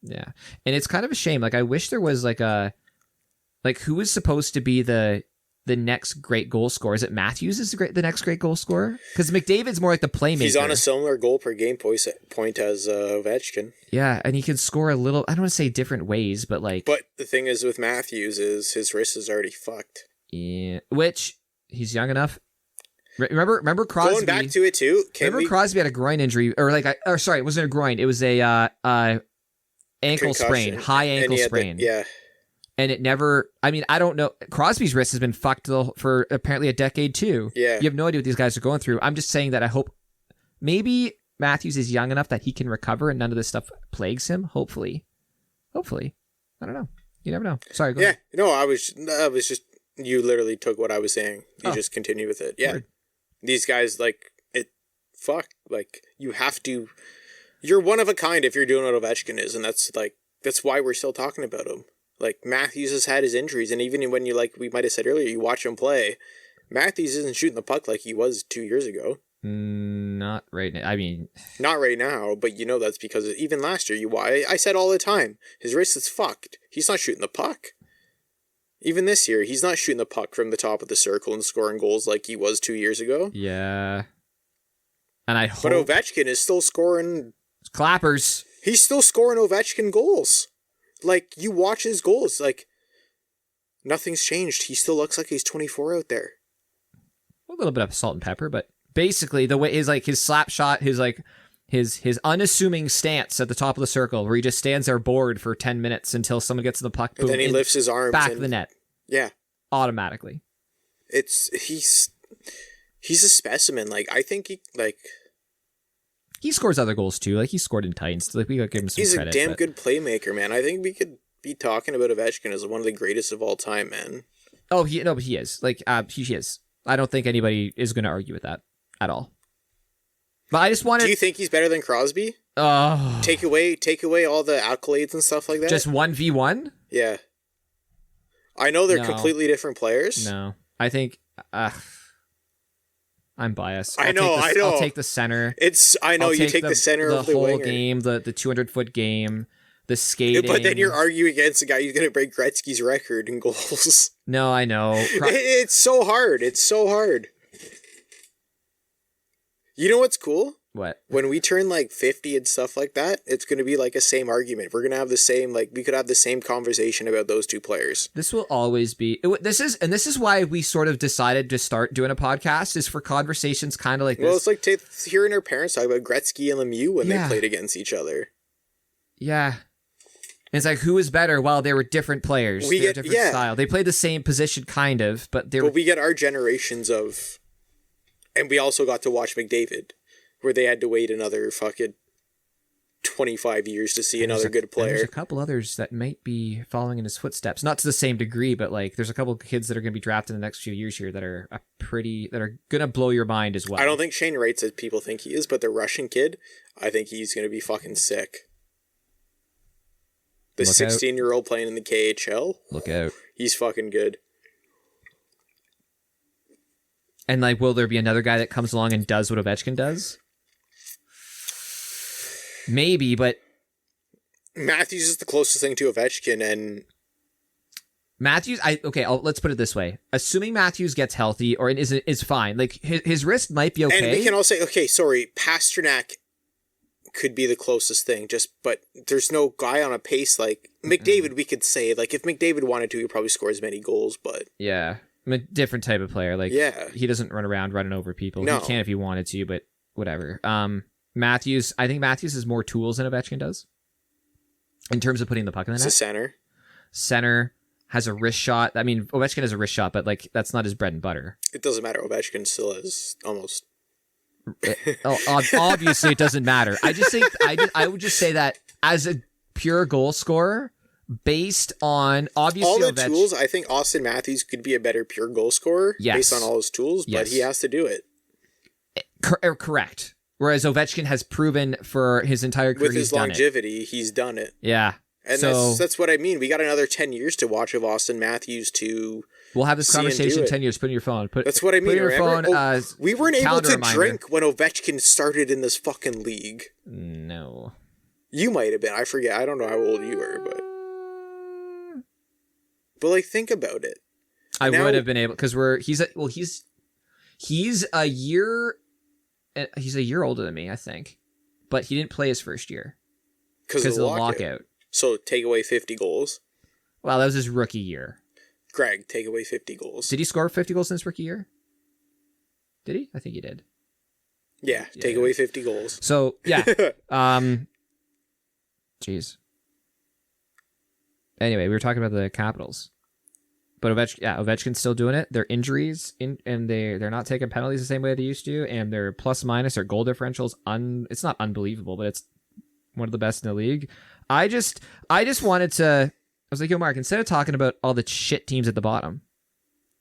Yeah, and it's kind of a shame. Like, I wish there was who is supposed to be the next great goal scorer? Is it Matthews is the next great goal scorer? Because McDavid's more like the playmaker.
He's on a similar goal per game point as Ovechkin.
Yeah, and he can score a little. I don't want to say different ways, but like.
But the thing is with Matthews is his wrist is already fucked.
Yeah, which he's young enough. Remember Crosby.
Going back to it too.
Crosby had a groin injury, sorry, it wasn't a groin. It was a ankle sprain, high ankle sprain.
Yeah.
And it never, I mean, I don't know. Crosby's wrist has been fucked for apparently a decade too.
Yeah.
You have no idea what these guys are going through. I'm just saying that I hope maybe Matthews is young enough that he can recover and none of this stuff plagues him. Hopefully. I don't know. You never know. Sorry. Go ahead.
No, I was just, you literally took what I was saying. You just continue with it. Yeah. Word. These guys, you have to, you're one of a kind if you're doing what Ovechkin is. And that's why we're still talking about him. Like, Matthews has had his injuries, and even when we might have said earlier, you watch him play, Matthews isn't shooting the puck like he was 2 years ago.
Not right now. I mean...
Not right now, but that's because even last year, I said all the time, his wrist is fucked. He's not shooting the puck. Even this year, he's not shooting the puck from the top of the circle and scoring goals like he was 2 years ago.
Yeah. And I hope...
But Ovechkin is still scoring...
Clappers.
He's still scoring Ovechkin goals. Like, you watch his goals, like, nothing's changed. He still looks like he's 24 out there.
A little bit of salt and pepper, but basically the way his slap shot, his unassuming stance at the top of the circle where he just stands there bored for 10 minutes until someone gets the puck.
Boom, and then he lifts his arms.
Back of the net.
Yeah.
Automatically.
He's a specimen. Like, I think he
scores other goals too. Like, he scored in Titans. Like, we gotta give him some credit.
He's a damn good playmaker, man. I think we could be talking about Ovechkin as one of the greatest of all time, man.
Oh, but he is. Like, he is. I don't think anybody is going to argue with that at all. But I just wanted.
Do you think he's better than Crosby?
Oh.
Take away all the accolades and stuff like that.
Just 1v1?
Yeah. I know they're completely different players.
No, I think. I'm biased.
I know.
I'll take the center.
You take the center of the
whole
winger.
Game, the 200-foot game, the skating.
But then you're arguing against a guy who's going to break Gretzky's record in goals.
No, I know.
It's so hard. You know what's cool?
What?
When we turn 50 and stuff like that, it's going to be a same argument. We're going to have the same, we could have the same conversation about those two players.
This will always be, this is why we sort of decided to start doing a podcast, is for conversations kind of like this.
Well, it's like hearing our parents talk about Gretzky and Lemieux when they played against each other.
Yeah. And it's like, who is better? Well, they were different players. They were different style. They played the same position, kind of, but we
get our generations of, and we also got to watch McDavid, where they had to wait another fucking 25 years to see another good player.
There's a couple others that might be following in his footsteps, not to the same degree, but there's a couple of kids that are going to be drafted in the next few years here that are going to blow your mind as well.
I don't think Shane Wright's as people think he is, but the Russian kid, I think he's going to be fucking sick. The 16-year-old playing in the KHL.
Look out.
He's fucking good.
And will there be another guy that comes along and does what Ovechkin does? Maybe, but
Matthews is the closest thing to Ovechkin, and
Matthews. Let's put it this way: assuming Matthews gets healthy or is fine, his wrist might be okay.
And we can all say, Pasternak could be the closest thing. But there's no guy on a pace like McDavid. We could say if McDavid wanted to, he'd probably score as many goals. But
yeah, I'm a different type of player. He doesn't run around running over people. No. He can if he wanted to, but whatever. Matthews, I think Matthews has more tools than Ovechkin does in terms of putting the puck in the net.
It's a center.
Center has a wrist shot. I mean, Ovechkin has a wrist shot, but that's not his bread and butter.
It doesn't matter. Ovechkin still has almost.
Obviously, it doesn't matter. I just think I would just say that as a pure goal scorer, based on obviously
all the tools, I think Austin Matthews could be a better pure goal scorer based on all his tools, but he has to do it.
Correct. Whereas Ovechkin has proven for his entire career
with his longevity, he's done it.
Yeah.
And that's what I mean. We got another 10 years to watch of Austin Matthews to.
We'll have this conversation 10 years. Put in your phone.
That's what I mean.
Put your phone.
We weren't able to
reminder.
drink when Ovechkin started in this fucking league.
No. You
might have been. I forget. I don't know how old you were, but like, think about it.
I would have been able, because he's a year older than me, I think, but he didn't play his first year because of the lockout.
So take away 50 goals.
Wow, that was his rookie year.
Greg, take away 50 goals.
Did he score 50 goals in his rookie year? Did he? I think he did.
Yeah, take away 50 goals.
So, yeah. Jeez. Anyway, we were talking about the Capitals. But Ovechkin's still doing it. Their injuries, and they're not taking penalties the same way they used to, and their plus minus, their goal differentials, it's not unbelievable, but it's one of the best in the league. I just wanted to, I was like, yo, Mark, instead of talking about all the shit teams at the bottom,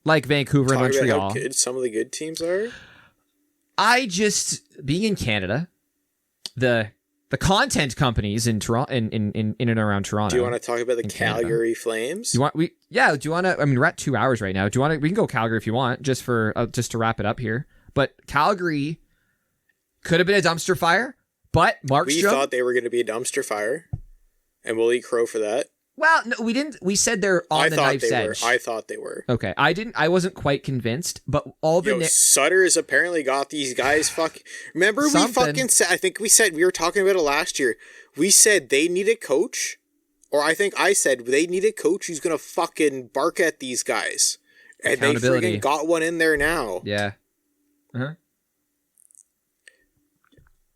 like Vancouver and Montreal,
about how good some of the good teams are.
Being in Canada, the content companies in Toronto, in and around Toronto.
Do you want to talk about the Calgary Flames?
Do you want to? I mean, we're at 2 hours right now. Do you want to? We can go Calgary if you want, just to wrap it up here. But Calgary could have been a dumpster fire, but Markstrom.
We thought they were going to be a dumpster fire, and we'll eat crow for that.
Well, no, we didn't. We said they're on the knife's edge.
I thought they were.
Okay, I wasn't quite convinced, but
Sutter's apparently got these guys. Remember, we fucking said. I think we said we were talking about it last year. We said they need a coach, or I think I said they need a coach who's gonna fucking bark at these guys, and they freaking got one in there now.
Yeah.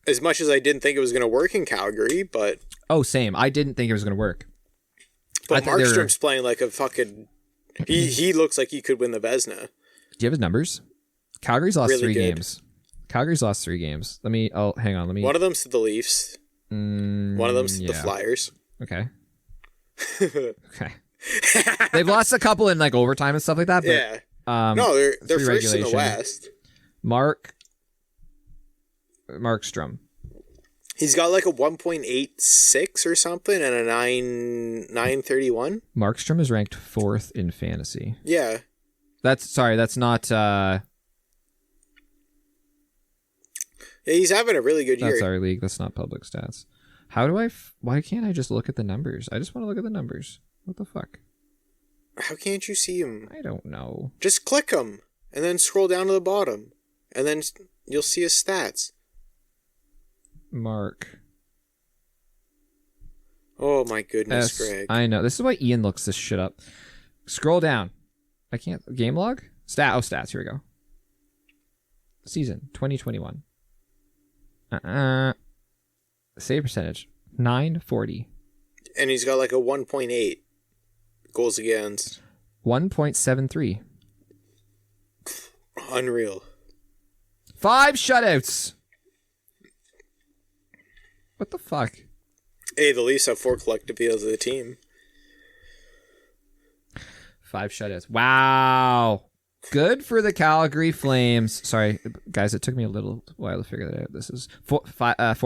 As much as I didn't think it was gonna work in Calgary, but
same. I didn't think it was gonna work.
But Markstrom's playing like a fucking. He looks like he could win the Vezina.
Do you have his numbers? Calgary's lost really 3 games. Calgary's lost 3 games. Hang on.
One of them's to the Leafs. One of them's to the Flyers.
Okay. Okay. They've lost a couple in like overtime and stuff like that. But,
yeah. No, they're first in the West.
Markstrom.
He's got like a 1.86 or something and a 931.
Markstrom is ranked 4th in fantasy.
Yeah.
That's not...
Yeah, he's having a really good year.
That's our league. That's not public stats. Why can't I just look at the numbers? I just want to look at the numbers. What the fuck?
How can't you see them?
I don't know.
Just click them and then scroll down to the bottom and then you'll see his stats.
Mark.
Oh my goodness, Greg.
I know. This is why Ian looks this shit up. Scroll down. I can't. Game log? Stats. Here we go. Season 2021. Save percentage 940.
And he's got like a 1.8 goals against.
1.73.
Unreal.
5 shutouts. What the fuck?
Hey, the Leafs have 4 collective deals of the team.
5 shutouts. Wow. Good for the Calgary Flames. Sorry, guys, it took me a little while to figure that out. This is 4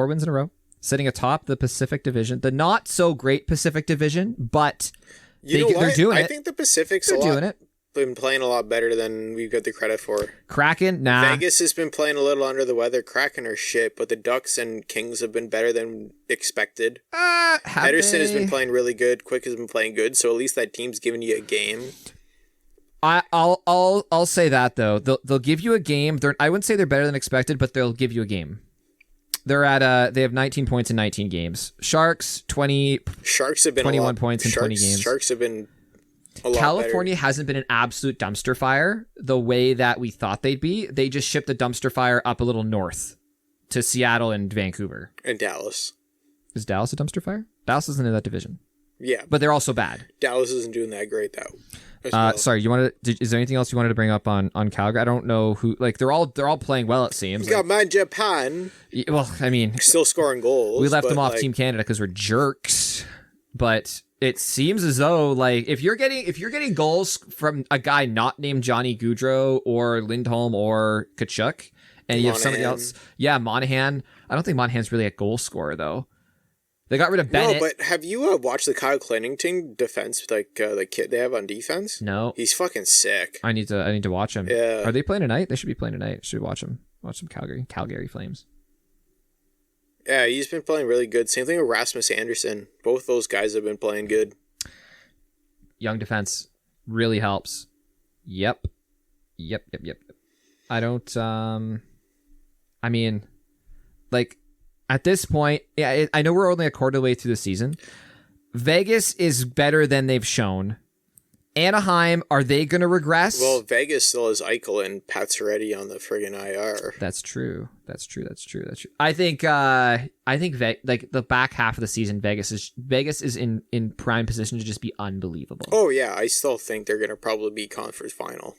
wins in a row, sitting atop the Pacific Division. The not so great Pacific Division, but they're doing it.
I think the Pacific's been playing a lot better than we got the credit for.
Kraken, nah.
Vegas has been playing a little under the weather. Kraken are shit, but the Ducks and Kings have been better than expected. Henderson has been playing really good. Quick has been playing good, so at least that team's giving you a game.
I'll say that though. They'll give you a game. I wouldn't say they're better than expected, but they'll give you a game. They're at they have 19 points in 19 games. Sharks 20.
Sharks have been
21 points in 20 games.
Sharks have been a lot
California
better.
Hasn't been an absolute dumpster fire the way that we thought they'd be. They just shipped the dumpster fire up a little north to Seattle and Vancouver.
And Dallas.
Is Dallas a dumpster fire? Dallas isn't in that division.
Yeah.
But they're also bad.
Dallas isn't doing that great though.
Sorry, is there anything else you wanted to bring up on Calgary? I don't know who, like, they're all playing well, it seems.
You got Man Japan.
Well, I mean,
still scoring goals.
We left them off Team Canada because we're jerks. But it seems as though, like, if you're getting goals from a guy not named Johnny Gaudreau or Lindholm or Kachuk, and you have somebody else, Monahan. I don't think Monahan's really a goal scorer though. They got rid of Bennett.
No, but have you watched the Kyle Clennington defense, the kid they have on defense?
No.
He's fucking sick.
I need to watch him.
Yeah.
Are they playing tonight? They should be playing tonight. Should watch them. Watch some Calgary Flames.
Yeah, he's been playing really good. Same thing with Rasmus Anderson. Both those guys have been playing good.
Young defense really helps. Yep. I don't, I mean, like, at this point, yeah, I know we're only a quarter way through the season. Vegas is better than they've shown. Anaheim, are they going to regress?
Well, Vegas still has Eichel and Pacioretty on the friggin' IR.
That's true. I think the back half of the season, Vegas is in prime position to just be unbelievable.
Oh yeah, I still think they're going to probably be conference final.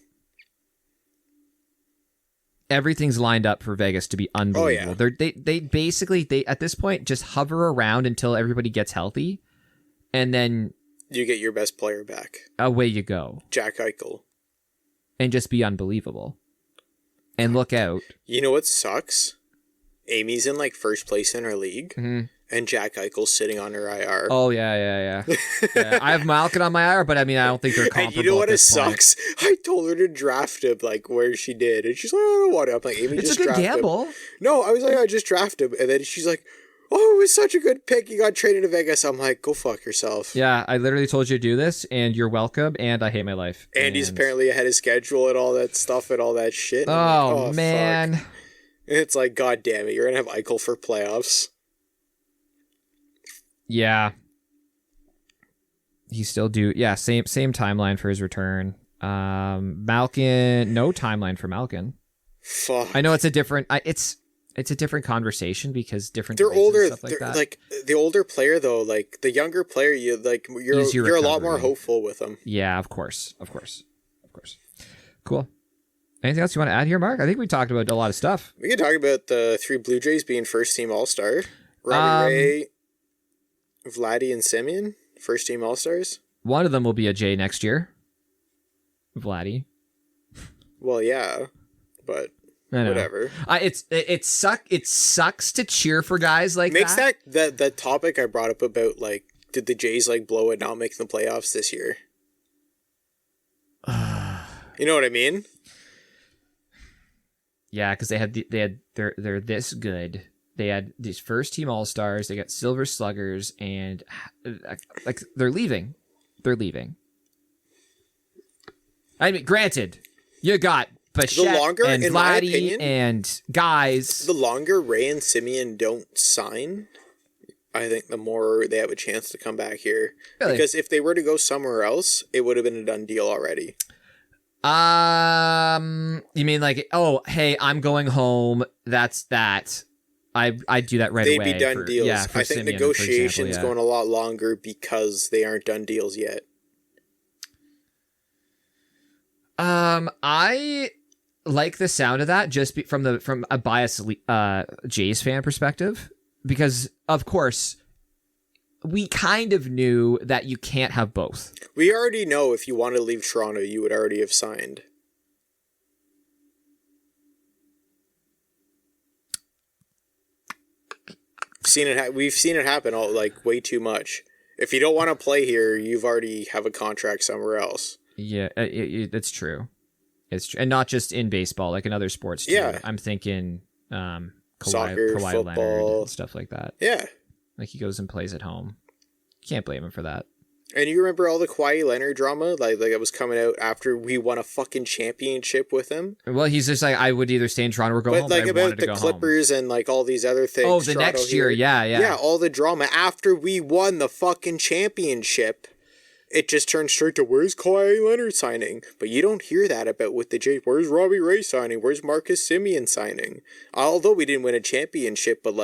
Everything's lined up for Vegas to be unbelievable.
Oh, yeah.
They basically at this point just hover around until everybody gets healthy, and then
you get your best player back.
Away you go.
Jack Eichel.
And just be unbelievable. And look out.
You know what sucks? Amy's in first place in her league, and Jack Eichel's sitting on her IR.
Oh, yeah. Yeah, I have Malkin on my IR, but I mean, I don't think they're comparable.
And you know what? It sucks. I told her to draft him where she did, and she's like, I don't want to. I'm like, Amy,
it's
just
a good
draft
gamble.
him. No, I was like, I just draft him, and then she's like, oh, it was such a good pick. You got traded to Vegas. I'm like, go fuck yourself.
Yeah, I literally told you to do this, and you're welcome, and I hate my life.
And he's apparently ahead of schedule and all that stuff and all that shit.
Oh, man.
Fuck. And it's like, God damn it, you're going to have Eichel for playoffs.
Yeah. He still do. Yeah, same timeline for his return. Malkin, no timeline for Malkin.
Fuck.
I know it's a different... It's a different conversation because different.
They're older.
Stuff like that.
Like the older player though, the younger player, you're a lot more hopeful with them.
Yeah, of course. Cool. Anything else you want to add here, Mark? I think we talked about a lot of stuff.
We can talk about the 3 Blue Jays being first team All-Star. Robbie Ray, Vladdy, and Simeon, first team All-Stars.
One of them will be a J next year. Vladdy.
Well, yeah, but. Whatever.
It sucks to cheer for guys like
Makes
that.
that topic I brought up about did the Jays blow it not making the playoffs this year? You know what I mean?
Yeah, because they're this good. They had these first team All-Stars. They got Silver Sluggers, and they're leaving. I mean, granted, you got Bichette and Vladdy and guys.
The longer Ray and Simeon don't sign, I think the more they have a chance to come back here. Really? Because if they were to go somewhere else, it would have been a done deal already.
You mean oh, hey, I'm going home. That's that. I'd do that right away.
They'd be done deals. Yeah, I think Simeon, negotiations going a lot longer because they aren't done deals yet.
I like the sound of that just from a biased Jays fan perspective, because of course we kind of knew that you can't have both.
We already know if you want to leave Toronto, you would already have signed. We've seen it happen way too much. If you don't want to play here, you've already have a contract somewhere else.
Yeah, that's true. It's true. And not just in baseball, in other sports too.
Yeah.
I'm thinking
soccer,
Kawhi
football,
Leonard and stuff like that.
Yeah.
He goes and plays at home. Can't blame him for that.
And you remember all the Kawhi Leonard drama? It was coming out after we won a fucking championship with him?
Well, he's just I would either stay in Toronto or go home. But
about the Clippers home. And all these other things.
Oh, the Toronto next year, yeah.
Yeah, all the drama after we won the fucking championship. It just turned straight to, where's Kawhi Leonard signing? But you don't hear that about with the Jays. Where's Robbie Ray signing? Where's Marcus Simeon signing? Although we didn't win a championship, but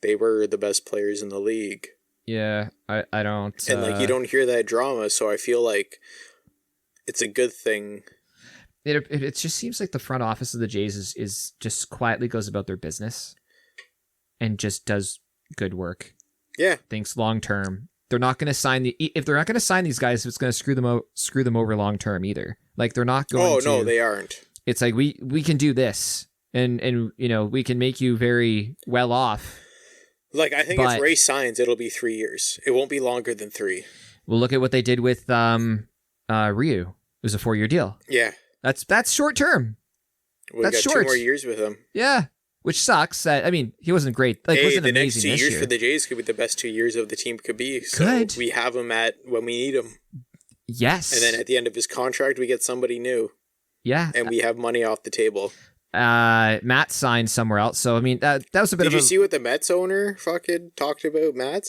they were the best players in the league.
Yeah, I don't.
And you don't hear that drama, so I feel like it's a good thing.
It just seems like the front office of the Jays is just quietly goes about their business and just does good work.
Yeah.
Thinks long term. They're not going to sign if they're not going to sign these guys, it's going to screw them over long term either. They're not going to.
Oh, no, they aren't.
It's we can do this and we can make you very well off.
Like, I think if Ray signs, it'll be 3 years. It won't be longer than 3.
Well, look at what they did with Ryu. It was a 4-year deal.
Yeah.
That's short term.
We got short. 2 more years with him.
Yeah. Which sucks. I mean, he wasn't great. Like, wasn't
the
amazing
next 2 years
year.
for the Jays could be the best 2 years of the team could be. So
Good.
We have him at when we need him.
Yes.
And then at the end of his contract, we get somebody new.
Yeah.
And we have money off the table.
Matt signed somewhere else. So, I mean, that was a bit
Did you see what the Mets owner fucking talked about, Matt?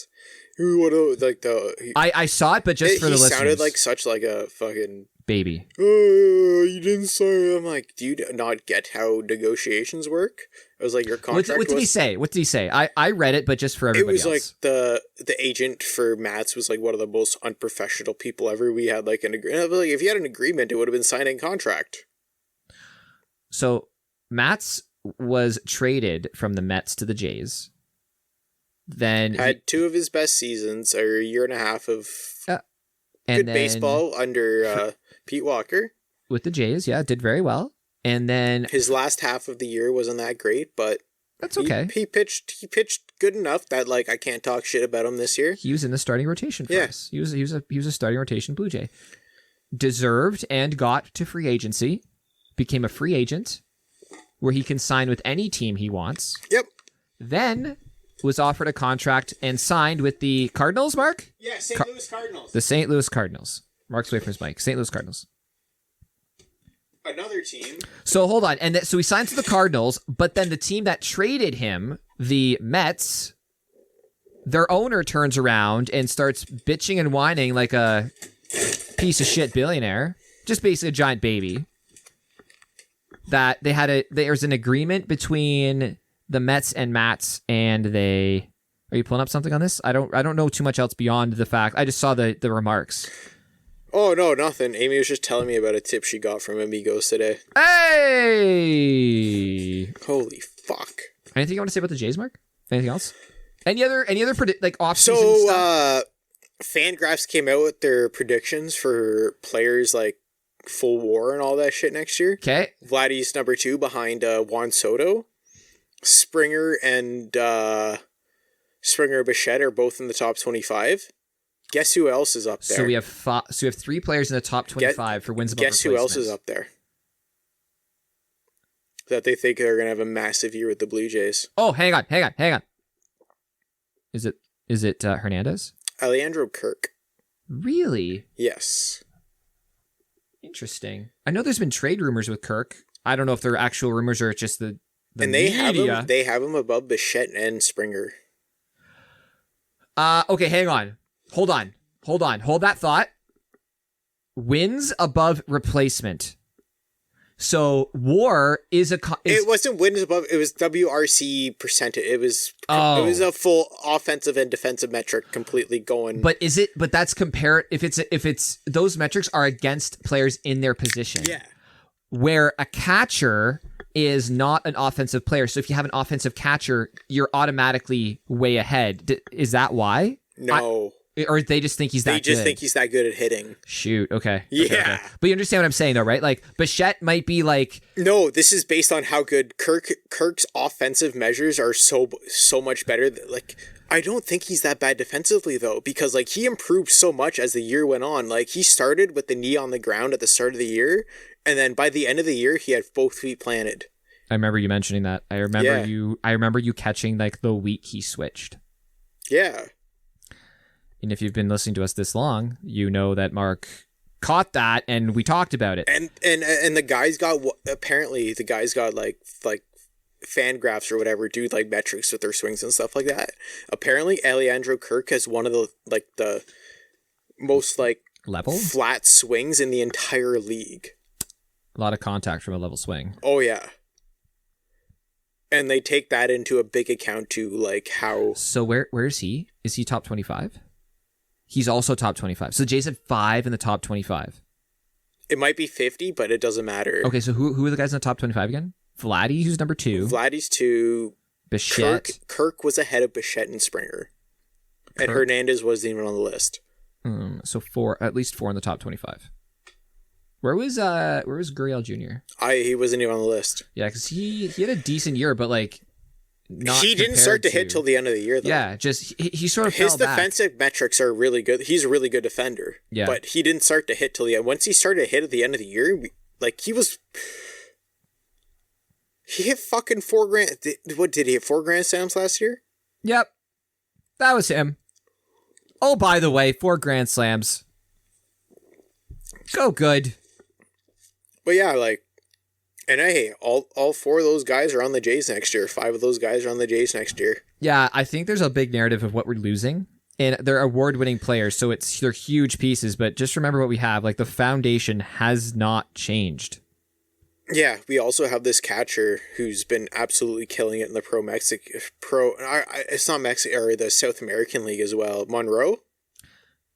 I saw it, but just for the listeners. He
sounded like such like a fucking...
baby.
Oh, you didn't sign. I'm like, do you not get how negotiations work? I was like, your contract
What did he say? What did he say? I read it, but just for everybody else.
It was like the agent for Mats was like one of the most unprofessional people ever. We had like an agreement. Like, if you had an agreement, it would have been signing contract.
So Mats was traded from the Mets to the Jays. Then
had 2 of his best seasons, or a year and a half of good baseball under Pete Walker.
With the Jays, yeah, did very well. And then
his last half of the year wasn't that great, but
that's okay.
He pitched good enough that like I can't talk shit about him this year.
He was in the starting rotation for us. He was a starting rotation Blue Jay. Deserved and got to free agency. Became a free agent where he can sign with any team he wants.
Yep.
Then was offered a contract and signed with the Cardinals, Mark?
Yeah, St. Louis Cardinals.
The St. Louis Cardinals. Mark's away from his mic. St. Louis Cardinals.
Another team.
So hold on. And so he signed to the Cardinals, but then the team that traded him, the Mets, their owner turns around and starts bitching and whining like a piece of shit billionaire. Just basically a giant baby. That there's an agreement between the Mets and Mats, and are you pulling up something on this? I don't know too much else beyond the fact. I just saw the remarks.
Oh, no, nothing. Amy was just telling me about a tip she got from Amigos today.
Hey!
Holy fuck.
Anything you want to say about the Jays, Mark? Anything else? Any other off-season
stuff? Fangraphs came out with their predictions for players like Full War and all that shit next year.
Okay.
Vladdy's number 2 behind Juan Soto. Springer and Bichette are both in the top 25. Guess who else is up there?
So we have 3 players in the top 25 for wins above replacements.
Guess who else is up there? That they think they're going to have a massive year with the Blue Jays.
Oh, hang on. Is it Hernandez?
Alejandro Kirk.
Really?
Yes.
Interesting. I know there's been trade rumors with Kirk. I don't know if they're actual rumors or it's just the
and
media.
They have him above Bichette and Springer.
Okay, hang on. Hold that thought. Wins above replacement. So WAR is
it wasn't wins above. It was WRC percentage. It was a full offensive and defensive metric completely going.
But that's compared if it's those metrics are against players in their position.
Yeah. Where
a catcher is not an offensive player. So if you have an offensive catcher, you're automatically way ahead. Is that why?
No.
Or they just think he's that good?
They just think he's that good at hitting.
Shoot, okay.
Yeah.
Okay. But you understand what I'm saying, though, right? Like, Bichette might be like...
No, this is based on how good Kirk's offensive measures are so much better. Like, I don't think he's that bad defensively, though, because, like, he improved so much as the year went on. Like, he started with the knee on the ground at the start of the year, and then by the end of the year, he had both feet planted.
I remember you mentioning that. I remember you catching, like, the week he switched.
Yeah.
And if you've been listening to us this long, you know that Mark caught that and we talked about it.
And the guys got like Fangraphs or whatever do like metrics with their swings and stuff like that. Apparently Alejandro Kirk has one of the most like
level
flat swings in the entire league.
A lot of contact from a level swing.
Oh yeah. And they take that into a big account to like how.
So where is he? Is he top 25? He's also top 25. So Jays had 5 in the top 25.
It might be 50, but it doesn't matter.
Okay, so who are the guys in the top 25 again? Vladdy, who's number 2.
Vladdy's 2.
Bichette.
Kirk was ahead of Bichette and Springer. And Hernandez wasn't even on the list.
So at least 4 in the top 25. Where was Gurriel Jr.?
He wasn't even on the list.
Yeah, because he had a decent year, but like
He didn't start to hit till the end of the year, though.
Yeah, just he sort of
his
fell back.
defensive metrics are really good. He's a really good defender.
Yeah,
but he didn't start to hit till the end. Once he started to hit at the end of the year, he hit fucking 4 grand. What did he hit 4 grand slams last year?
Yep, that was him. Oh, by the way, 4 grand slams. Go good.
But yeah, and hey, all 4 of those guys are on the Jays next year. 5 of those guys are on the Jays next year.
Yeah, I think there's a big narrative of what we're losing. And they're award-winning players, so they're huge pieces. But just remember what we have. The foundation has not changed.
Yeah, we also have this catcher who's been absolutely killing it in the it's not Mexico, or the South American League as well. Monroe?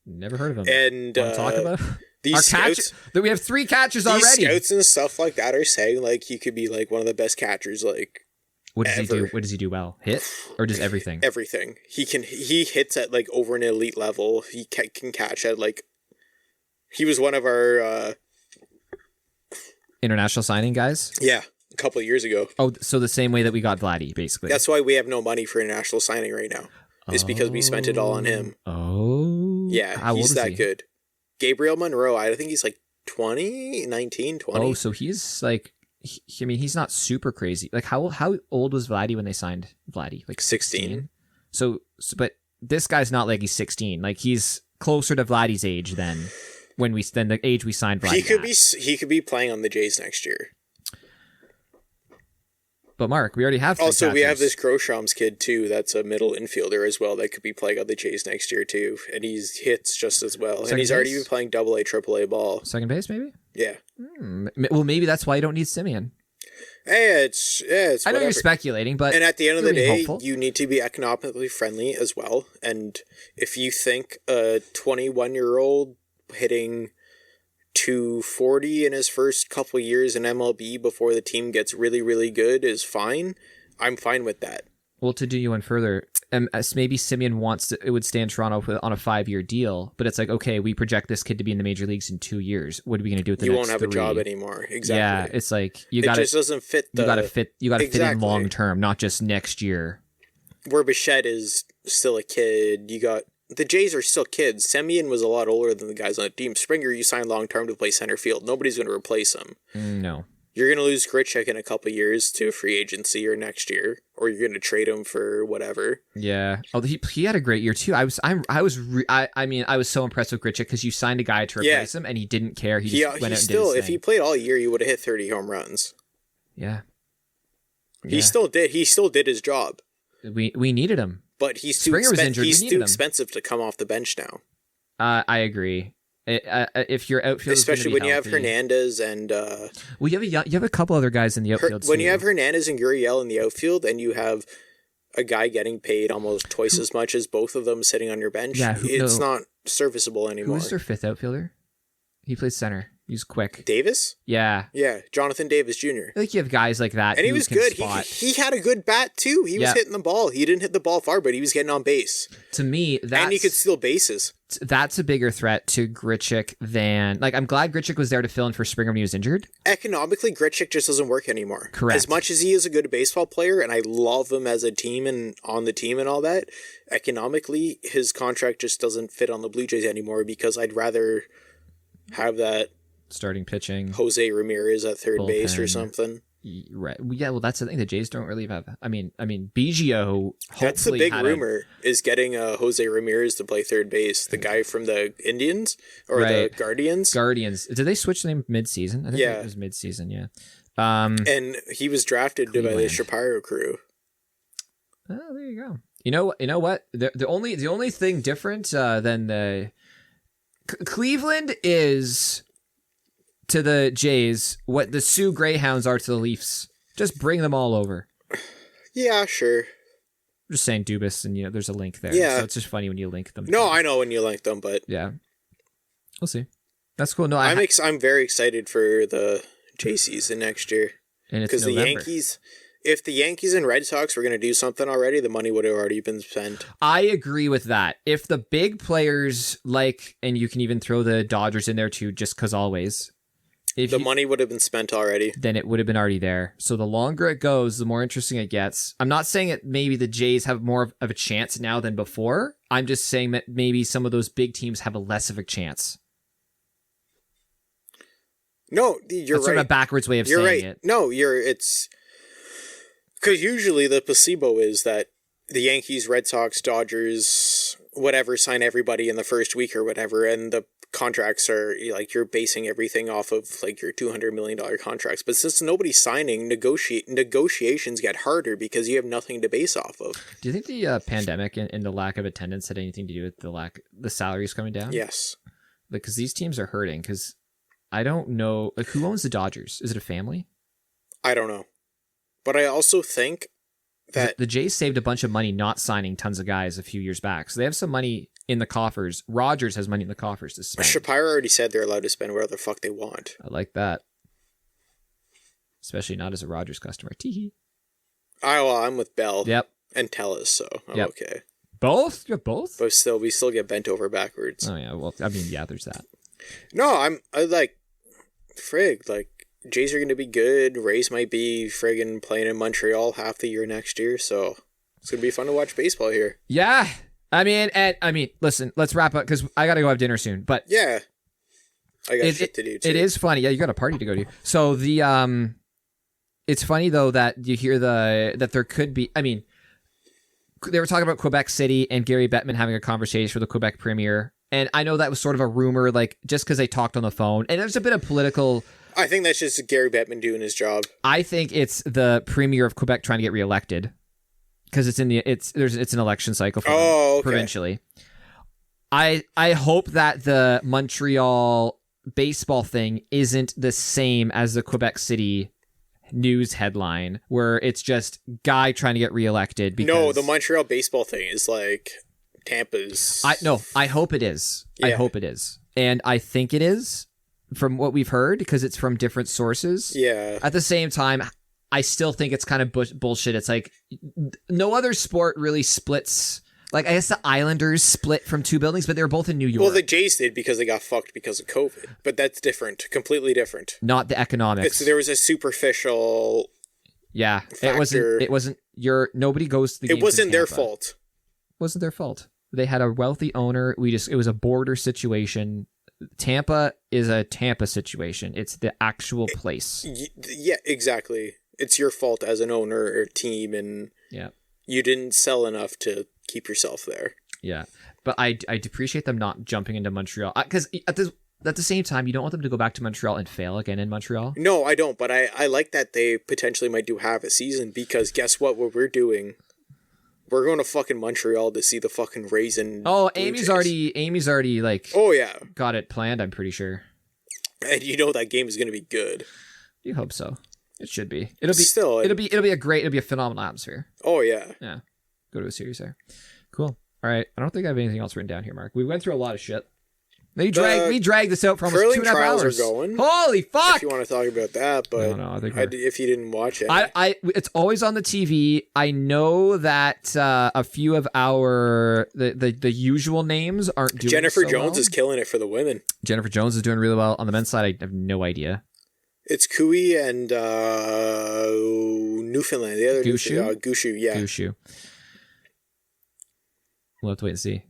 Never heard of him.
And
want to talk about
these scouts,
we have 3 catchers already.
These scouts and stuff like that are saying he could be one of the best catchers
what does
ever.
he do? What does he do well? Hit or just everything?
Everything. He hits at over an elite level. He can catch at he was one of our
international signing guys.
Yeah, a couple of years ago.
Oh, so the same way that we got Vladdy, basically.
That's why we have no money for international signing right now. It's because we spent it all on him.
Oh.
Yeah,
How
he's
old is
that
he?
good. Gabriel Monroe, I think he's 19, 20.
Oh, so he's he's not super crazy. How old was Vladdy when they signed Vladdy?
16.
So, but this guy's not he's 16. He's closer to Vladdy's age than the age we signed Vladdy.
He could be playing on the Jays next year.
But Mark, we already have.
Also, we have this Grosham's kid too. That's a middle infielder as well. That could be playing on the Jays next year too, and he hits just as well.
Second
and he's
base?
already been playing AA, AAA ball.
Second base, maybe.
Yeah.
Well, maybe that's why you don't need Simeon.
Hey, it's
I know
whatever.
you're speculating, but
and at the end of the day,
hopeful.
you need to be economically friendly as well. And if you think a 21-year-old hitting 240 in his first couple years in MLB before the team gets really, really good is fine, I'm fine with that.
Well, to do you one further, maybe Simeon it would stay in Toronto on a 5-year deal, but it's okay, we project this kid to be in the major leagues in 2 years. What are we going to do with the
You
next
won't have
3?
a job anymore. Exactly.
Yeah, it's
it just doesn't fit.
You got to fit
Exactly.
in long term, not just next year.
Where Bichette is still a kid, the Jays are still kids. Semyon was a lot older than the guys on the team. Springer, you signed long term to play center field. Nobody's going to replace him.
No.
You're going to lose Grichuk in a couple of years to free agency or next year, or you're going to trade him for whatever.
Yeah. Oh, he had a great year too. I was so impressed with Grichuk because you signed a guy to replace him and he didn't care. He just went out and did his thing.
If he played all year, he would have hit 30 home runs.
Yeah.
He still did. He still did his job.
We needed him.
But he's too
Springer was injured.
He's too expensive to come off the bench now.
I agree. If your outfield,
especially when you have Hernandez and
well, you have a couple other guys in the outfield.
When you have Hernandez and Gurriel in the outfield, and you have a guy getting paid almost twice as much as both of them sitting on your bench, it's not serviceable anymore.
Who's their 5th outfielder? He plays center. He's quick.
Davis?
Yeah.
Yeah, Jonathan Davis Jr.
I think you have guys like that.
And he was good. He had a good bat, too. He was hitting the ball. He didn't hit the ball far, but he was getting on base.
To me,
and he could steal bases.
That's a bigger threat to Grichuk than... I'm glad Grichuk was there to fill in for Springer when he was injured.
Economically, Grichuk just doesn't work anymore.
Correct.
As much as he is a good baseball player, and I love him as a team and on the team and all that, economically, his contract just doesn't fit on the Blue Jays anymore because I'd rather have that
starting pitching
Jose Ramirez at third base or something.
Right. Yeah, well, that's the thing. The Jays don't really have... I mean, Biggio...
That's the big rumor, is getting Jose Ramirez to play third base. The guy from the Indians? Or the Guardians?
Did they switch the name mid-season? I think it was mid-season, yeah.
And he was drafted by the Shapiro crew.
Oh, there you go. You know what? The only thing different than the... Cleveland is... to the Jays what the Sioux Greyhounds are to the Leafs. Just bring them all over.
Yeah, sure.
I'm just saying Dubas, and there's a link there.
Yeah.
So it's just funny when you link them.
No, I know when you link them, but
yeah, we'll see. That's cool. No,
I'm very excited for the Jay season next year. Because the Yankees, if the Yankees and Red Sox were going to do something already, the money would have already been spent.
I agree with that. If the big players and you can even throw the Dodgers in there too, just because always.
The money would have been spent already.
Then it would have been already there. So the longer it goes, the more interesting it gets. I'm not saying that maybe the Jays have more of a chance now than before. I'm just saying that maybe some of those big teams have a less of a chance.
No, you're
That's
right.
sort of a backwards way of saying it.
No, it's because usually the placebo is that the Yankees, Red Sox, Dodgers, whatever, sign everybody in the first week or whatever, and the contracts are like you're basing everything off of like your $200 million contracts. But since nobody's signing, negotiations get harder because you have nothing to base off of.
Do you think the pandemic and the lack of attendance had anything to do with the salaries coming down?
Yes,
because these teams are hurting. Because I don't know, like, who owns the Dodgers? Is it a family?
I don't know, but I also think that
the Jays saved a bunch of money not signing tons of guys a few years back, so they have some money in the coffers. Rogers has money in the coffers to spend.
Shapiro already said they're allowed to spend whatever the fuck they want.
I like that, especially not as a Rogers customer. Teehee.
I'm with Bell.
Yep.
And Telus, so I'm okay.
Both? You have both?
But still, we still get bent over backwards.
Oh yeah. Well, I mean, yeah. There's that.
No, I like, frig, like, Jays are going to be good. Rays might be friggin' playing in Montreal half the year next year, so it's going to be fun to watch baseball here.
Yeah. I mean, listen, let's wrap up because I got to go have dinner soon. But
yeah, I got shit to do too.
It is funny. Yeah, you got a party to go to. So it's funny though that you hear that there could be. I mean, they were talking about Quebec City and Gary Bettman having a conversation with the Quebec Premier, and I know that was sort of a rumor, like just because they talked on the phone, and there's a bit of political.
I think that's just Gary Bettman doing his job.
I think it's the Premier of Quebec trying to get reelected. Because it's an election cycle for provincially. I hope that the Montreal baseball thing isn't the same as the Quebec City news headline, where it's just guy trying to get reelected.
No, the Montreal baseball thing is like Tampa's.
I hope it is. Yeah. I hope it is, and I think it is from what we've heard because it's from different sources.
Yeah.
At the same time, I still think it's kind of bullshit. It's like no other sport really splits. Like, I guess the Islanders split from two buildings, but they were both in New York.
Well, the Jays did because they got fucked because of COVID. But that's different. Completely different.
Not the economics.
There was a superficial factor.
It wasn't nobody goes to the games.
It wasn't their fault.
It wasn't their fault. They had a wealthy owner. It was a border situation. Tampa is a Tampa situation. It's the actual place.
Yeah, exactly. It's your fault as an owner or team, and you didn't sell enough to keep yourself there.
Yeah, but I appreciate them not jumping into Montreal because at the same time, you don't want them to go back to Montreal and fail again in Montreal.
No, I don't. But I like that they potentially might do half a season because guess what we're doing? We're going to fucking Montreal to see the fucking Raisin.
Oh, Amy's already like.
Oh yeah,
got it planned. I'm pretty sure.
And you know that game is going to be good.
You hope so. It should be. It'll be a phenomenal atmosphere.
Oh yeah.
Yeah. Go to a series there. Cool. All right. I don't think I have anything else written down here, Mark. We went through a lot of shit. We dragged this out for almost 2.5 hours.
Are going.
Holy fuck!
If you want to talk about that, but
no,
if you didn't watch it,
it's always on the TV. I know that a few of the usual names aren't doing.
Jennifer
so
Jones
well.
is killing it for the women.
Jennifer Jones is doing really well on the men's side. I have no idea.
It's Kui and Newfoundland. The other Gushu, yeah.
Gushu. We'll have to wait and see.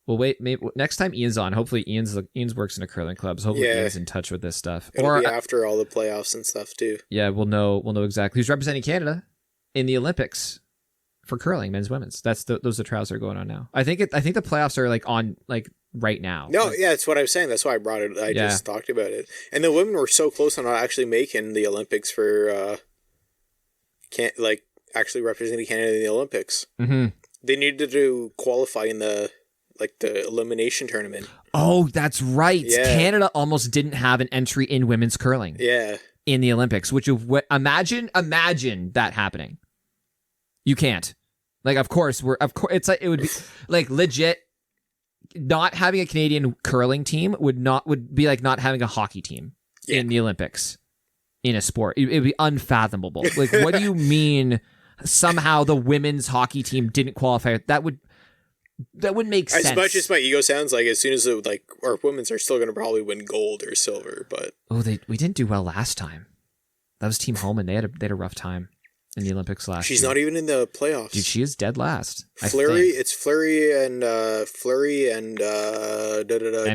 Well, wait. Maybe next time Ian's on, hopefully Ian's works in a curling club. So hopefully Ian's in touch with this stuff.
It'll be after all the playoffs and stuff too.
Yeah, we'll know exactly who's representing Canada in the Olympics for curling, men's, women's. Those are the trials that are going on now. I think the playoffs are like on like right now.
No, yeah, that's what I was saying. That's why I brought it. I just talked about it. And the women were so close on actually making the Olympics for actually representing Canada in the Olympics.
Mm-hmm.
They needed to qualify in the elimination tournament.
Oh, that's right.
Yeah.
Canada almost didn't have an entry in women's curling.
Yeah.
In the Olympics, which imagine that happening. You can't. Like, of course, it's like it would be like legit. Not having a Canadian curling team would be like not having a hockey team in the Olympics in a sport. It would be unfathomable. Like, what do you mean? Somehow the women's hockey team didn't qualify. That would That wouldn't make sense.
As much as my ego sounds like, as soon as our women's are still going to probably win gold or silver, but
we didn't do well last time. That was Team Holman. They had a rough time in the Olympics last year.
She's not even in the playoffs.
Dude, she is dead last.
It's Fleury and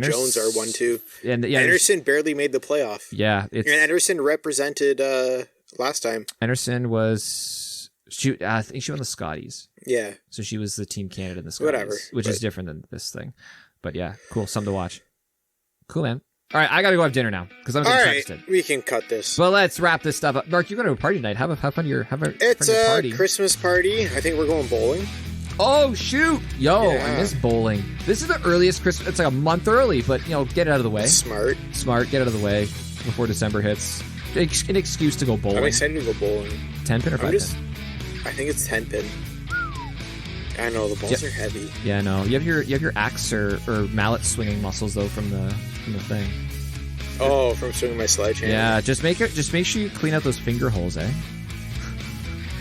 Jones are 1-2.
And
Anderson barely made the playoff.
Yeah,
and Anderson represented last time.
Anderson was I think she won the Scotties.
Yeah.
So she was the Team Canada in the Scotties, which is different than this thing. But yeah, cool. Something to watch. Cool, man. All right, I got to go have dinner now because I'm getting texted.
We can cut this.
Well, let's wrap this stuff up. Mark, you're going to a party tonight. Have fun your party.
It's a Christmas party. I think we're going bowling.
Oh, shoot. Yo, I miss bowling. This is the earliest Christmas. It's like a month early, but, get it out of the way.
Smart.
Get it out of the way before December hits. An excuse to go bowling.
I'm excited to go bowling.
10 pin or 5 pin?
I think it's 10 pin. I know, the balls are heavy.
Yeah, no. You have your axe or mallet swinging muscles, though, from the thing.
Oh, from swinging my sledgehammer.
Yeah, just make sure you clean out those finger holes, eh?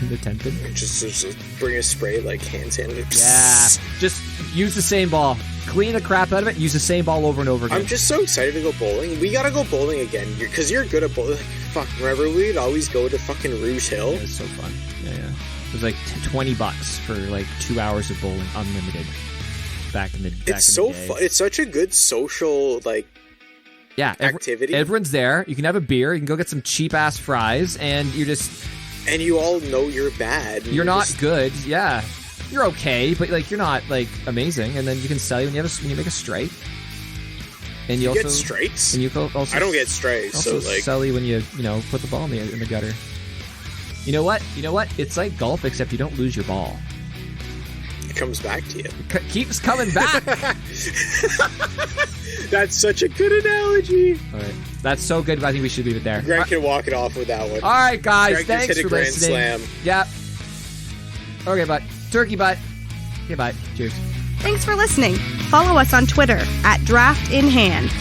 The 10 pin.
Just bring a spray like hand sanitizer.
Yeah, just use the same ball. Clean the crap out of it. Use the same ball over and over again.
I'm just so excited to go bowling. We gotta go bowling again because you're good at bowling. Fuck, remember we'd always go to fucking Rouge Hill.
Yeah, it's so fun. Yeah. It was like $20 for like 2 hours of bowling, unlimited. Back in the day.
It's so fun. It's such a good social activity.
Everyone's there. You can have a beer. You can go get some cheap ass fries, and
and you all know you're bad.
You're not good. Yeah, you're okay, but you're not amazing. And then you can sell you when you make a strike. And you also
get strikes.
And you also
I don't get strikes.
Also
so
sell you when you put the ball in the gutter. You know what? It's like golf, except you don't lose your ball.
It comes back to you.
Keeps coming back.
That's such a good analogy.
All right. That's so good, but I think we should leave it there.
Greg can walk it off with that one.
All right, guys.
Greg
thanks
just hit
for
a grand
listening.
slam.
Yep. Okay, bud. Turkey butt. Okay, bye. Cheers.
Thanks for listening. Follow us on Twitter @DraftInHand.